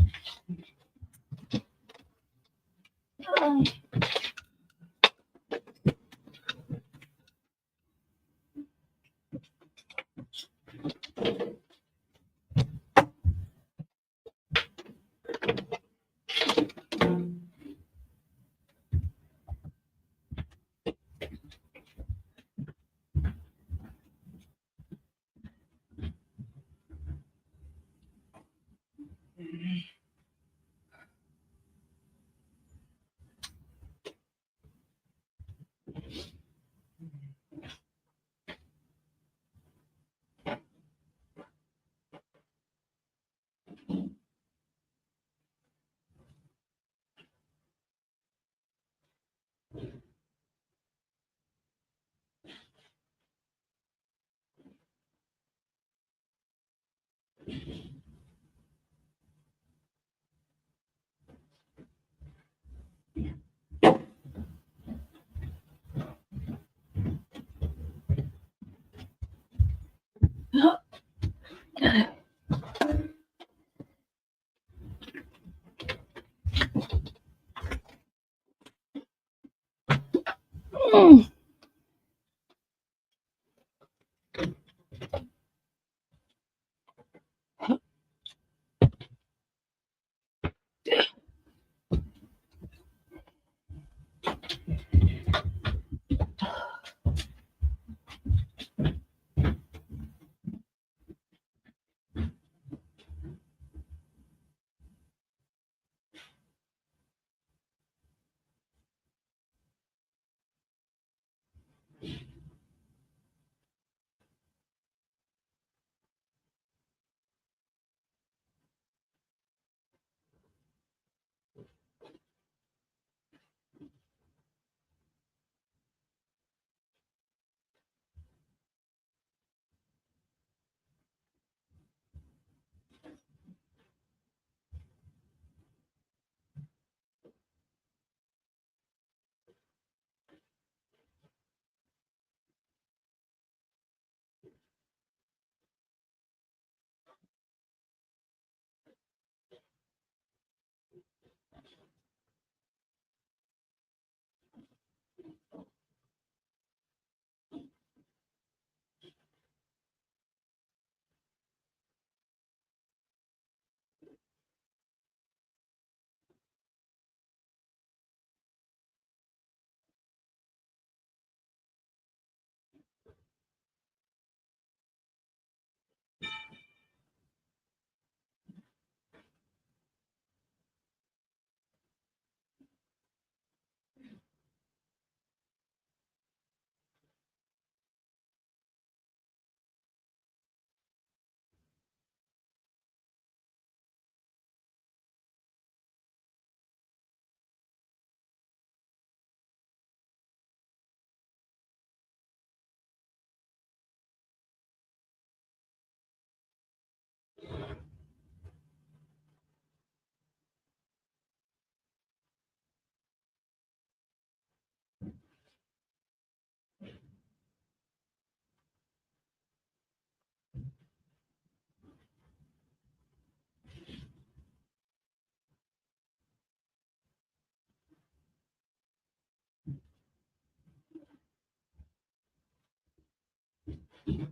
Ugh.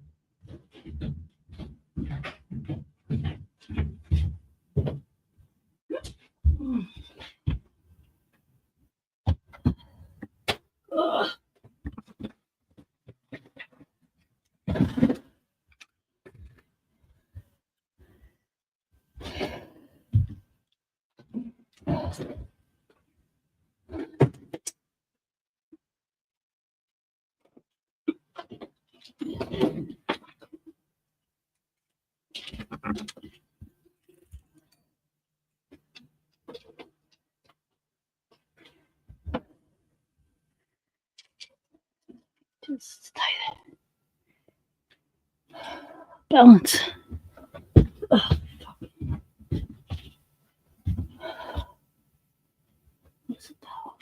Just stay there. Balance. Ugh. Where's the towel?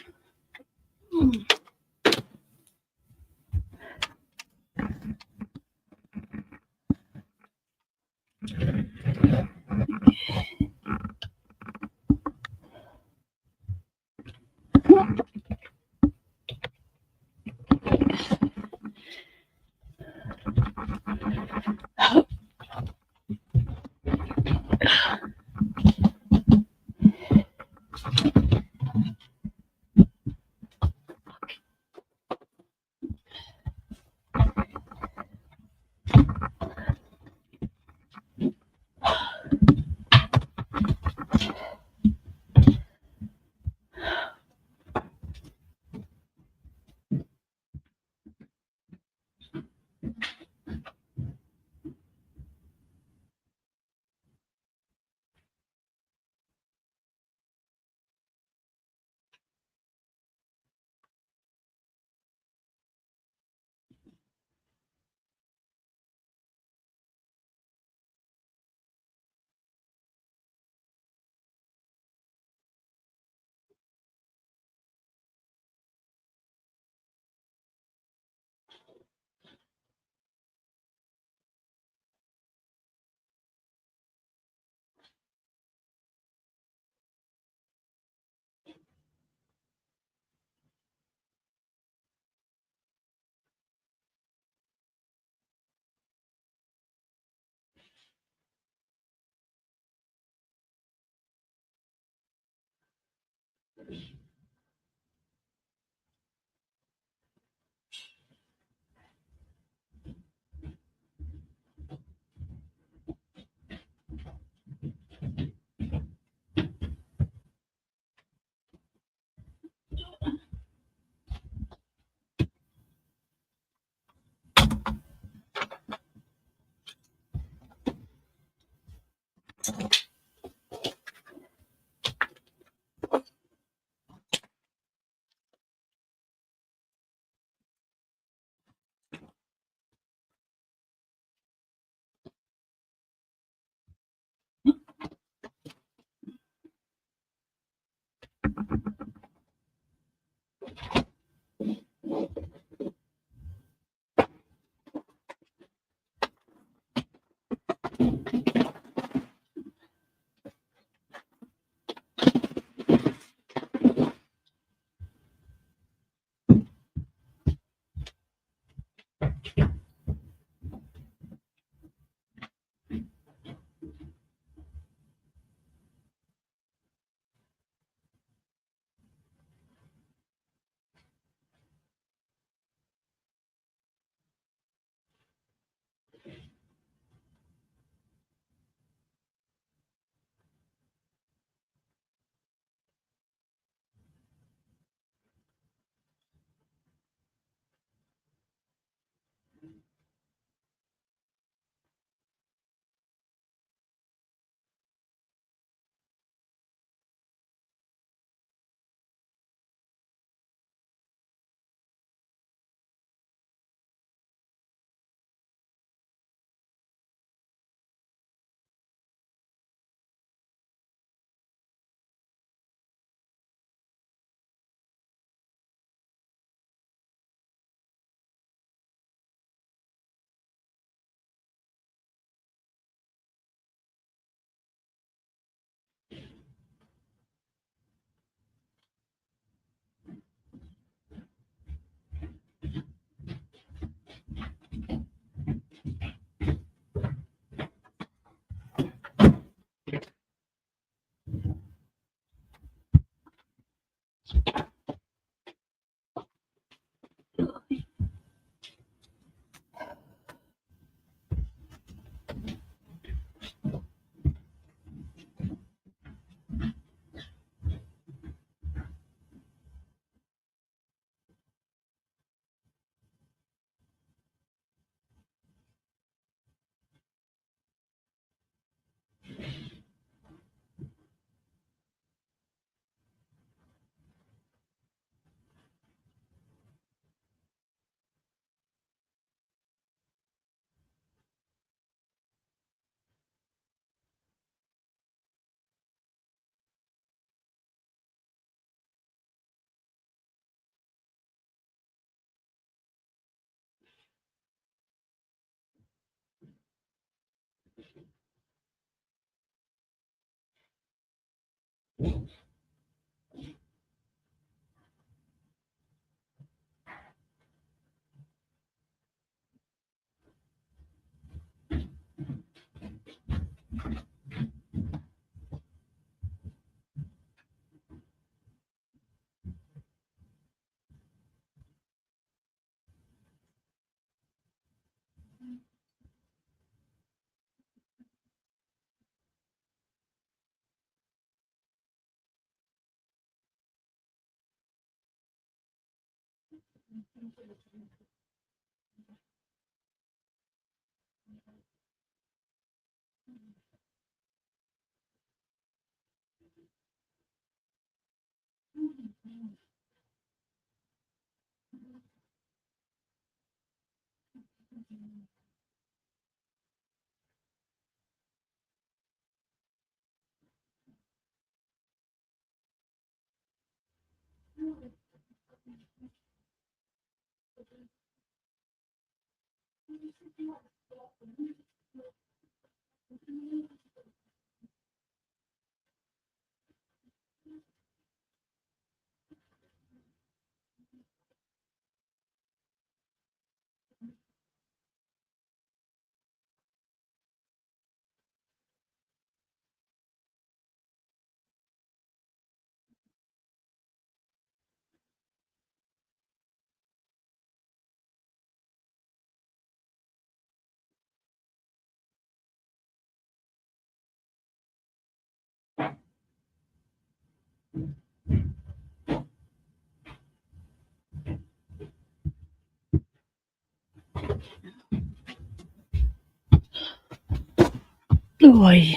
Oh, yeah.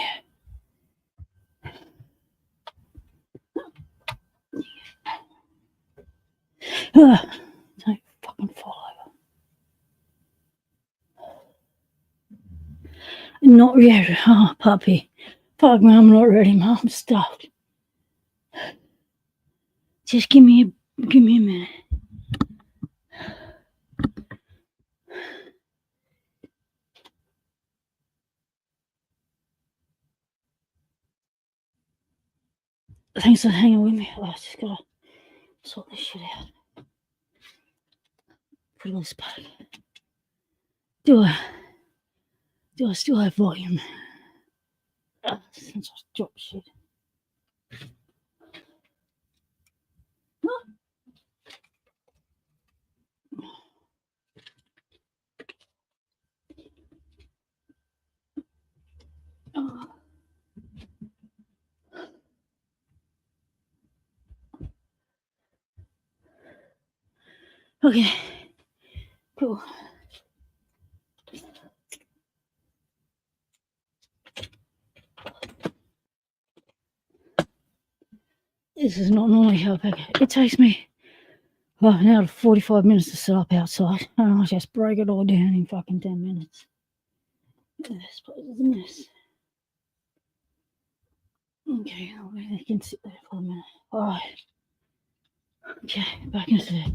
Don't fucking fall over. Not yet. Oh, puppy. Fuck me, I'm not ready, Mum. I'm stuffed. Just give me a minute. Thanks for hanging with me. I just gotta sort this shit out. Put this back. Do I still have volume? Since I dropped shit. Oh. Okay, cool. This is not normally how it takes me half an hour to 45 minutes to set up outside. And I just break it all down in fucking 10 minutes. This place is a mess. Okay, I can sit there for a minute. Alright. Okay, back into it.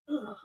Ugh.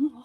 Oh.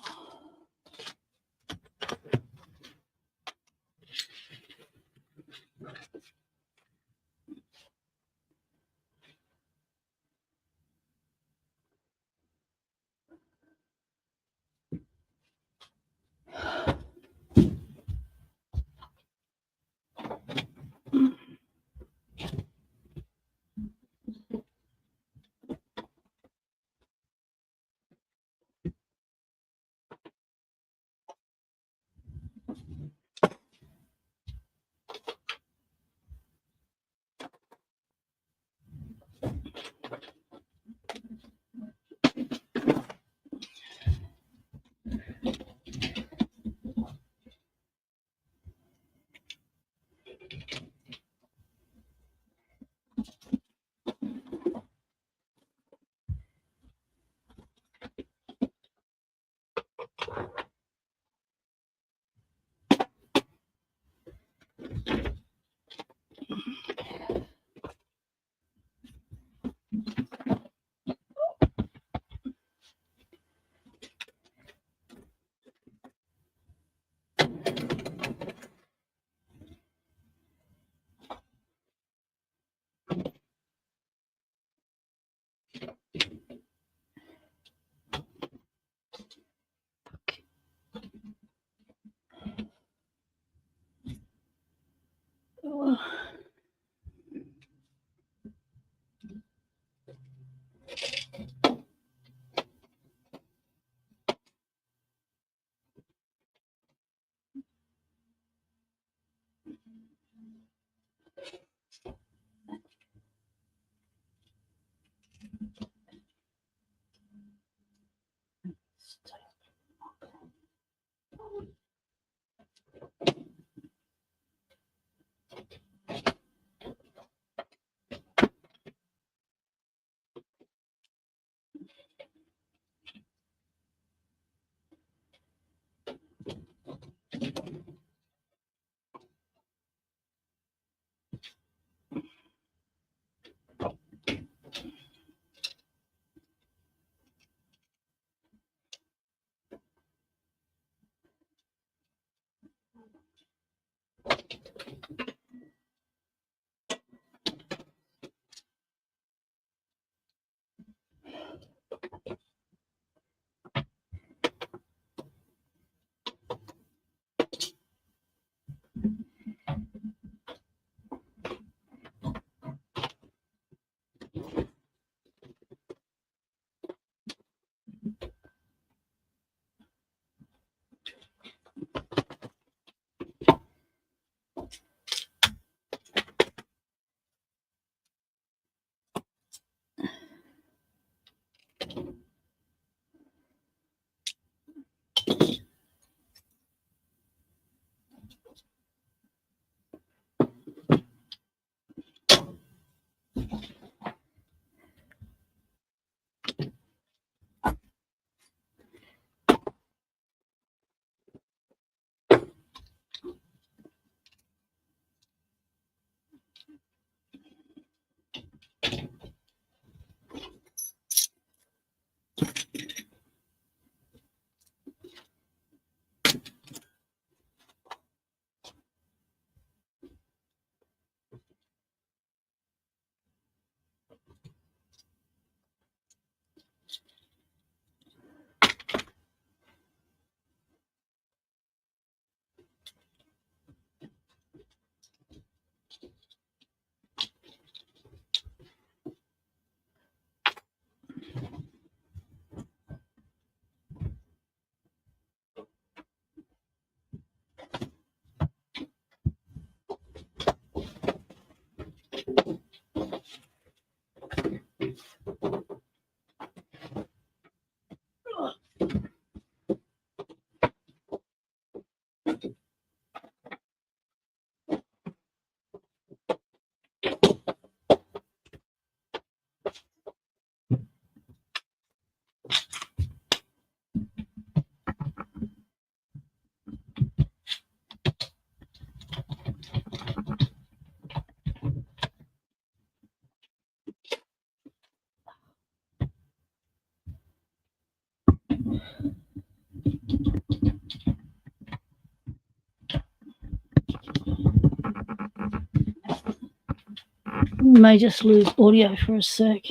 may just lose audio for a sec.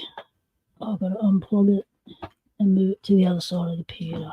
I've got to unplug it and move it to the other side of the computer.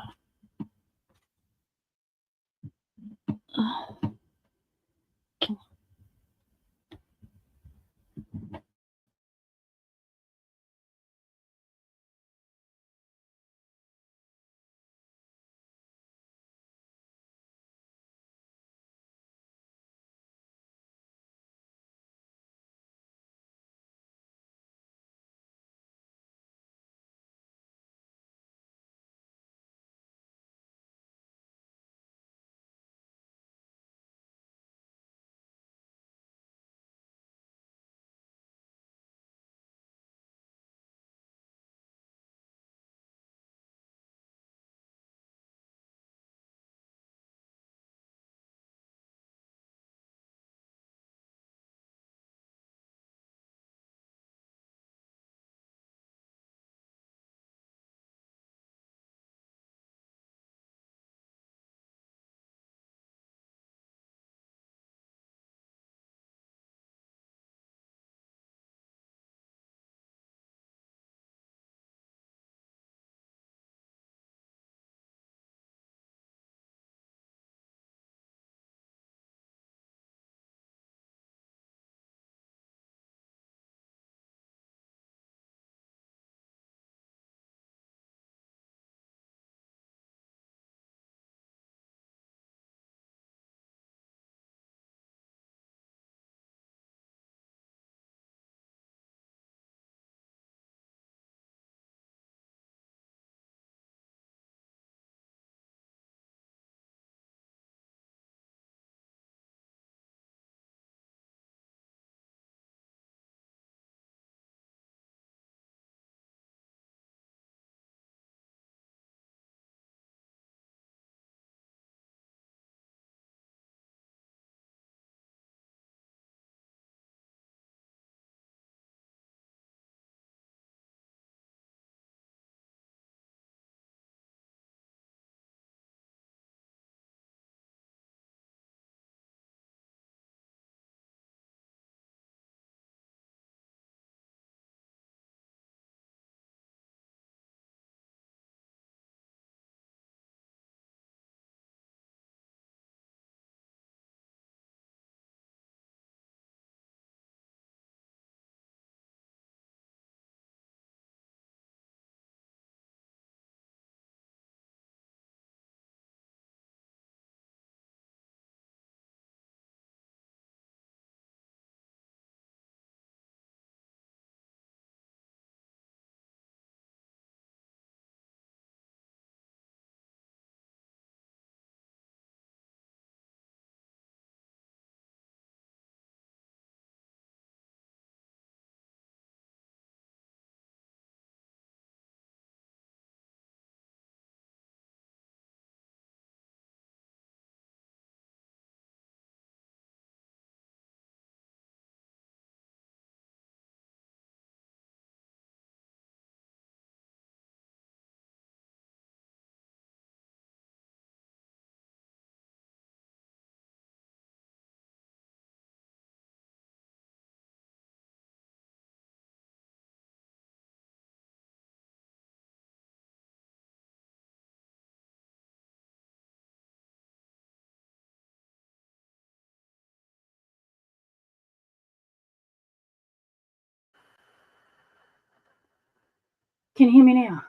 Can you hear me now?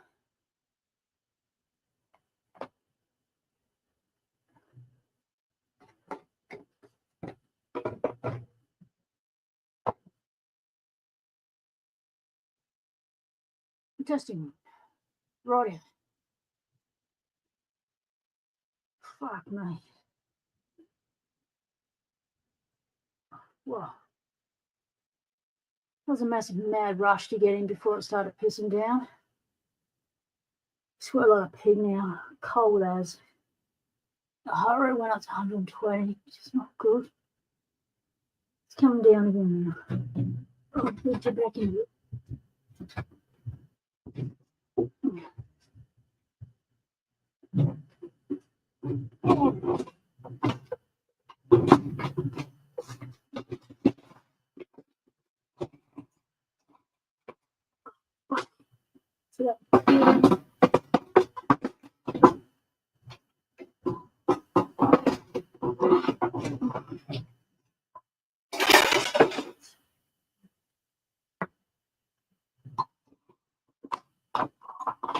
Testing. Right. Fuck me. Whoa. That was a massive mad rush to get in before it started pissing down. Sweat like a pig now. Cold as. The heart rate went up to 120, which is not good. It's coming down again now. I'll put you back into it.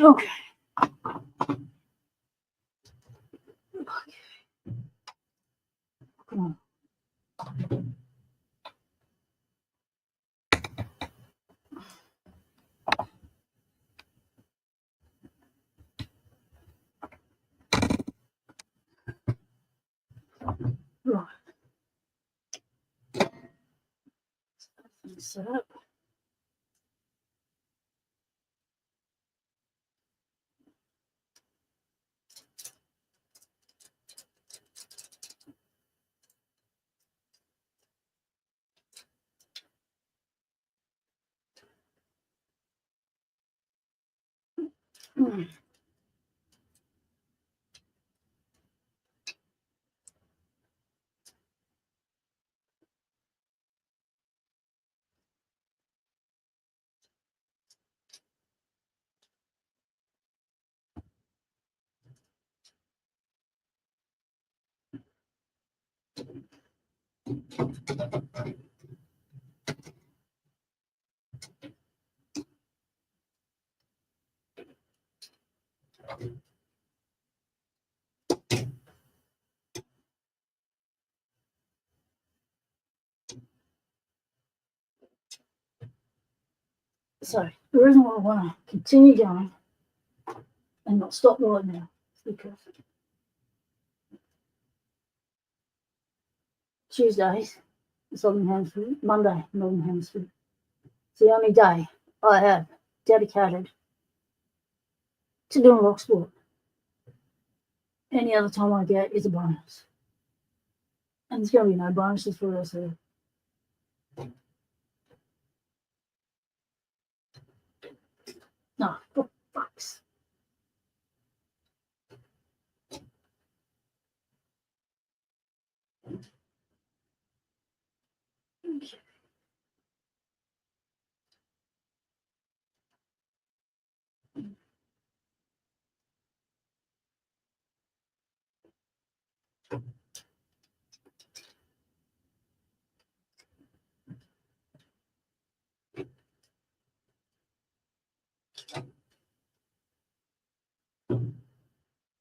Okay. Come on. Right. Set up. So the reason why I want to continue going and not stop right now is because Tuesdays, Southern Hemisphere, Monday, Northern Hemisphere. It's the only day I have dedicated to doing Locksport. Any other time I get is a bonus. And there's going to be no bonuses for the rest of it. No, for fucks. Okay.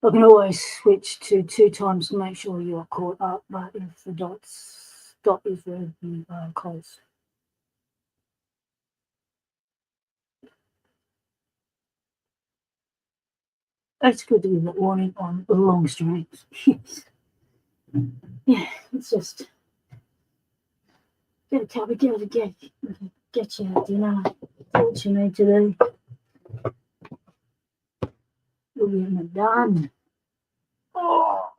I can always switch to 2 times to make sure you are caught up, but if the dot is where you are close. It's good to give a warning on long streams. Yeah, it's just get a cup of get you dinner. What you need to do. You're getting it done. Oh.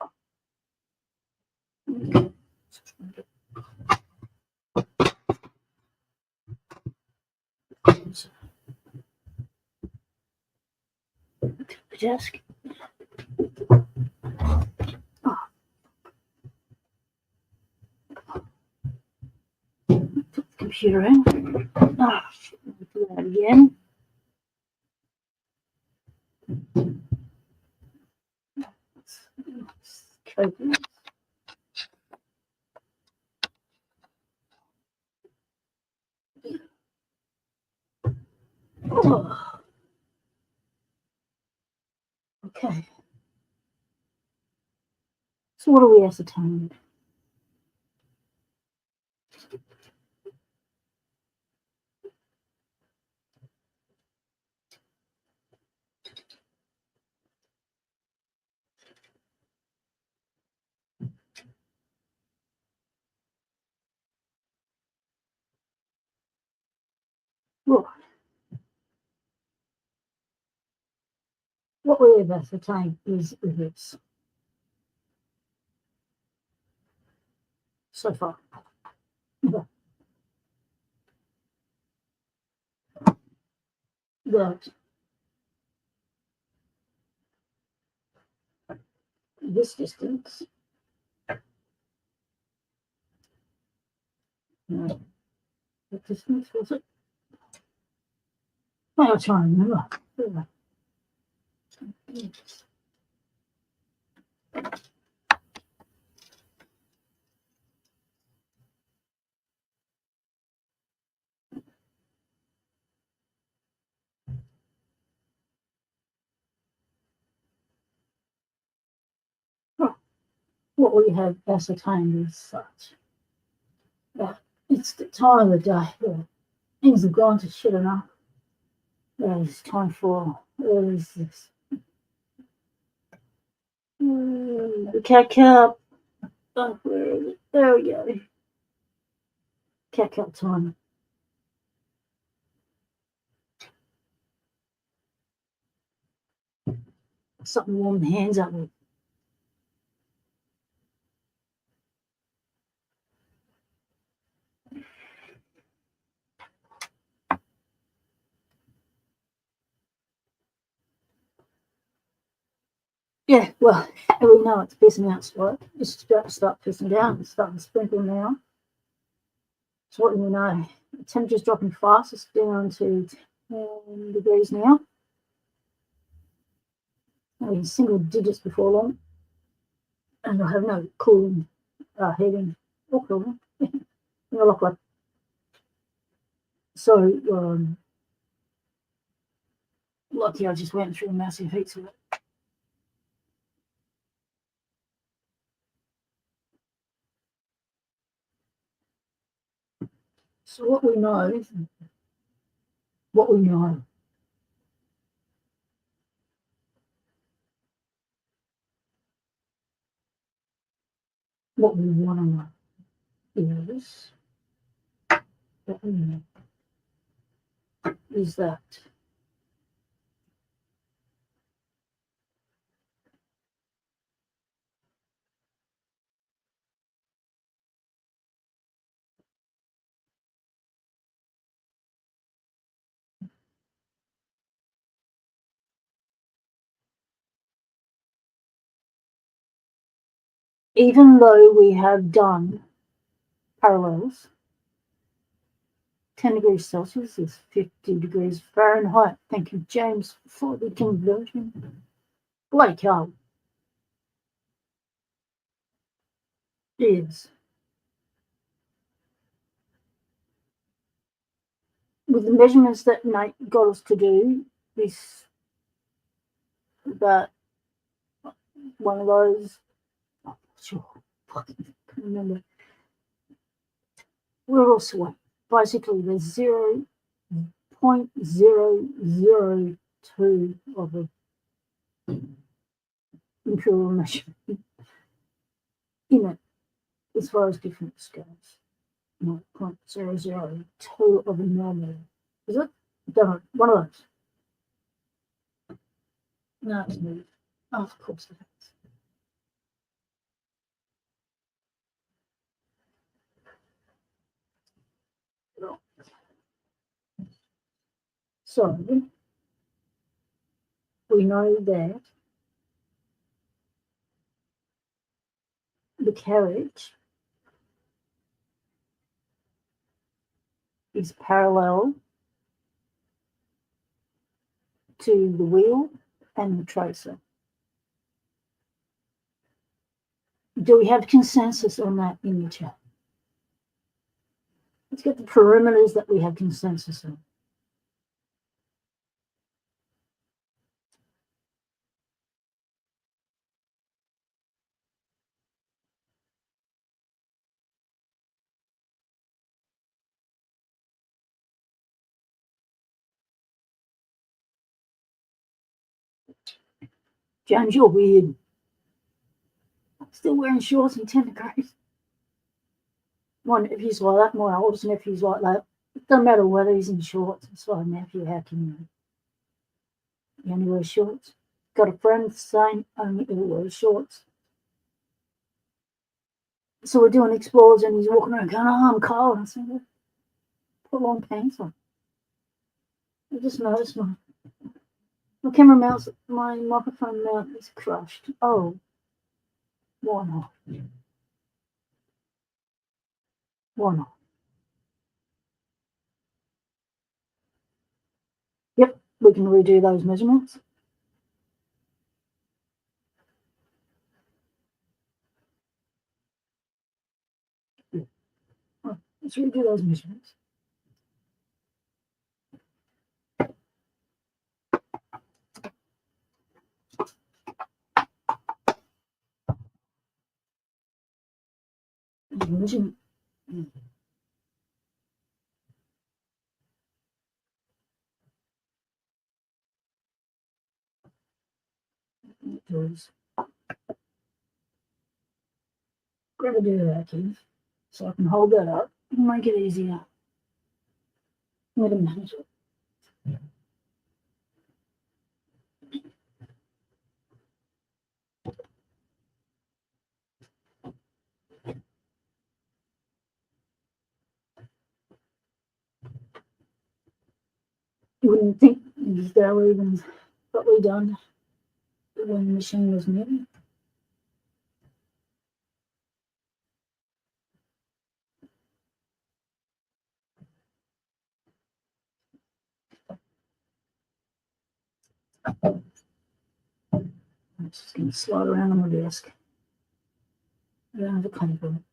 The desk. Oh. Put the computer in. Oh, shit. Do that again. Copious. Oh. Okay. So what are we ascertaining? Right. What we have ascertained is this so far. That this distance, no, what distance was it? I'll try and remember. what we have ascertained is such that it's the time of the day where things have gone to shit enough. It's time for what is this? The cat cup. Oh, where is it? There we go. Cat cup time. Something to warm the hands up with. Yeah, well, we know it's pissing outside. It's about to start pissing down. It's starting to sprinkle now. So what do you know? The temperature's dropping fast. It's down to 10 degrees now. I'll be in single digits before long. And I'll have no cooling, heating, or cooling. Like, so, lucky I just went through a massive heat of it. So what we know, what we want to know is what we know is that even though we have done parallels, 10 degrees Celsius is 50 degrees Fahrenheit. Thank you, James, for the conversion. Bloody cold. Is with the measurements that Nate got us to do, this that one of those. Oh, sure, fucking can't remember. We're also basically the 0.002 of a imperial measurement in it, as far as difference goes. 0.002 of a millimeter. Is it? Don't know. One of those. No, it's moved. Oh, of course it is. So we know that the carriage is parallel to the wheel and the tracer. Do we have consensus on that in the chat? Let's get the perimeters that we have consensus on. James, you're weird. Still wearing shorts in 10 degrees. My nephew's like that. My oldest nephew's like that. It doesn't matter whether he's in shorts. It's like, nephew, how can you? You only wear shorts. Got a friend saying only ever wears shorts. So we're doing explores and he's walking around going, oh, I'm cold. I said, well, put long pants on. I just noticed my camera mouse, my microphone mount is crushed. Oh, why not? Why not? Yep, we can redo those measurements. Yeah. Right, let's redo those measurements. losing it. Grab a bit of that, Keith, so I can hold that up and make it easier. Wait a minute. You wouldn't think they were even properly done when the machine was new. I'm just going to slide around on my desk. I don't have a clipboard.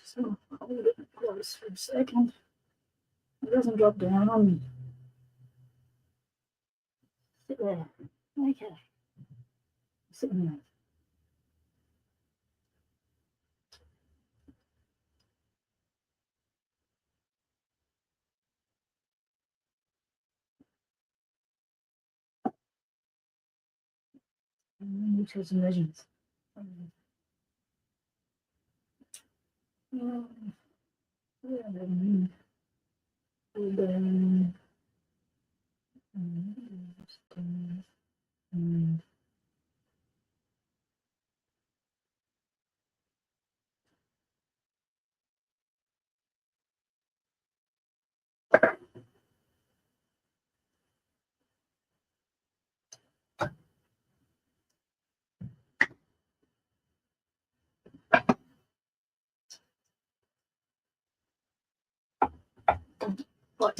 So hold it close for a second. It doesn't drop down on me. Sit there. Okay. Sitting there. Need to some measurements. What?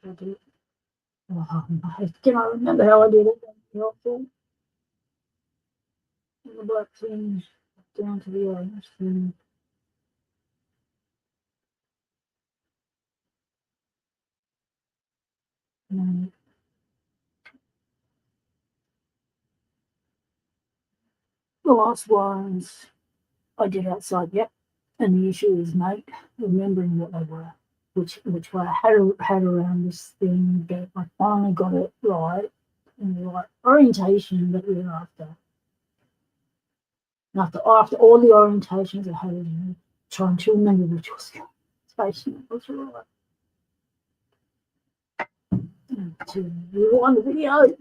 I do. I cannot remember how I did it. That'd be helpful. And the black thing down to the orange thing. And the last ones I did outside, yep. And the issue is, mate, remembering what they were, which way I had around this thing, but I finally got it right in the right orientation that we were after. And after all the orientations I had, trying to remember which was station was right. To rewind the video.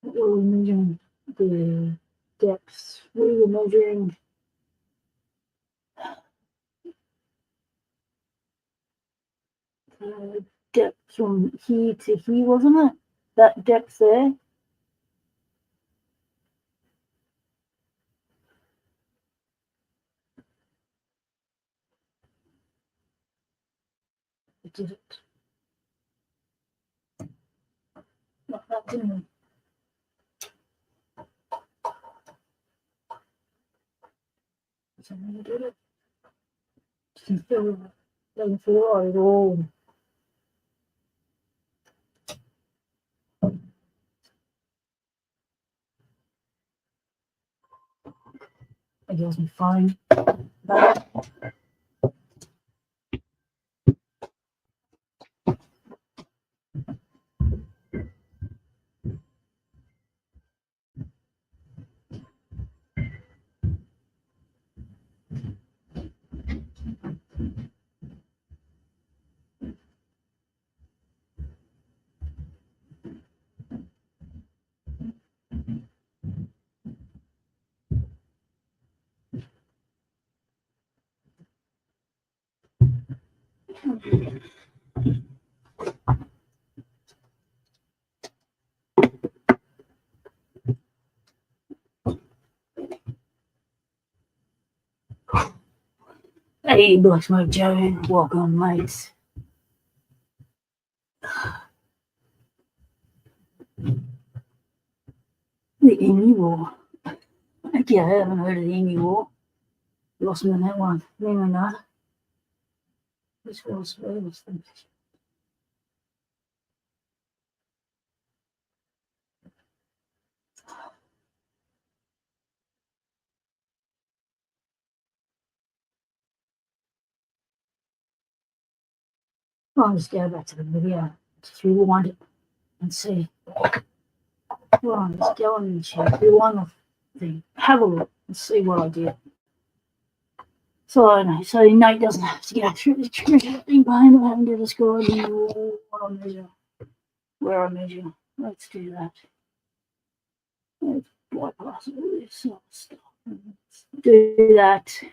What were we measuring? The depths. We were measuring depth from here to here, wasn't it? That depth there. I did it. Like that, didn't we? So we did it. Just feel going forward at all. I guess me fine. But Hey, Black Smoke Joe, welcome, mates. The Emu War. Okay, I haven't heard of the Emu War. Lost me on that one. Anyway, no. This was I'll just go back to the video. Just rewind it and see. Well, I'll just go on YouTube, rewind the thing, have a look and see what I did. So I know, so Nate doesn't have to go through the trigger-thing pain of having to describe what I measure, where I measure. Let's do that. Let's bypass all this sort of stuff. Let's do that.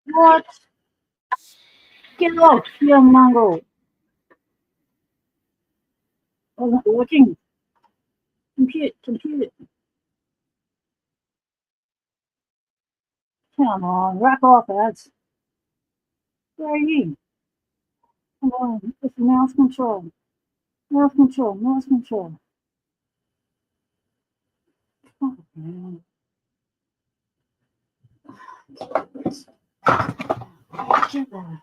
What? Get off, you mongrel. I wasn't watching. Compute. Come on, wrap off, ads. Where are you? Come on, it's mouse control. Mouse control. Oh, man. Get there.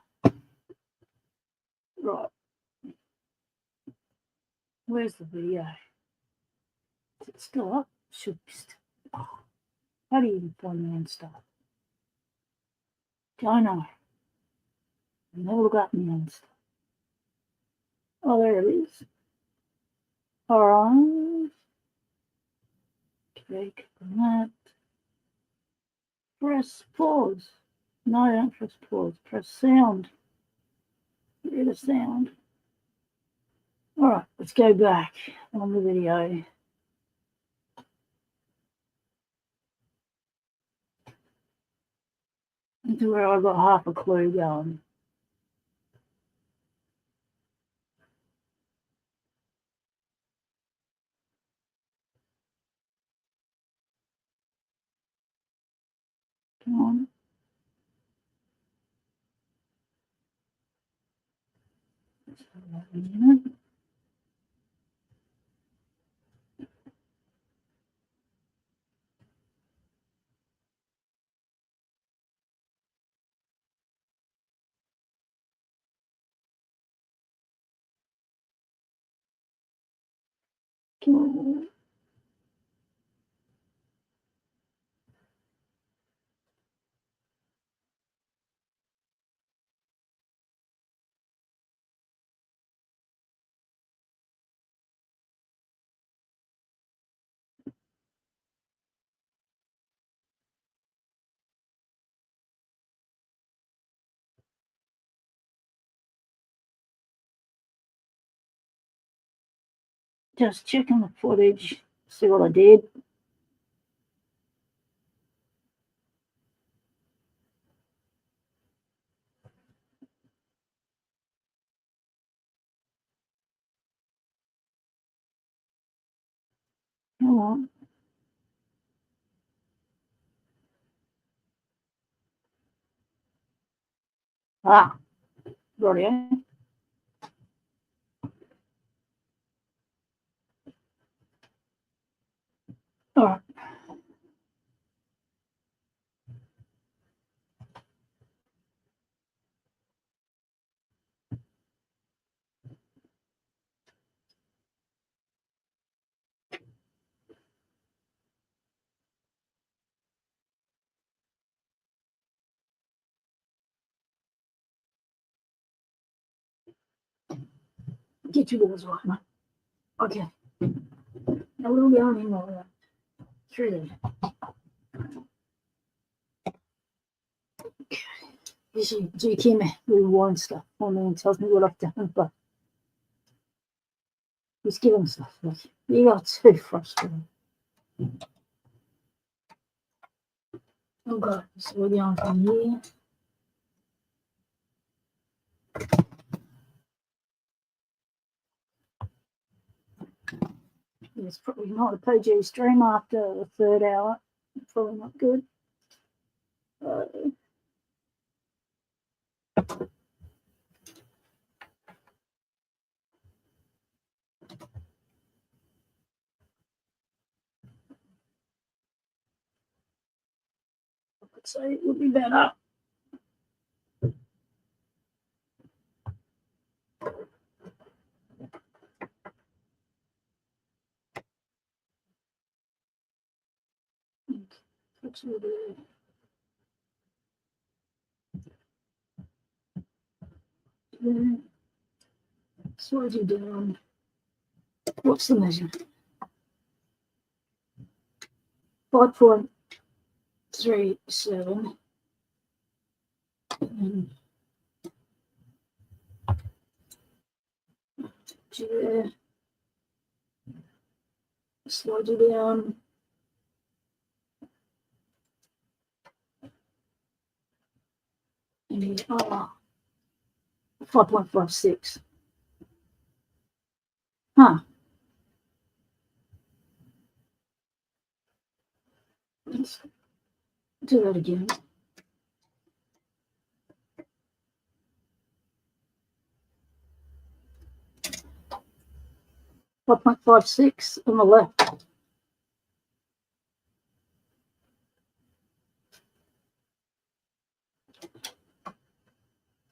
Right. Where's the video? Is it still up? Should be still. Oh, how do you even find the end stuff? I know. I never got the end stuff. Oh, there it is. Alright. Okay, click on that. Press pause. No, don't press pause. Press sound. Get rid of sound. Alright, let's go back on the video. Into where I've got half a clue going. Come on. Come on. Just checking the footage, see what I did. Come on. Ah, got it. All right. Get you guys right, mate. Okay. Now we'll go in more through there. Okay. usually GQ me rewind stuff on me and tells me what I've done, but he's giving stuff like you got too frustrated. Okay, so we're going from here. It's probably not a PG stream after the third hour. Probably not good. I could say it would be better. Slow you down. What's the measurement? 5.37. Yeah. Slow you down. And 5.56. Huh. Let's do that again. .56 on the left.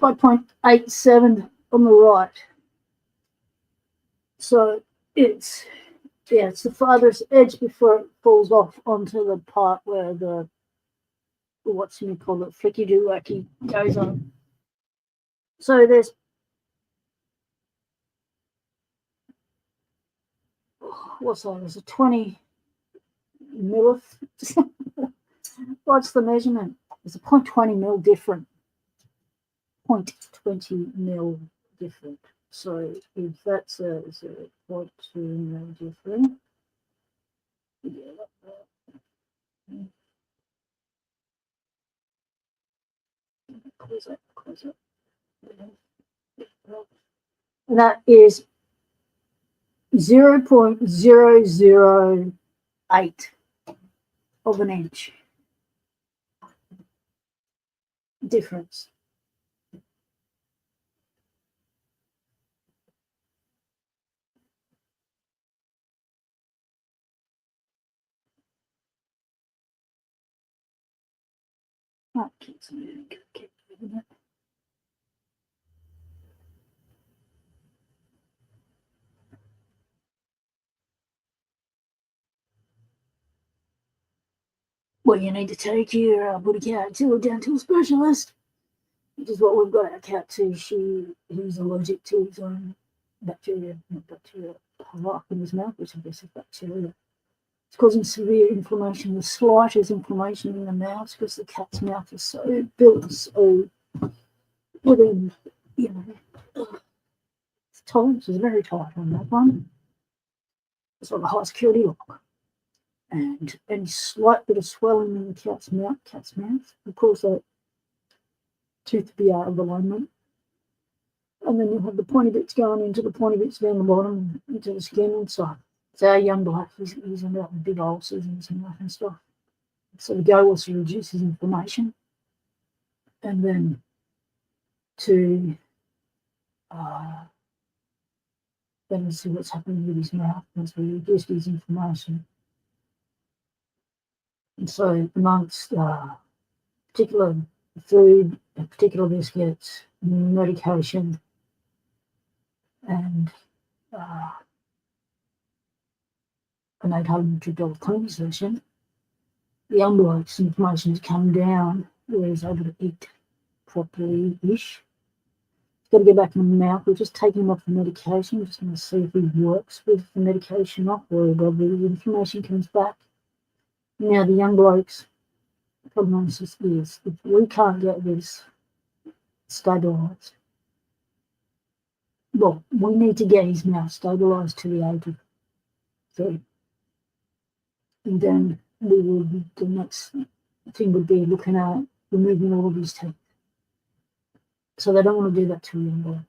.87 on the right. So it's it's the farthest edge before it falls off onto the part where the what's you call it, flicky do wacky goes on. So there's what's that? There's a 20 millith. What's the measurement? There's a 0.20 mil different. 0.20 mil different. So if that's a 0.2 mil different, close it. And that is 0.008 of an inch difference. Oh, well, you need to take your booty cat to a dental specialist, which is what we've got our cat to. He's allergic to his own bacteria, not bacteria, up in his mouth, which I guess is bacteria. It's causing severe inflammation, the slightest inflammation in the mouth, because the cat's mouth is so built, so within, its tolerance is very tight on that one. It's like a high security lock. And any slight bit of swelling in the cat's mouth, of course, that tooth be out of alignment. And then you'll have the pointy bits going into the pointy bits down the bottom, into the skin inside. So our young black, he's ended up with big ulcers in his mouth and stuff. So the goal was to reduce his inflammation, and then to then see what's happening with his mouth once we reduce his inflammation. And so amongst particular food, particular biscuits, medication, and an $800 cleaning session, the young bloke's inflammation has come down where he's able to eat properly-ish. He's got to go back in the mouth. We're just taking him off the medication. We're just going to see if he works with the medication off, or whether the inflammation comes back. Now, the young bloke's prognosis is, if we can't get this stabilised. Well, we need to get his mouth stabilised to the age of 3. And then we would, the next thing would be looking at removing all of his teeth. So they don't want to do that too young.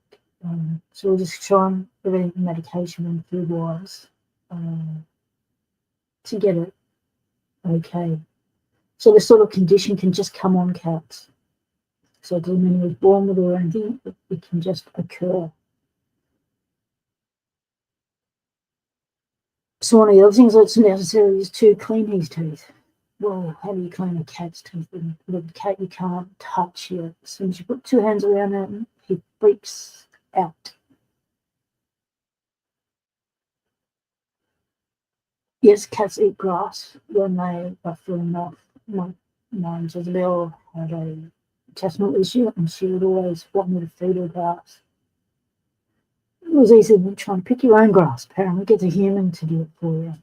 So we'll just try and prevent medication and food-wise to get it okay. So this sort of condition can just come on cats. So it doesn't mean he was born with it or anything, it can just occur. So one of the other things that's necessary is to clean his teeth. Well, how do you clean a cat's teeth? With a cat you can't touch yet. As soon as you put 2 hands around it, he freaks out. Yes, cats eat grass when they are feeling off. My Jezebel had a intestinal issue and she would always want me to feed her grass. It was easier than trying to pick your own grass, apparently. Get a human to do it for you.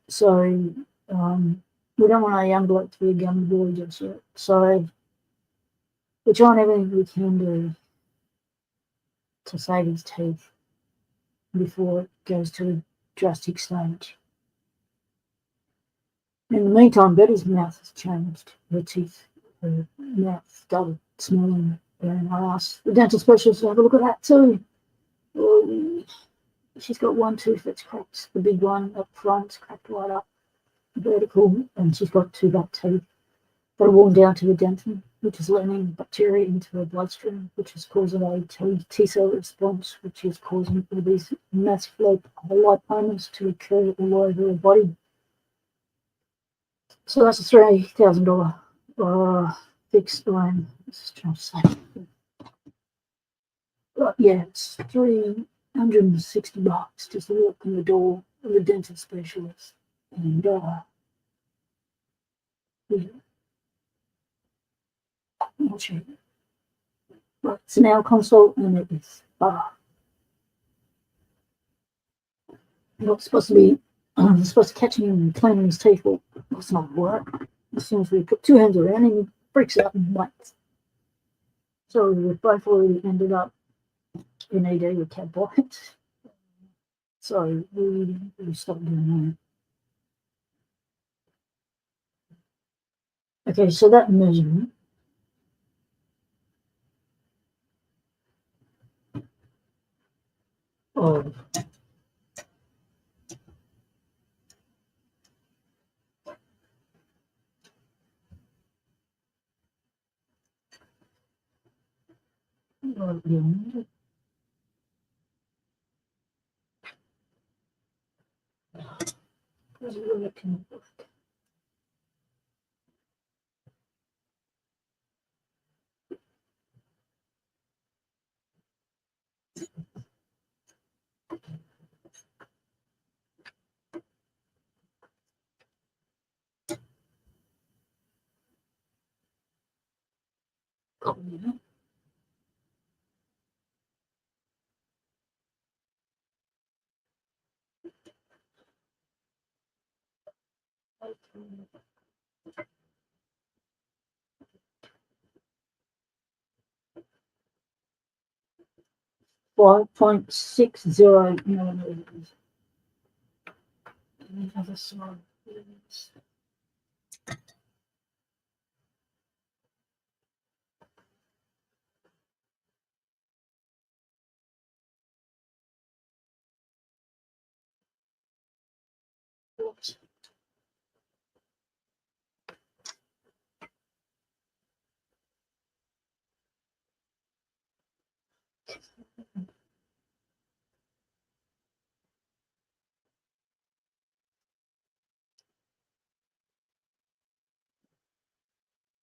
So we don't want our young bloke to be a gummy boy just yet. So we're trying everything we can do to save his teeth before it goes to a drastic stage. In the meantime, Betty's mouth has changed. Her teeth, her mouth started smelling. And I asked the dental specialist to have a look at that too. Well, she's got one tooth that's cracked. The big one up front, cracked right up, vertical, and she's got 2 back teeth that are worn down to the dentin, which is letting bacteria into her bloodstream, which is causing a T cell response, which is causing all these massive lipomas to occur all over her body. So that's a $3,000 fixed line. Just trying to say. But yeah, it's $360 just to walk in the door of a dental specialist. And yeah. I'll show you. Right, it's an hour consult and it is not supposed to be supposed to catch him and cleaning his teeth. Well, that's not work. As soon as we put 2 hands around him, he freaks out and waits. So we both already ended up in ED with cat bites. So we stopped doing that. Okay, so that measurement of .60 millimeters. And the other side is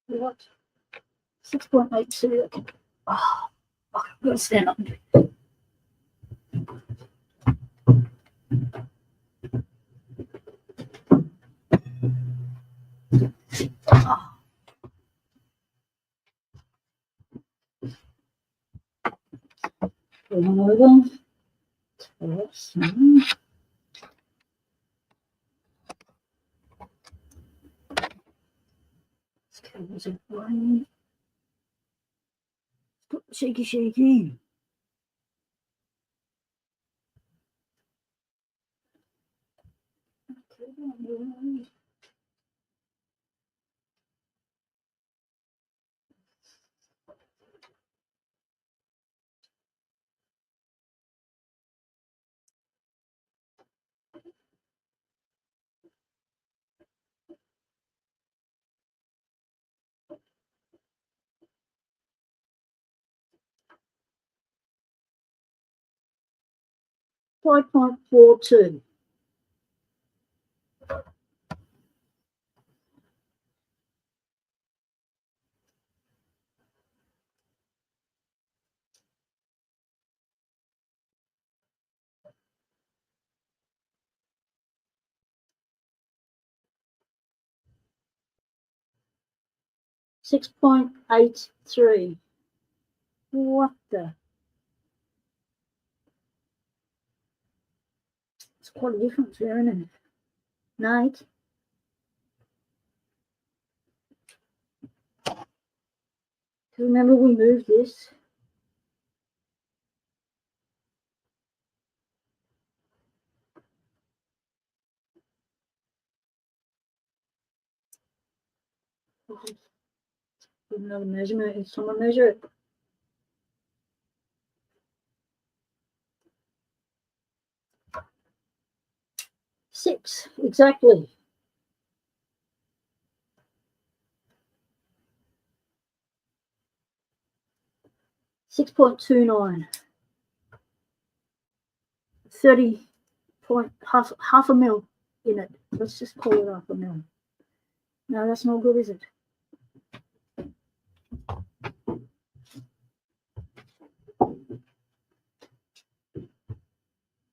what? 6.82. Okay. Oh, I'm going to stand up. Oh. Going over. Yes. This cable's in line. Shaky, shaky. Okay. 5.42. $6.83. What the? It's quite a difference there, isn't it? Nate? Remember we moved this? With another measurement, if someone measure it. 6, exactly. $6.29. 30 point half a mil in it. Let's just call it half a mil. No, that's not good, is it?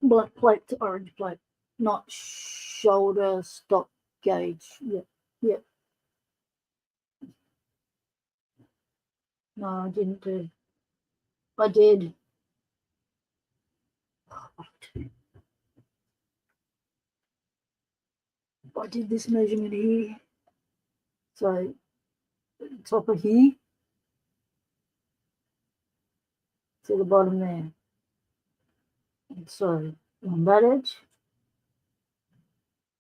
Black plate to orange plate, not shoulder stock gauge. Yep, yep. No, I didn't do. I did. I did this measurement here. So, top of here to the bottom there. And so, on that edge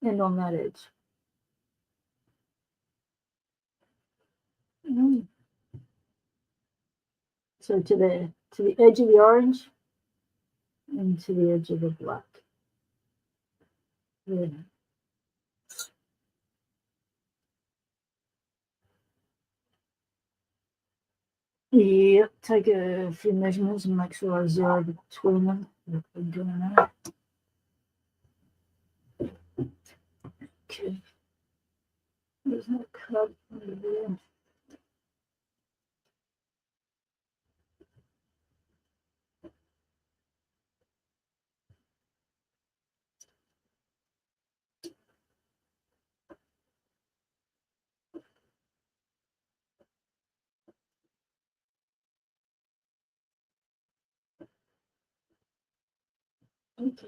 and on that edge. So to the edge of the orange and to the edge of the black. Yeah. Yeah, take a few measurements and make sure I zero between them. I've been doing that. Okay. There's no cut under there. Okay.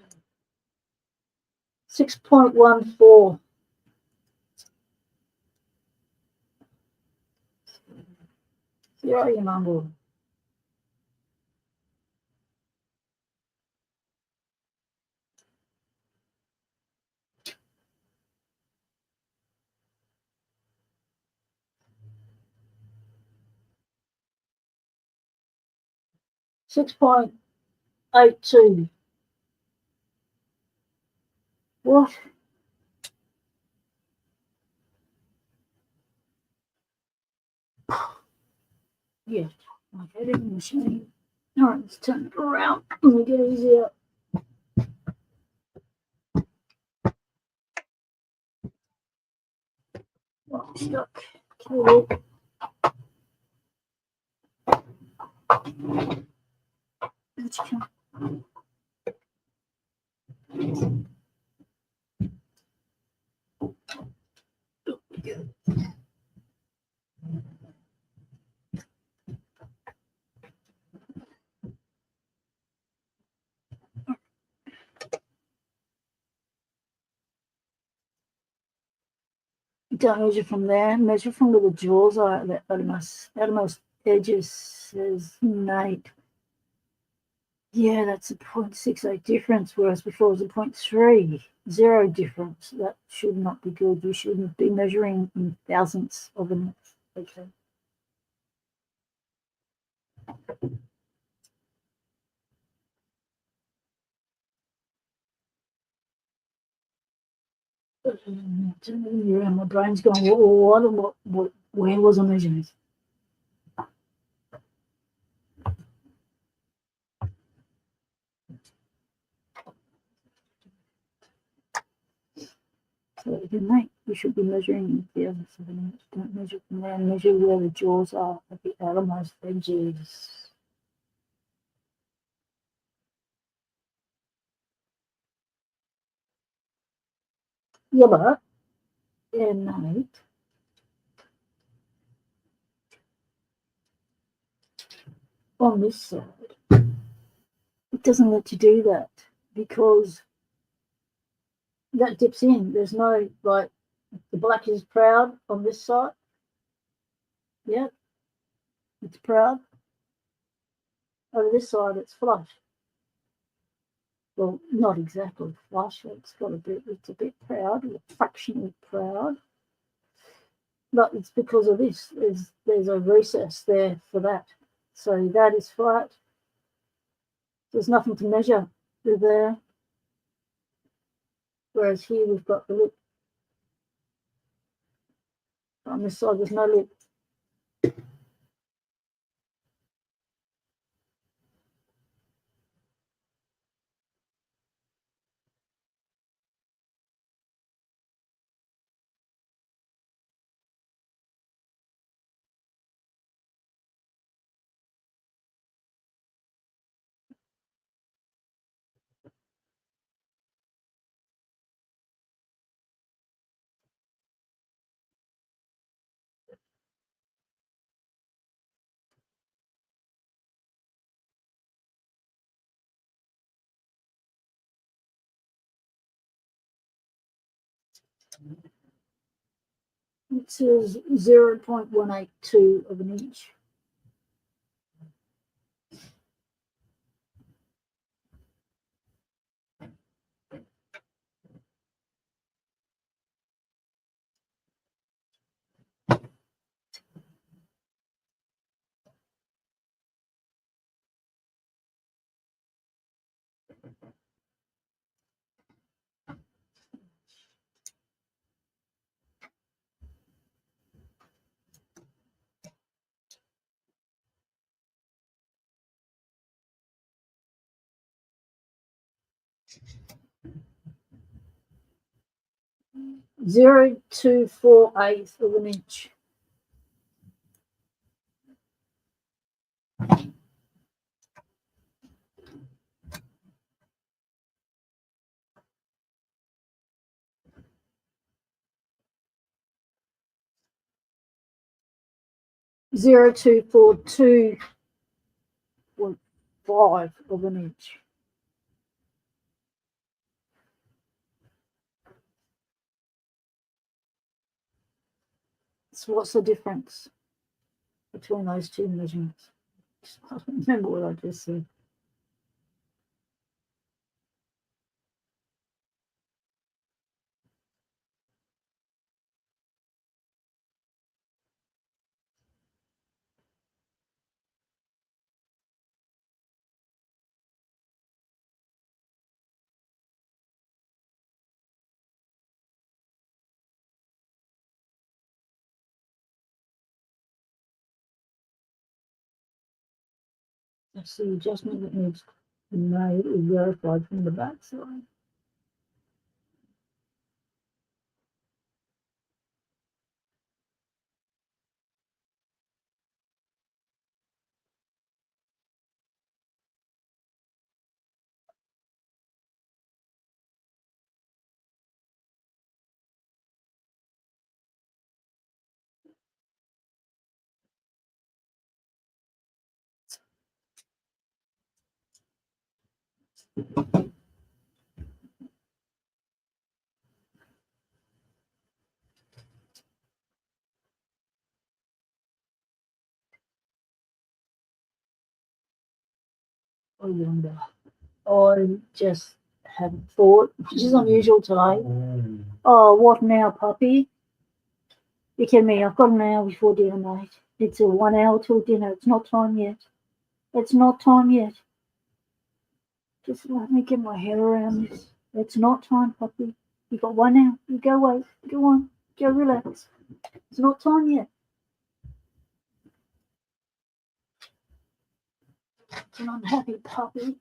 6.14. Zero your number. 6.82. What? Yeah, my head in the machine. All right, let's turn it around and we get easier. Oh, stuck. Okay. Let's come. Don't measure from there. Measure from where the jaws are at the outermost edges, says Nate. Yeah, that's a 0.68 difference, whereas before it was a 0.30 difference. That should not be good. You shouldn't be measuring in thousandths of an inch. Okay. My brain's going, what, where was I measuring? So again, mate, you should be measuring the other 7 inches. Don't measure from there. Measure where the jaws are at the outermost edges. Yeah, but mate, on this side, it doesn't let you do that because that dips in. There's no, like, the black is proud on this side. Yeah, it's proud. Over this side, it's flush. Well, not exactly flush. It's a bit proud, fractionally proud. But it's because of this. There's a recess there for that. So that is flat. There's nothing to measure there. Whereas here we've got the lip. On this side, there's no lip. 0.182 of an inch. Zero two four eighths of an inch. Zero two four two 0.5 of an inch. So what's the difference between those two measurements? I don't remember what I just said. That's the adjustment that needs to be made or verified from the back side. or younger. I just haven't thought, which is unusual today. Oh, what now, puppy? You kidding me? I've got an hour before dinner, mate. It's a 1 hour till dinner. It's not time yet. It's not time yet. Just let me get my head around this. It's not time, puppy. You got 1 hour. You go wait. Go on. Go relax. It's not time yet. It's an unhappy puppy.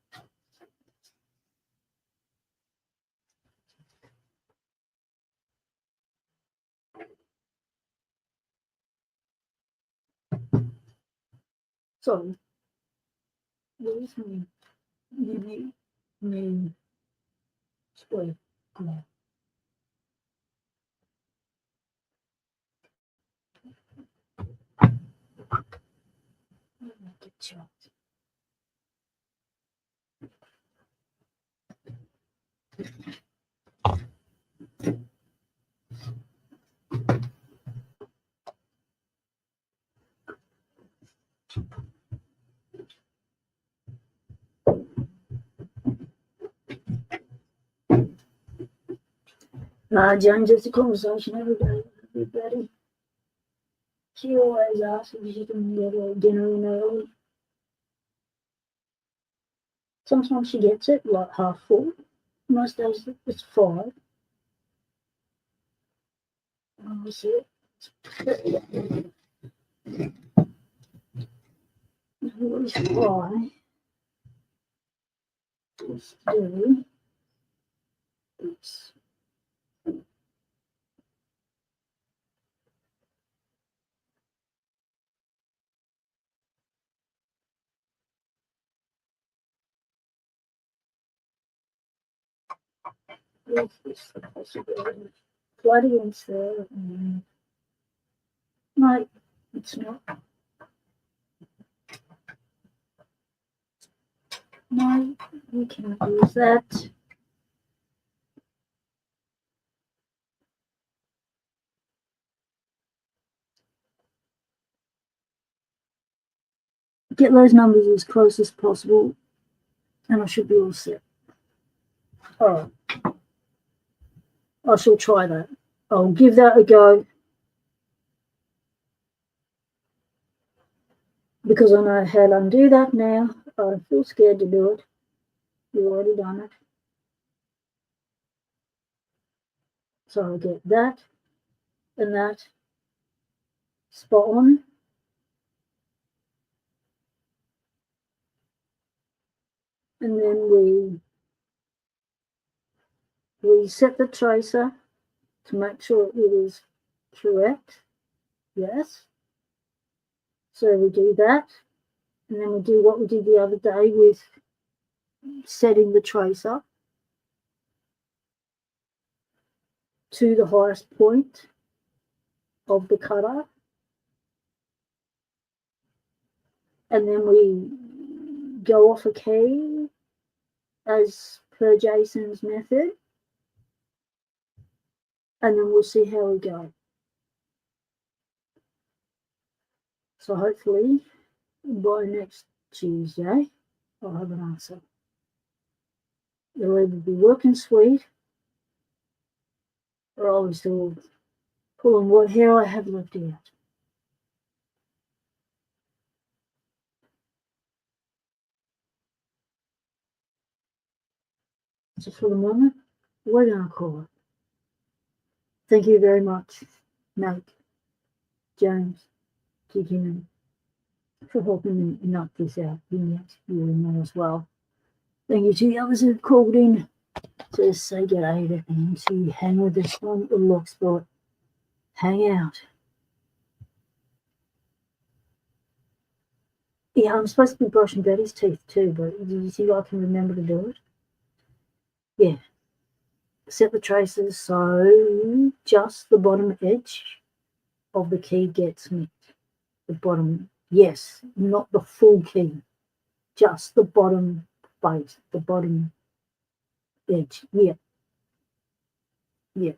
Sorry. Where's me? Me. Square. Yeah. Get chopped. James, it's a conversation every day with Betty. She always asks if she can get dinner in early. Sometimes she gets it like 4:30. Most days it's 5. I see it. Always try to do this. Is this the possibility? Flood against there. No, it's not. No, we can't use that. Get those numbers as close as possible, and I should be all set. Alright. I shall try that. I'll give that a go. Because I know how to undo that now. I feel scared to do it. You've already done it. So I'll get that and that spot on. And then we set the tracer to make sure it is correct. Yes. So we do that. And then we do what we did the other day with setting the tracer to the highest point of the cutter. And then we go off a key as per Jason's method. And then we'll see how we go. So hopefully by next Tuesday, I'll have an answer. It'll either be working sweet or I'll be still pulling what hair I have left out. So for the moment, we're going to call it. Thank you very much, Nate, James, Gideon, for helping me knock this out. You know as well. Thank you to the others who've called in to say g'day and to hang with us on the Locksport Hangout. Yeah, I'm supposed to be brushing Betty's teeth too, but did you see I can remember to do it? Yeah. Set the traces so just the bottom edge of the key gets met. The bottom, yes, not the full key, just the bottom base, the bottom edge. Yeah. Yeah.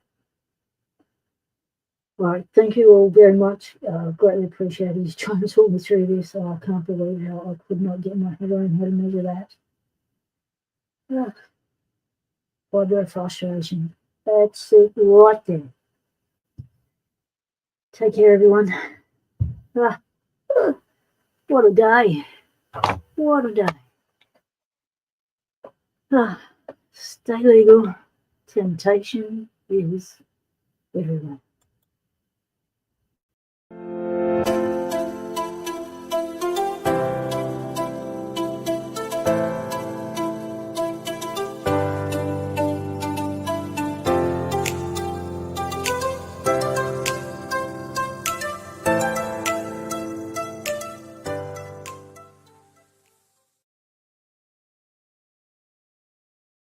Right, thank you all very much. Greatly appreciate you trying to talk me through this. I can't believe how I could not get my head around how to measure that. Ah, what a frustration. That's it right there. Take care, everyone. Ah, what a day. What a day. Ah, stay legal. Temptation is everywhere.